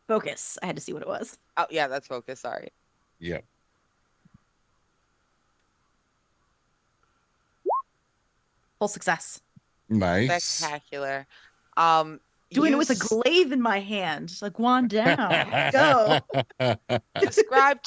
Focus. I had to see what it was. Oh, yeah, that's focus. Sorry. Yep. Full success. Nice. Spectacular. Doing You it with a s- glaive in my hand. Just like wand down. Go. describe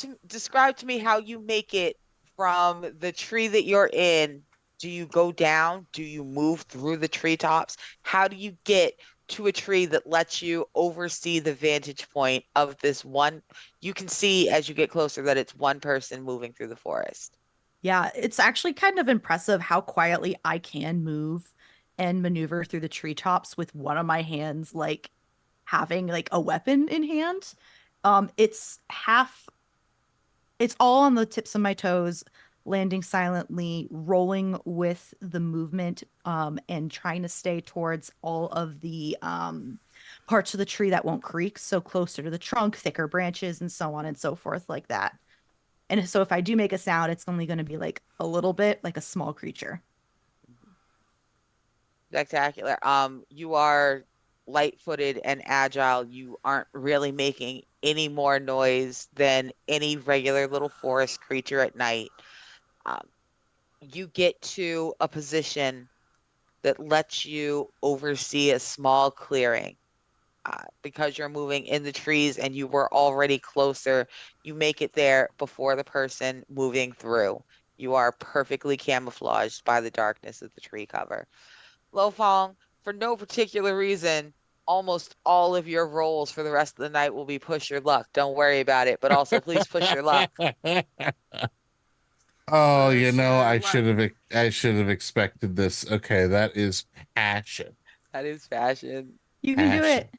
to me how you make it from the tree that you're in. Do you go down? Do you move through the treetops? How do you get to a tree that lets you oversee the vantage point of this one? You can see as you get closer that it's one person moving through the forest. Yeah, it's actually kind of impressive how quietly I can move and maneuver through the treetops with one of my hands like having like a weapon in hand. It's half it's all on the tips of my toes, landing silently, rolling with the movement, and trying to stay towards all of the parts of the tree that won't creak, so closer to the trunk, thicker branches, and so on and so forth, like that. And so if I do make a sound, it's only going to be like a little bit, like a small creature. Spectacular. You are light-footed and agile. You aren't really making any more noise than any regular little forest creature at night. Um, you get to a position that lets you oversee a small clearing. Because you're moving in the trees and you were already closer, you make it there before the person moving through. You are perfectly camouflaged by the darkness of the tree cover. Lofong, for no particular reason, almost all of your rolls for the rest of the night will be push your luck. Don't worry about it, but also please push your luck. Oh, Push your I should have expected this. Okay, that is passion. That is fashion. You can do Passion. it.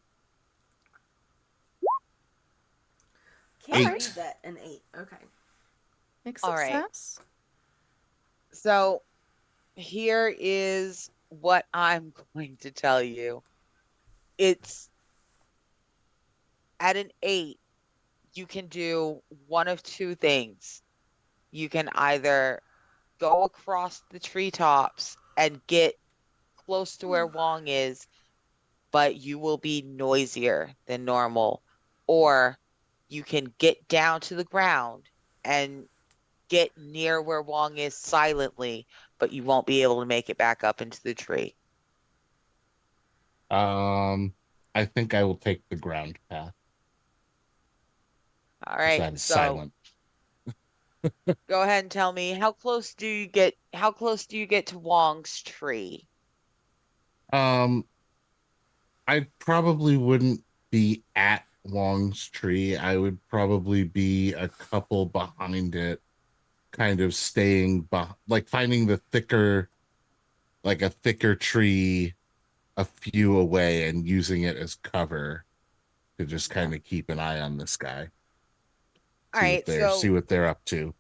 Can't read 8. that an 8. Okay. Make All right. success. So here is what I'm going to tell you. It's at an 8, you can do one of two things. You can either go across the treetops and get close to where Wong is, but you will be noisier than normal. Or you can get down to the ground and get near where Wong is silently, but you won't be able to make it back up into the tree. I think I will take the ground path. All 'Cause right, that is so silent. go ahead and tell me how close do you get to Wong's tree? Um, I probably wouldn't be at Wong's tree. I would probably be a couple behind it, kind of staying like finding the thicker, like a thicker tree a few away and using it as cover to just kind of keep an eye on this guy. All right, See so what they're up to.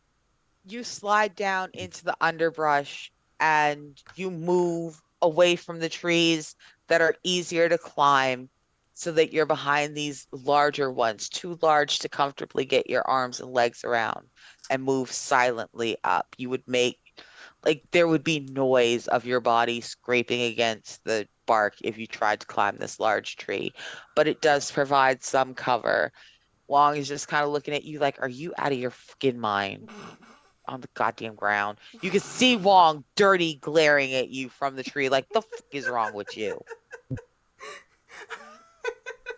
you slide down into the underbrush and you move away from the trees that are easier to climb so that you're behind these larger ones, too large to comfortably get your arms and legs around and move silently up. You would make like there would be noise of your body scraping against the bark if you tried to climb this large tree, but it does provide some cover. Wong is just kind of looking at you like, are you out of your fucking mind? On the goddamn ground. You can see Wong dirty glaring at you from the tree, like the fuck is wrong with you?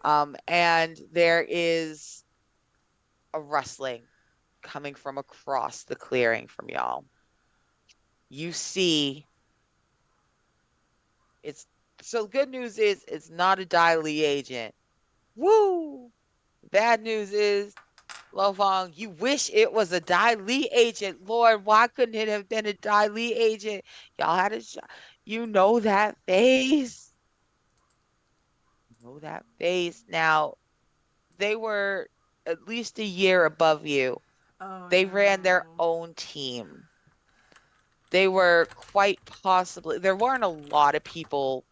And there is a rustling coming from across the clearing from y'all. You see it's so good news is it's not a Dai Li agent. Woo! Bad news is Lo Fong, you wish it was a Dai Li agent. Lord, why couldn't it have been a Dai Li agent? Y'all had a shot. You know that face. You know that face. Now, they were at least a year above you. Oh They ran their no. own team. They were quite possibly, there weren't a lot of people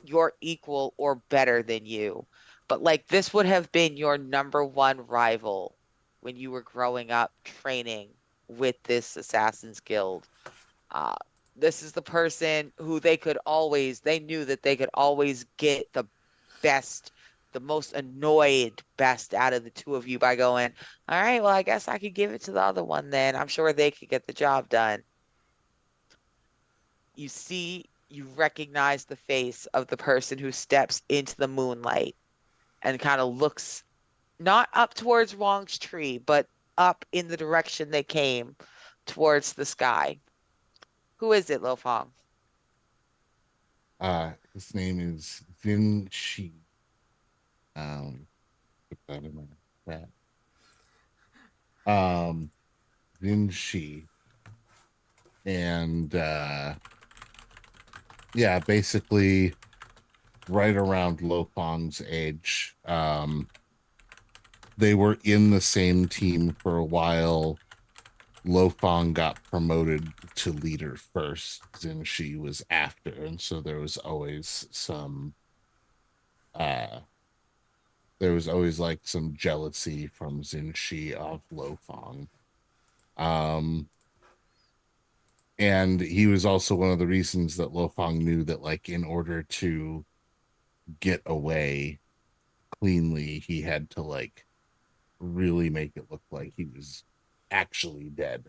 your equal or better than you, but like this would have been your number one rival when you were growing up training with this Assassin's Guild. Uh, this is the person who they knew that they could always get the best, the most annoyed best out of the two of you by going, all right, well, I guess I could give it to the other one then. I'm sure they could get the job done. You recognize the face of the person who steps into the moonlight and kind of looks not up towards Wong's tree, but up in the direction they came towards the sky. Who is it, Lo Fong? His name is Vin Shi. Put that in my chat. Vin Shi. And yeah, basically right around Lo Fong's age. They were in the same team for a while. Lo Fong got promoted to leader first, and she was after, and so uh there was always like some jealousy from Zinshi of Lo Fong. Um and he was also one of the reasons that Lo Fong knew that like in order to get away cleanly, he had to like really make it look like he was actually dead.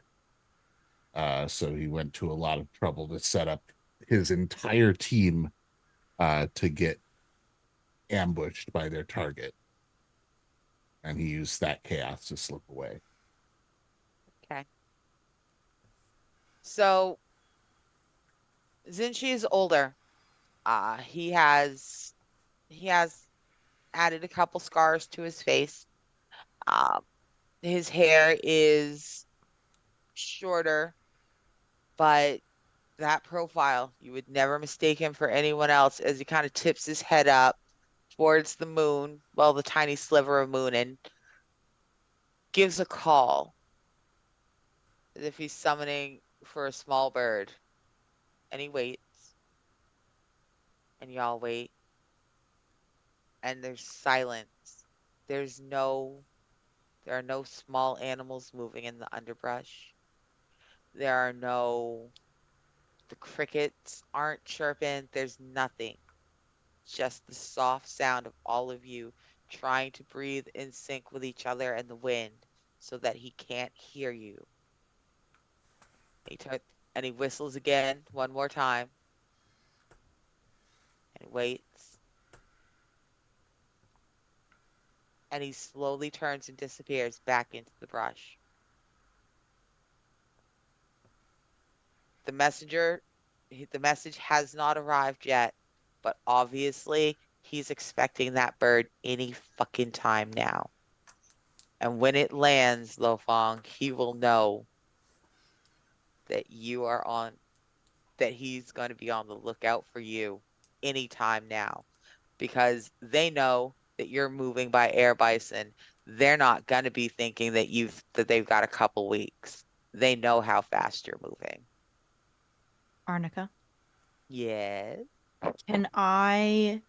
So he went to a lot of trouble to set up his entire team to get ambushed by their target. And he used that chaos to slip away. Okay. So Zinchi is older. He has added a couple scars to his face. Um, his hair is shorter, but that profile, you would never mistake him for anyone else as he kind of tips his head up towards the moon, well, the tiny sliver of moon, and gives a call as if he's summoning for a small bird. And he waits, and y'all wait, and there's silence. There's no, there are no small animals moving in the underbrush. There are no, the crickets aren't chirping. There's nothing. Just the soft sound of all of you trying to breathe in sync with each other and the wind so that he can't hear you. He tur- and he whistles again one more time and waits. And he slowly turns and disappears back into the brush. The messenger, the message has not arrived yet, but obviously he's expecting that bird any fucking time now. And when it lands, Lo Fong, he will know that you are on, that he's going to be on the lookout for you anytime now because they know that you're moving by air bison. They're not going to be thinking that they've got a couple weeks. They know how fast you're moving. Arnica, Yes. can I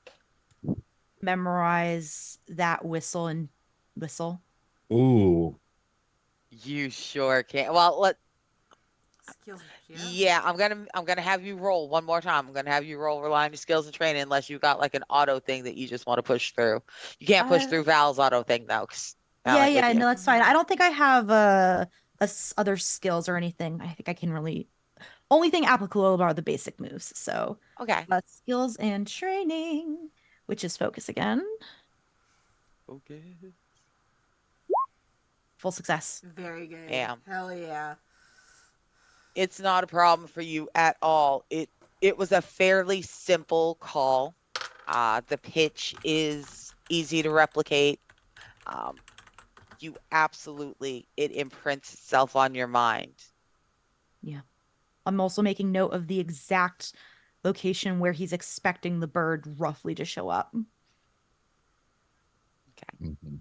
memorize that whistle and whistle? Ooh, You sure can. Well, Skills. Yeah, I'm gonna have you roll one more time. I'm gonna have you roll rely on your skills and training unless you got like an auto thing that you just want to push through. You can't push Uh, through Val's auto thing though, 'cause Val Yeah, ain't with yeah, you. no, that's fine. I don't think I have other skills or anything. I think I can really only thing applicable are the basic moves. So, Okay. skills and training, which is focus again. Okay. Full success. Very good. Bam. Hell yeah. It's not a problem for you at all. It was a fairly simple call. The pitch is easy to replicate. Um, you absolutely it imprints itself on your mind. Yeah. I'm also making note of the exact location where he's expecting the bird roughly to show up. Okay. Mhm.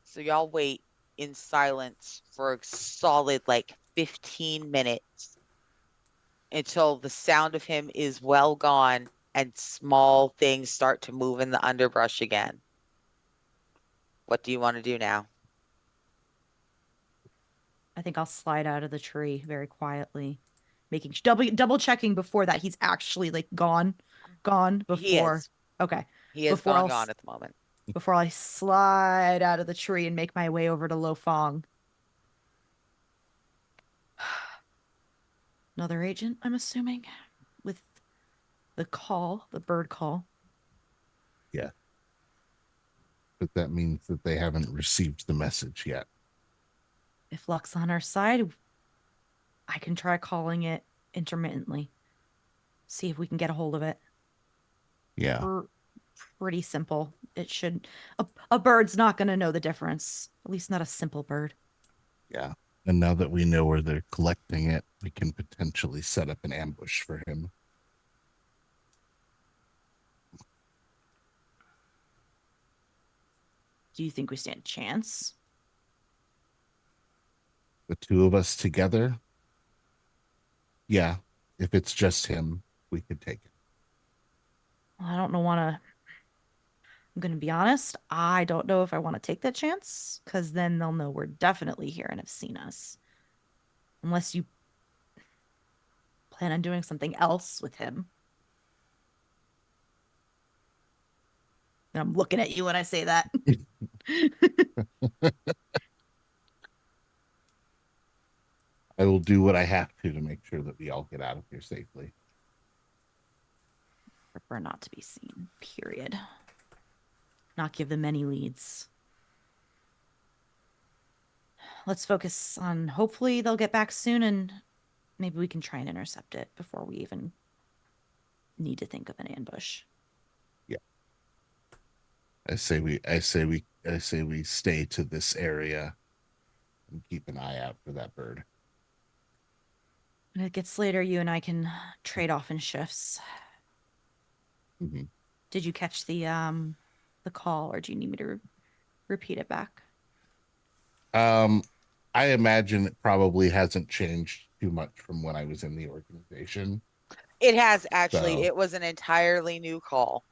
So y'all wait in silence for a solid like 15 minutes until the sound of him is well gone and small things start to move in the underbrush again. What do you want to do now? I think I'll slide out of the tree very quietly, making double checking before that he's actually like gone He before. is. Okay. He is Before gone at the moment. before I slide out of the tree and make my way over to Lo Fong. Another agent, I'm assuming, with the bird call. But that means that they haven't received the message yet. If luck's on our side, I can try calling it intermittently. See if we can get a hold of it. Yeah. Pretty simple. It should. A bird's not going to know the difference. At least not a simple bird. Yeah. And now that we know where they're collecting it, we can potentially set up an ambush for him. Do you think we stand a chance? The two of us together? Yeah. If it's just him, we could take it. Well, I don't know. I'm going to be honest. I don't know if I want to take that chance because then they'll know we're definitely here and have seen us. Unless you plan on doing something else with him. And I'm looking at you when I say that. I will do what I have to make sure that we all get out of here safely. Prefer not to be seen, period. Not give them any leads. Let's focus on hopefully they'll get back soon and maybe we can try and intercept it before we even need to think of an ambush. Yeah. I say we stay to this area and keep an eye out for that bird. When it gets later, you and I can trade off in shifts. Mm-hmm. Did you catch the call or do you need me to repeat it back? I imagine it probably hasn't changed too much from when I was in the organization. It has actually. So- It was an entirely new call.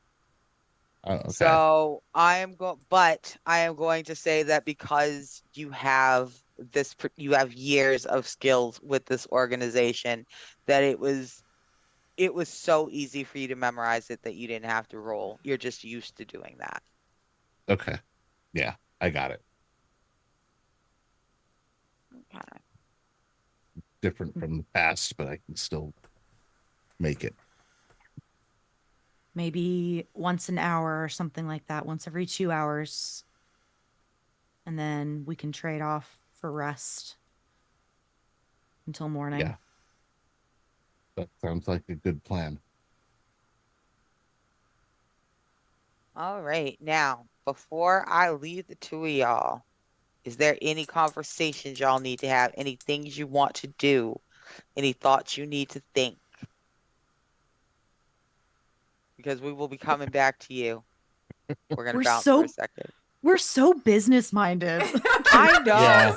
Okay. So I am going to say that because you have years of skills with this organization, that it was so easy for you to memorize it that you didn't have to roll. You're just used to doing that. Okay. Yeah, I got it. Okay. Different from the past, but I can still make it. Maybe once an hour or something like that, once every 2 hours. And then we can trade off for rest until morning. Yeah. That sounds like a good plan. All right. Now, before I leave the two of y'all, is there any conversations y'all need to have? Any things you want to do? Any thoughts you need to think? Because we will be coming back to you. We're gonna We're bounce so- for a second. We're so business minded. I know. Yeah.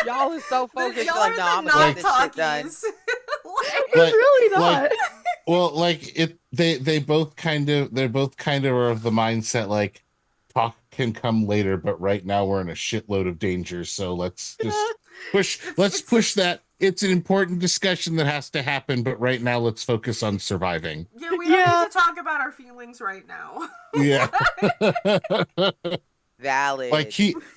Y'all are so focused. Y'all Like, are no, the I'm gonna get this shit done. non-talkies. We're Like- really like- not. Well, like it they're both kind of are of the mindset like talk can come later, but right now we're in a shitload of danger, so let's just push it's an important discussion that has to happen, but right now let's focus on surviving. Yeah, we don't Yeah. need to talk about our feelings right now. Yeah. Valid.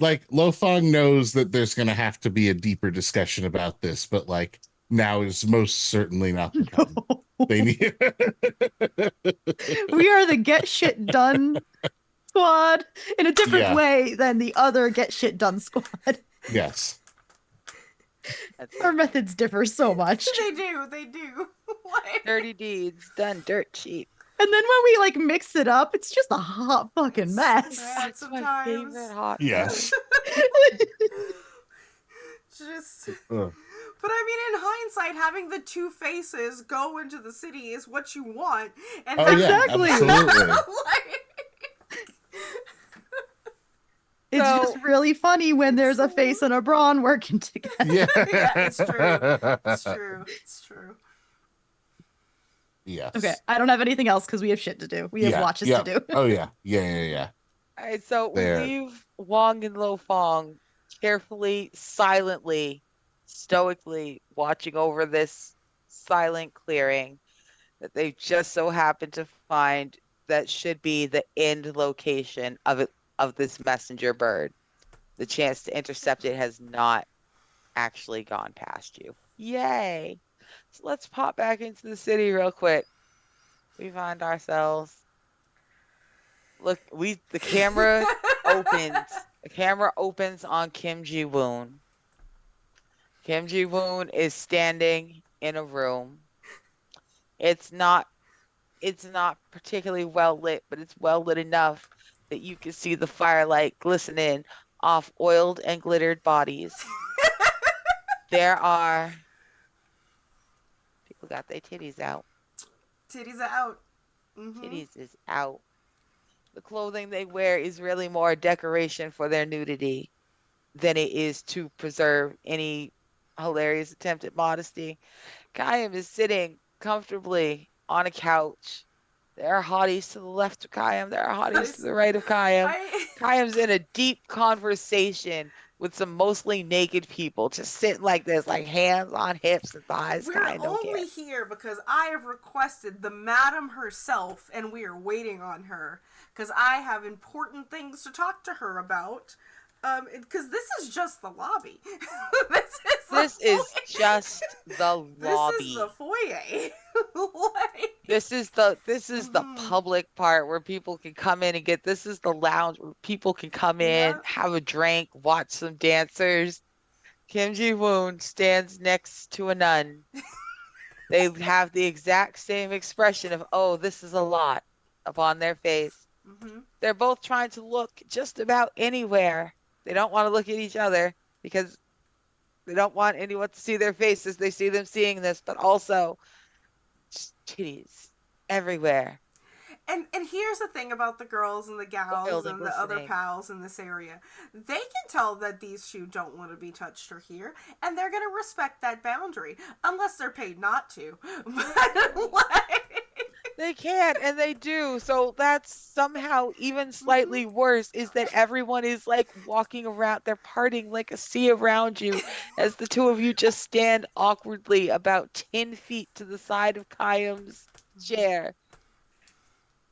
like Lofong knows that there's gonna have to be a deeper discussion about this, but like now is most certainly not the time. They need We are the get shit done squad in a different Yeah. way than the other get shit done squad. Yes. That's Our methods differ so much. They do. Like, dirty deeds done dirt cheap. And then when we like mix it up, it's just a hot fucking mess. bad That's my sometimes. favorite hot Yes. Just. Ugh. But I mean, in hindsight, having the two faces go into the city is what you want. And Oh having- yeah, Exactly. absolutely. like, It's So- just really funny when there's a face and a brawn working together. Yeah. Yeah, it's true. It's true. It's true. Yes. Okay, I don't have anything else because we have shit to do. We have Yeah, watches yeah. to do. Oh yeah. Yeah. All right, so There. we leave Wong and Lo Fong carefully, silently, stoically watching over this silent clearing that they just so happened to find that should be the end location of this messenger bird. The chance to intercept it has not actually gone past you. Yay! So let's pop back into the city real quick. We find ourselves. Look, the camera opens. The camera opens on Kim Ji Woon. Kim Ji Woon is standing in a room. It's not particularly well lit, but it's well lit enough that you can see the firelight glistening off oiled and glittered bodies. There are people got their titties out. Titties are out. Mm-hmm. Titties is out. The clothing they wear is really more a decoration for their nudity than it is to preserve any hilarious attempt at modesty. Kayam is sitting comfortably on a couch. There are hotties to the left of Kayam. There are hotties to the right of Kayam. Kayam's in a deep conversation with some mostly naked people, just sitting like this, like hands on hips and thighs. We're Kayam don't only care. here because I have requested the madam herself, and we are waiting on her because I have important things to talk to her about. Because this is just the lobby. This is just the lobby. This is the foyer. Like, This is the Mhm. public part where people can come in and get. This is the lounge where people can come in, Yeah. have a drink, watch some dancers. Kim Ji Woon stands next to a nun. They have the exact same expression of "Oh, this is a lot" upon their face. mhm. They're both trying to look just about anywhere. They don't want to look at each other because they don't want anyone to see their faces. They see them seeing this, but also just titties everywhere. And here's the thing about the girls and the gals Oiled and and the other glistening. pals in this area. They can tell that these two don't want to be touched or here, and they're gonna respect that boundary unless they're paid not to. But like, They can and they do. So that's somehow even slightly worse is that everyone is like walking around. They're parting like a sea around you as the two of you just stand awkwardly about 10 feet to the side of Kayam's chair.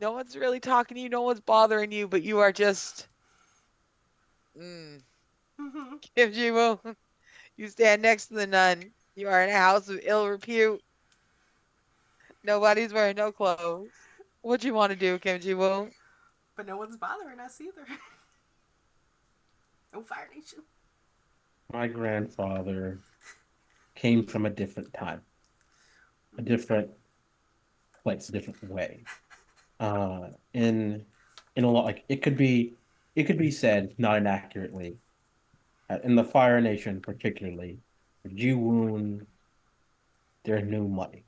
No one's really talking to you. No one's bothering you, but you are just. mhm. Kim Ji Woon, you stand next to the nun. You are in a house of ill repute. Nobody's wearing no clothes. What do you want to do, Kim Ji Woon? But no one's bothering us either. No Fire Nation. My grandfather came from a different time, a different place, a different way. In a lot, like it could be said not inaccurately, in the Fire Nation particularly, Ji-Woon, there's new money.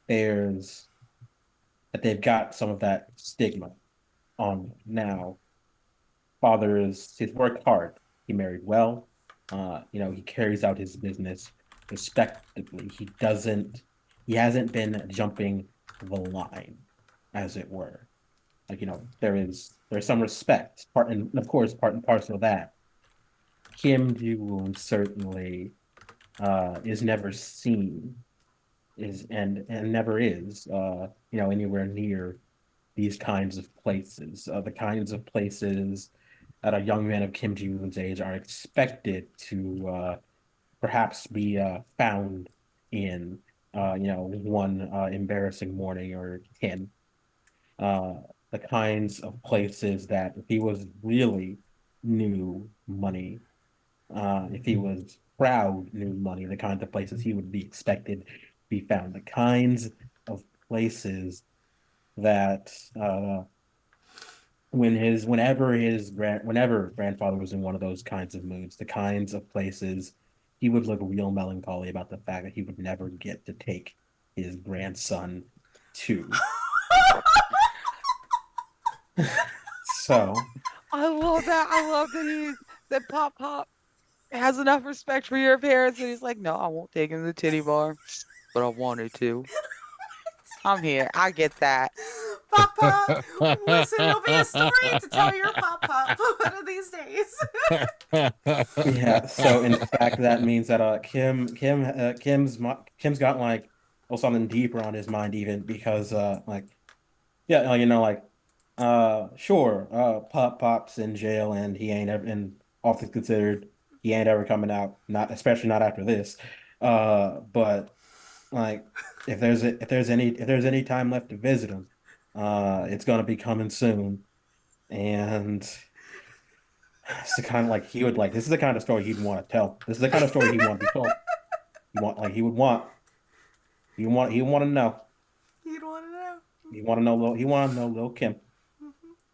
There's that they've got some of that stigma on now. He's worked hard. He married well. He carries out his business respectably. He hasn't been jumping the line, as it were. There's some respect. Part and parcel of that. Kim Ji-Woon certainly is never seen, is and never is, anywhere near these kinds of places, the kinds of places that a young man of Kim Ji-woon's age are expected to perhaps be found in, one embarrassing morning or 10. Uh, the kinds of places that if he was really new money, if he was proud new money, the kinds of places he would be expected to be found, the kinds of places that whenever grandfather was in one of those kinds of moods, the kinds of places he would look real melancholy about the fact that he would never get to take his grandson to. So I love that. I love that Pop Pop has enough respect for your parents and he's like, no, I won't take him to the titty bar, but I wanted to. I'm here. I get that. Pop Pop, listen, it'll be a story to tell your Pop Pop one of these days. yeah, so in fact that means that Kim's got like something deeper on his mind even because like yeah, sure, Pop's in jail and he ain't ever, and often considered he ain't ever coming out, not especially not after this. But like, if there's any time left to visit him, it's gonna be coming soon, and it's the kind of like he would like. This is the kind of story he'd want to tell. This is the kind of story he'd want to be told. He want to know. You'd want to know. He want to know Lil Kim.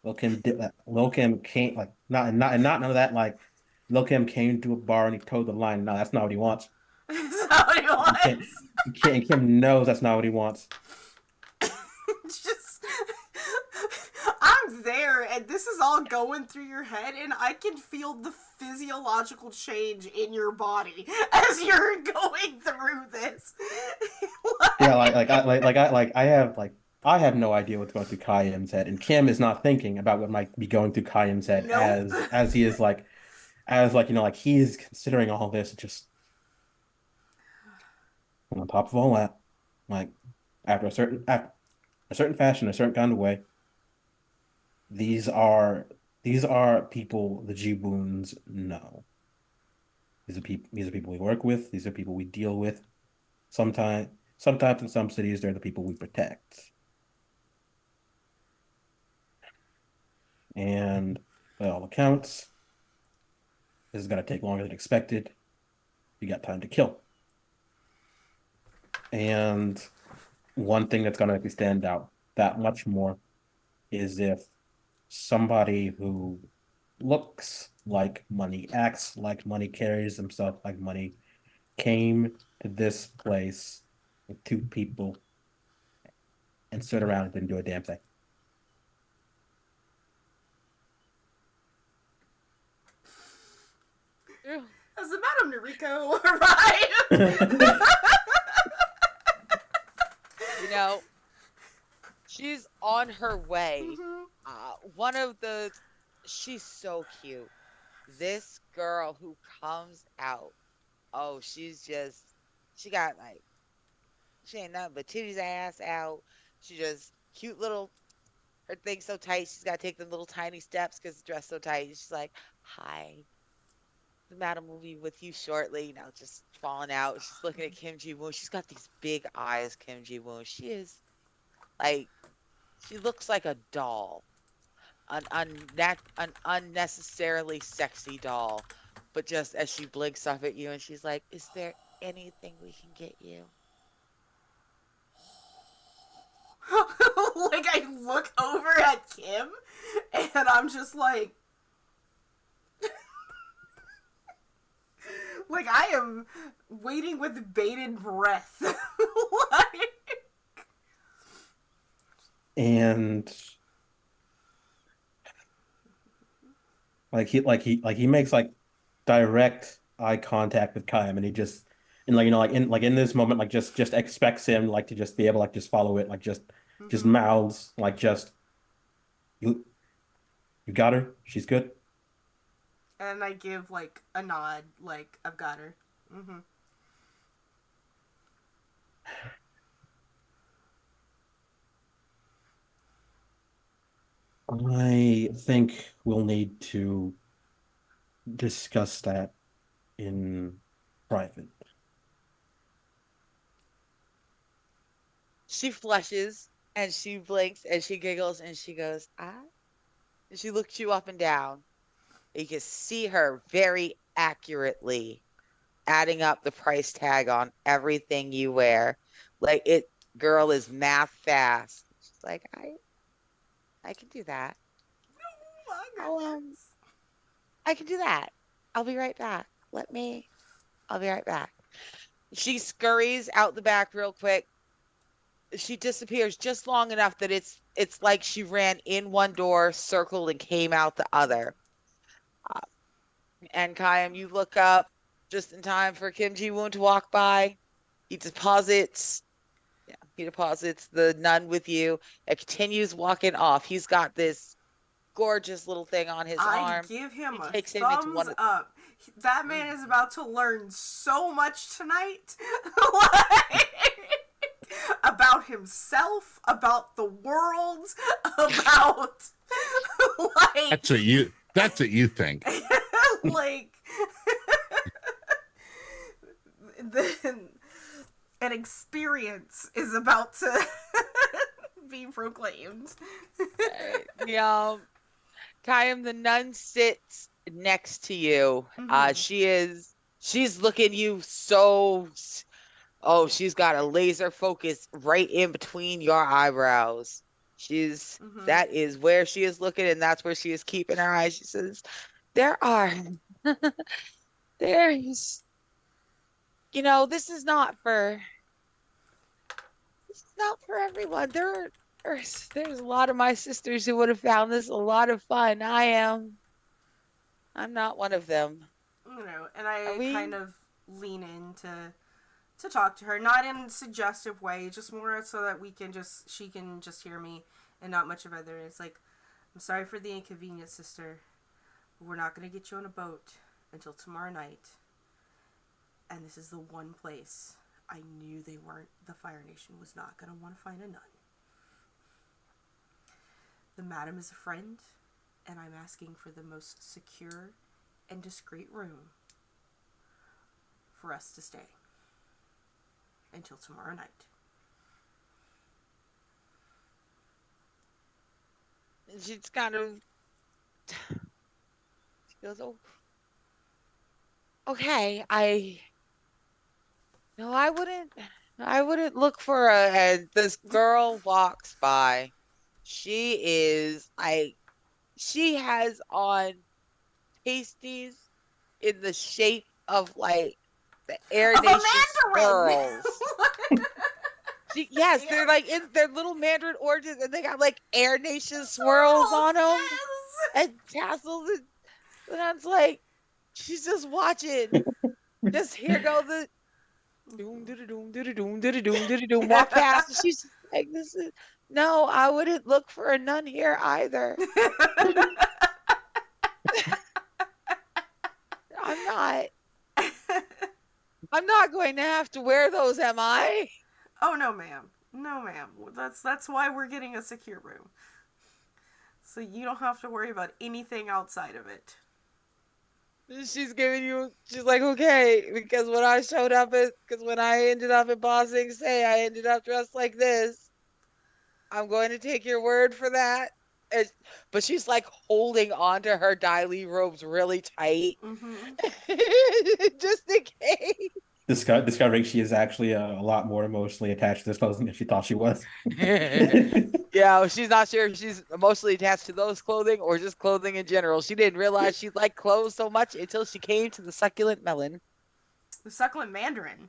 Lil Kim did that. Lil Kim came like not none of that like Lil Kim came to a bar and he told the line. No, that's not what he wants. Is that what he Kim, wants? Kim knows that's not what he wants. Just, I'm there, and this is all going through your head, and I can feel the physiological change in your body as you're going through this. Yeah, I have no idea what's going through Kayim's head, and Kim is not thinking about what might be going through Kayim's head Nope. as he is like he is considering all this just on top of all that, like after a certain fashion, a certain kind of way. These are these are people the Jiboons know. These are people we work with. These are people we deal with. Sometimes in some cities, they're the people we protect. And by all accounts, this is gonna take longer than expected. We got time to kill. And one thing that's gonna make me stand out that much more is if somebody who looks like money, acts like money, carries himself like money, came to this place with two people and stood around and didn't do a damn thing. As the Madame Noriko arrived. You know, she's on her way. Mhm. She's so cute. This girl who comes out, oh, she got like, she ain't nothing but titties ass out. She just cute little, her thing's so tight. She's got to take the little tiny steps because the dress so tight. She's like, hi, the Madam will be with you shortly. Just falling out. She's looking at Kim Ji Woon. She's got these big eyes, Kim Ji Woon. She is like, she looks like a doll. An unnecessarily sexy doll. But just as she blinks off at you and she's like, is there anything we can get you? Like, I look over at Kim, and I'm just like, like, I am waiting with bated breath. Like, And he makes like direct eye contact with Kaim, and he just and in this moment just expects him like to just be able like just follow it like just mhm. mouths like just you you got her, she's good. And I give, like, a nod, like, I've got her. Mm-hmm. I think we'll need to discuss that in private. She flushes and she blinks and she giggles and she goes, ah. And she looks you up and down. You can see her very accurately adding up the price tag on everything you wear. Like it, girl is math fast. She's like, I can do that. Oh my I'll, goodness. I can do that. I'll be right back. I'll be right back. She scurries out the back real quick. She disappears just long enough that it's like she ran in one door, circled, and came out the other. Uh, and Kayam, you look up just in time for Kim Ji-woon to walk by. He deposits the nun with you and continues walking off. He's got this gorgeous little thing on his I arm. give him He a takes him into thumbs one of- up. That man is about to learn so much tonight. Like, about himself, about the world, about like That's what you think. like then an experience is about to be proclaimed. Yeah. Kayam, the nun sits next to you. Mhm. She's looking you she's got a laser focus right in between your eyebrows. Mhm. That is where she is looking, and that's where she is keeping her eyes. She says, there's, this is not for everyone. There's a lot of my sisters who would have found this a lot of fun. I'm not one of them. And Are I we? kind of lean in to talk to her, not in a suggestive way, just more so that she can just hear me and not much of other. It's like, I'm sorry for the inconvenience, sister. We're not going to get you on a boat until tomorrow night. And this is the one place I knew the Fire Nation was not going to want to find a nun. The madam is a friend, and I'm asking for the most secure and discreet room for us to stay until tomorrow night. She's kind of, she goes, oh, okay. No, I wouldn't look for and this girl walks by. She has on pasties in the shape of like the Air Of a Nation mandarin! swirls. Yes, they're like they're little mandarin oranges, and they got like Air Nation swirls on them Yes! and tassels. And I was like, she's just watching. Just here go the doom doom doom doom doom doom doom doom walk past, and she's like, "This is no, I wouldn't look for a nun here either. I'm not. I'm not going to have to wear those, am I?" Oh no, ma'am. No, ma'am. That's why we're getting a secure room. So you don't have to worry about anything outside of it. She's like, okay, because when I ended up at Ba Sing Se, I ended up dressed like this. I'm going to take your word for that. But she's like holding on to her Dai Li robes really tight. Just in case. Discovering she is actually a lot more emotionally attached to this clothing than she thought she was. Yeah, she's not sure if she's emotionally attached to those clothing or just clothing in general. She didn't realize she liked clothes so much until she came to the succulent melon. The succulent mandarin.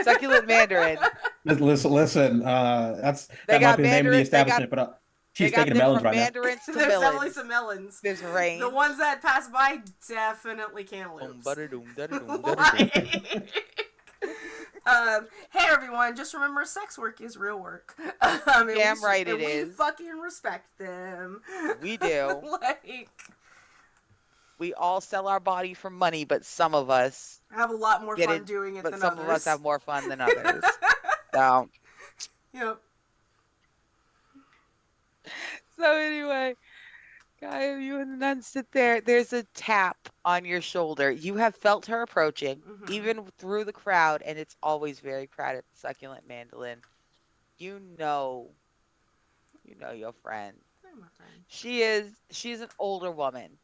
Succulent mandarin. Listen. That might be the name of the establishment, but she's taking melons right now. mandarins to There's melons. definitely some melons. There's rain. The ones that pass by, definitely cantaloupes. Hey everyone, just remember sex work is real work. Damn right it we is. fucking respect them. We do. Like, we all sell our body for money, but some of us have a lot more get fun it, doing it but than some others. of us have more fun than others. So, Yep. so anyway, Gaia, you and the nun sit there. There's a tap on your shoulder. You have felt her approaching, Mhm. even through the crowd, and it's always very crowded. Succulent Mandolin. You know your friend. They're my friend. She's an older woman.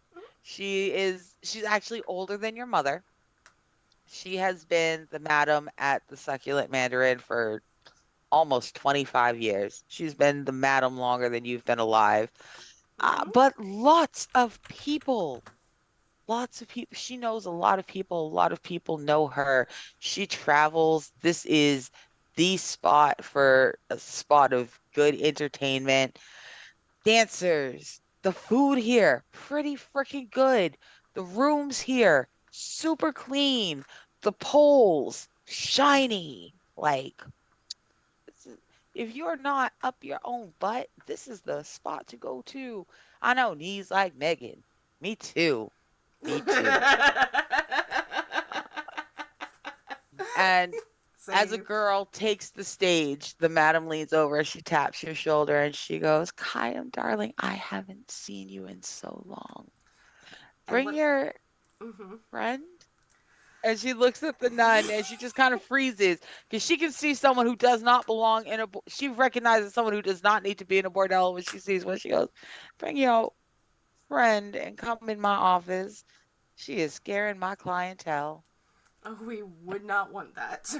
She's actually older than your mother. She has been the madam at the Succulent Mandarin for almost 25 years. She's been the madam longer than you've been alive. Mhm. But lots of people. She knows a lot of people. A lot of people know her. She travels. This is the spot for a spot of good entertainment. Dancers. The food here, pretty freaking good. The rooms here, super clean. The poles, shiny. Like, if you're not up your own butt, this is the spot to go to. I know knees like Megan. Me too. Me too. And as a Same. girl takes the stage, the madam leans over and she taps your shoulder and she goes, Kayam, darling, I haven't seen you in so long. And Bring your Mhm. friend. And she looks at the nun and she just kind of freezes because she can see someone who does not belong in she recognizes someone who does not need to be in a bordello when she sees one. She goes, bring your friend and come in my office. She is scaring my clientele. Oh, we would not want that.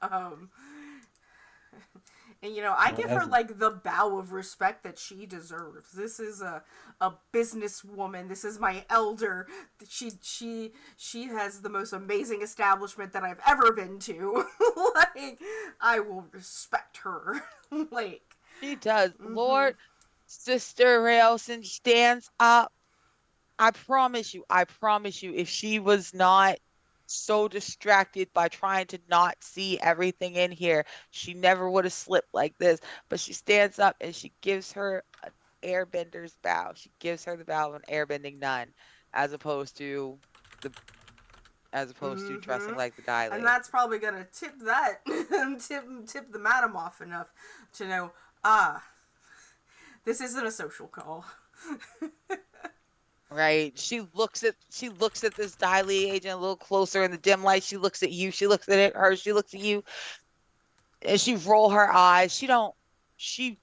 um, and I Well, give her like the bow of respect that she deserves. This is a businesswoman. This is my elder. She has the most amazing establishment that I've ever been to. Like, I will respect her. Like, She does. mhm. Lord, Sister Raelson stands up. I promise you, if she was not so distracted by trying to not see everything in here, she never would have slipped like this. But she stands up and she gives her an airbender's bow. She gives her the bow of an airbending nun, as opposed to the dressing Mhm. like the And Daily. that's probably gonna tip that tip the madam off enough to know, ah, this isn't a social call. Right? She looks at this Daily agent a little closer in the dim light. She looks at you. She looks at her. She looks at you. And she roll her eyes. She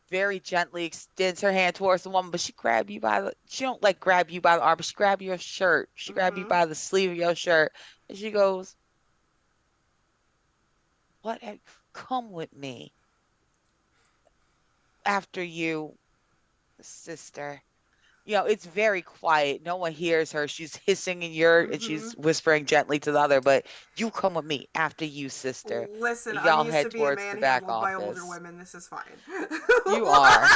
very gently extends her hand towards the woman, but she don't like grab you by the arm, but she grab your shirt. She grab you Mhm. by the sleeve of your shirt. And she goes, what have come with me after you, sister? It's very quiet. No one hears her. She's hissing and she's Mhm. whispering gently to the other, but you come with me after you, sister. Listen, I'm Y'all used to head being towards the back manhandled by older office. women. This is fine. You are.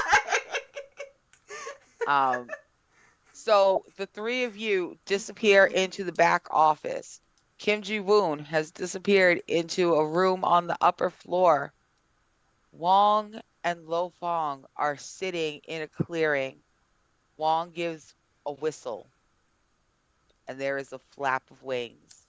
Um, So the three of you disappear into the back office. Kim Ji Woon has disappeared into a room on the upper floor. Wong and Lo Fong are sitting in a clearing. Wong gives a whistle, and there is a flap of wings.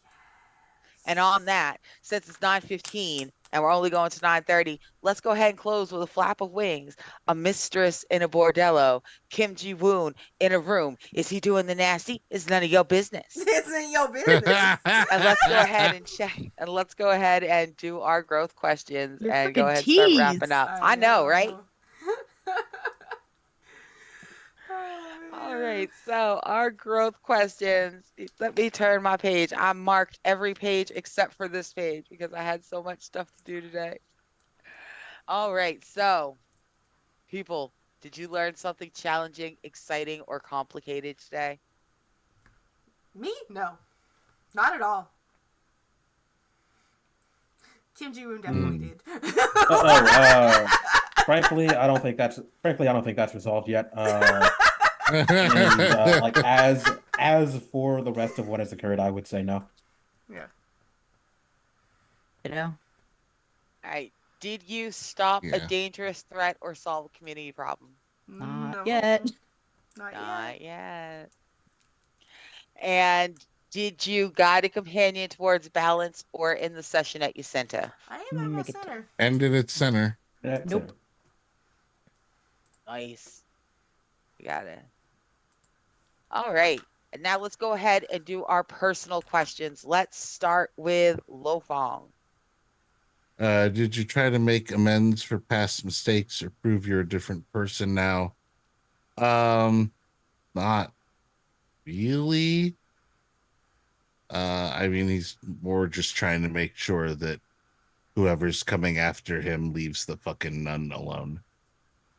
And on that, since it's 9:15 and we're only going to 9:30, let's go ahead and close with a flap of wings. A mistress in a bordello, Kim Ji Woon in a room. Is he doing the nasty? It's none of your business. This ain't your business. And let's go ahead and check and let's go ahead and do our growth questions You're and go freaking ahead and start wrapping tease. up. I I know, right? know. Oh, All man. right, so our growth questions. Let me turn my page. I marked every page except for this page because I had so much stuff to do today. All right, so people, did you learn something challenging, exciting, or complicated today? Me? No, not at all. Kim Ji Woon definitely Hmm. did. Frankly, I don't think that's resolved yet. And like as for the rest of what has occurred, I would say no. Yeah. You know, All right, did you stop a Yeah. dangerous threat or solve a community problem? not No. yet. Not yet. Not yet. And Did you guide a companion towards balance or in the session at Yacenta? I am at my Negative. center. Ended its center. That's Nope. it. Nice. You got it. All right. And now let's go ahead and do our personal questions. Let's start with Lofong. Did you try to make amends for past mistakes or prove you're a different person now? Not really. I mean, he's more just trying to make sure that whoever's coming after him leaves the fucking nun alone.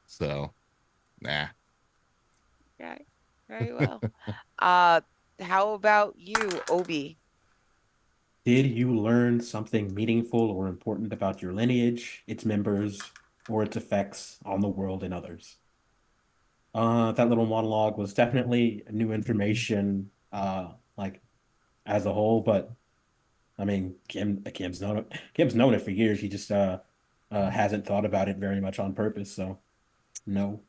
So, nah. Okay. Very well. How about you, Obi? Did you learn something meaningful or important about your lineage, its members, or its effects on the world and others? That little monologue was definitely new information, like as a whole, but I mean, Kim's known it for years. He just hasn't thought about it very much on purpose. So, no.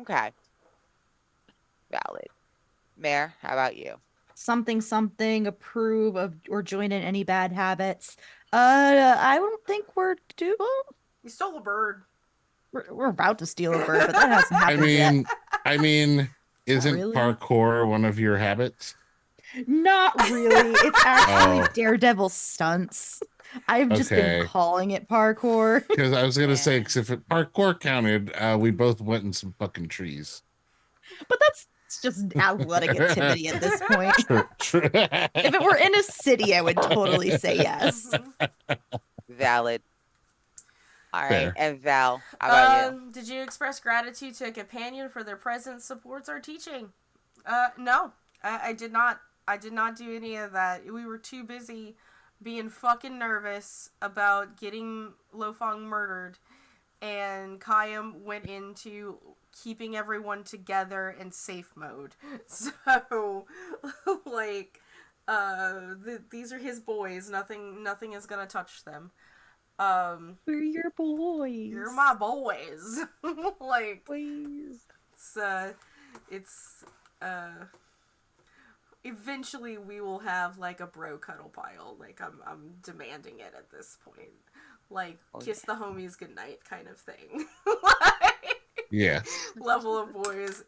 Okay. Valid. Mayor, how about you? Something, approve of or join in any bad habits. I don't think we're due. You stole a bird. We're about to steal a bird, but that hasn't I happened yet. mean, I mean, isn't really. parkour one of your habits? Not really. It's actually Oh. Daredevil stunts. I've just been Okay. calling it parkour. Because I was gonna say, Yeah. because if it parkour counted, we both went in some fucking trees. But that's just athletic activity at this point. True. If it were in a city, I would totally say yes. Mhm. Valid. All right. Fair. And Val, how about you? Did you express gratitude to a companion for their presence, supports, or teaching? No, I did not. I did not do any of that. We were too busy being fucking nervous about getting Lofong murdered, and Kayam went into keeping everyone together in safe mode. So, like, these are his boys. Nothing is gonna touch them. We're your boys. You're my boys. Like, boys. it's eventually we will have like a bro cuddle pile. Like, I'm demanding it at this point. Like, kiss the homies goodnight kind of thing. Like, Yeah. level of boys.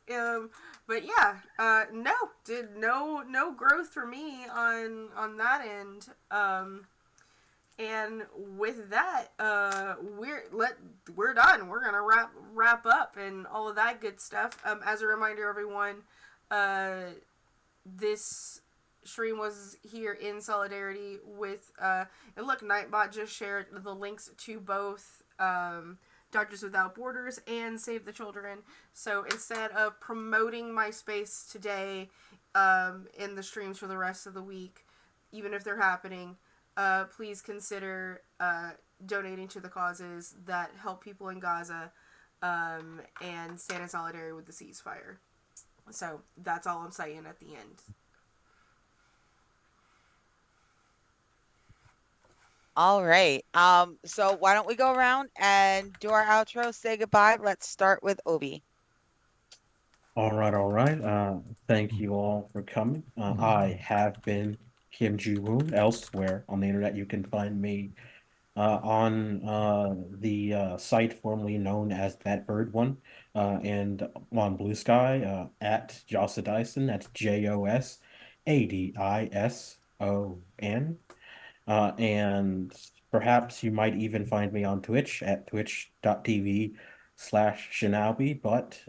But yeah, no growth for me on that end. And with that, we're done. We're gonna wrap up and all of that good stuff. As a reminder, everyone, this stream was here in solidarity with and look, Nightbot just shared the links to both Doctors Without Borders and Save the Children. So instead of promoting my space today in the streams for the rest of the week, even if they're happening, please consider donating to the causes that help people in Gaza and stand in solidarity with the ceasefire. So that's all I'm saying at the end. All right. So why don't we go around and do our outro, say goodbye. Let's start with Obi. All right, all right. Thank you all for coming. I have been Kim Ji Woon. Elsewhere on the internet, you can find me on the site formerly known as That Bird One, and on Blue Sky at Jossa Dyson. That's JOSADISON. And perhaps you might even find me on Twitch at twitch.tv/Shinobi. But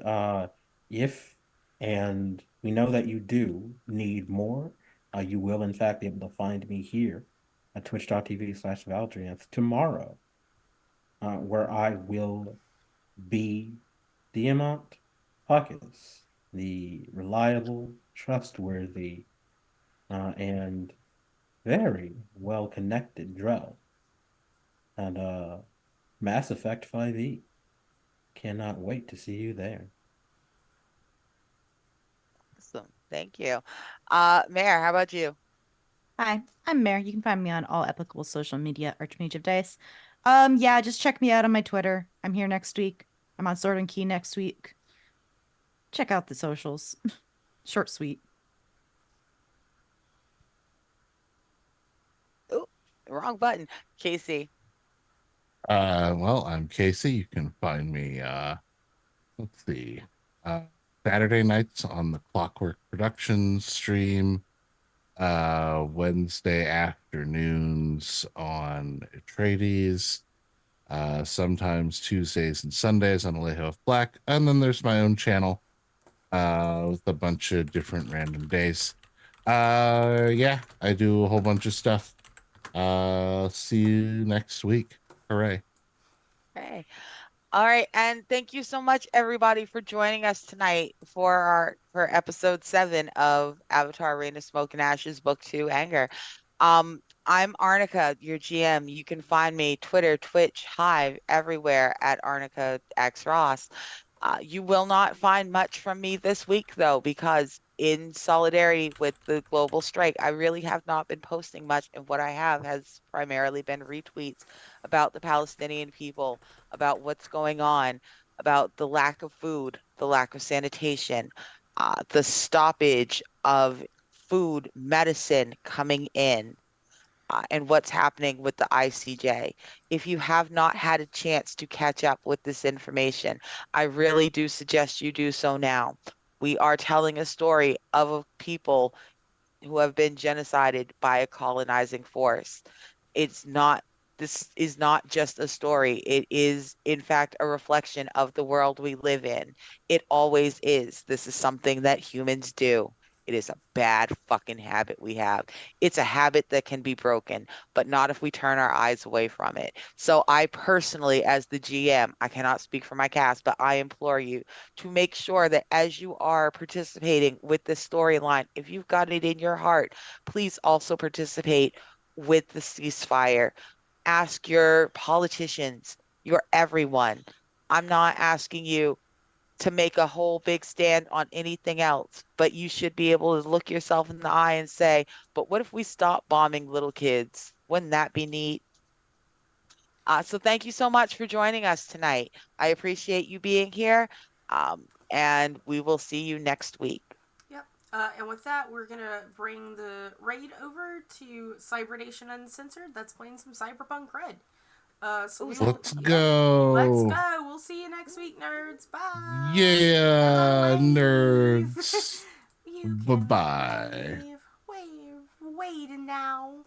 if and we know that you do need more, you will in fact be able to find me here at twitch.tv/Valdrianth tomorrow, where I will be Diamant Puckus, the reliable, trustworthy, and very well connected Drell. And Mass Effect 5e. Cannot wait to see you there. Awesome. Thank you. Mayor, how about you? Hi, I'm Mare. You can find me on all applicable social media, Archmage of Dice. Yeah, just check me out on my Twitter. I'm here next week. I'm on Sword and Key next week. Check out the socials. Short, sweet. Wrong button. Casey. Well, I'm Casey. You can find me let's see. Saturday nights on the Clockwork Productions stream. Wednesday afternoons on Atreides. Sometimes Tuesdays and Sundays on Alejo of Black. And then there's my own channel with a bunch of different random days. Yeah, I do a whole bunch of stuff. See you next week. Hooray. Hey. All right, and thank you so much, everybody, for joining us tonight for episode 7 of Avatar: Reign of Smoke and Ashes, Book 2, Anger. I'm Arnica, your GM. You can find me Twitter, Twitch, Hive, everywhere at Arnica X Ross. You will not find much from me this week, though, because in solidarity with the global strike, I really have not been posting much, and what I have has primarily been retweets about the Palestinian people, about what's going on, about the lack of food, the lack of sanitation, the stoppage of food, medicine coming in, and what's happening with the ICJ. If you have not had a chance to catch up with this information, I really do suggest you do so now. We are telling a story of a people who have been genocided by a colonizing force. It's not, this is not just a story. It is, in fact, a reflection of the world we live in. It always is. This is something that humans do. It is a bad fucking habit we have. It's a habit that can be broken, but not if we turn our eyes away from it. So I personally, as the GM, I cannot speak for my cast, but I implore you to make sure that as you are participating with this storyline, if you've got it in your heart, please also participate with the ceasefire. Ask your politicians, your everyone. I'm not asking you to make a whole big stand on anything else, but you should be able to look yourself in the eye and say, but what if we stop bombing little kids? Wouldn't that be neat? So thank you so much for joining us tonight. I appreciate you being here. And we will see you next week. Yep. And with that, we're gonna bring the raid over to Cybernation Uncensored. That's playing some Cyberpunk Red. So we will. Let's Yep. Let's go. go. We'll see you next week, nerds. Bye. Yeah, Everyone wave. nerds. You Bye can bye. wave. Wave. Wait now.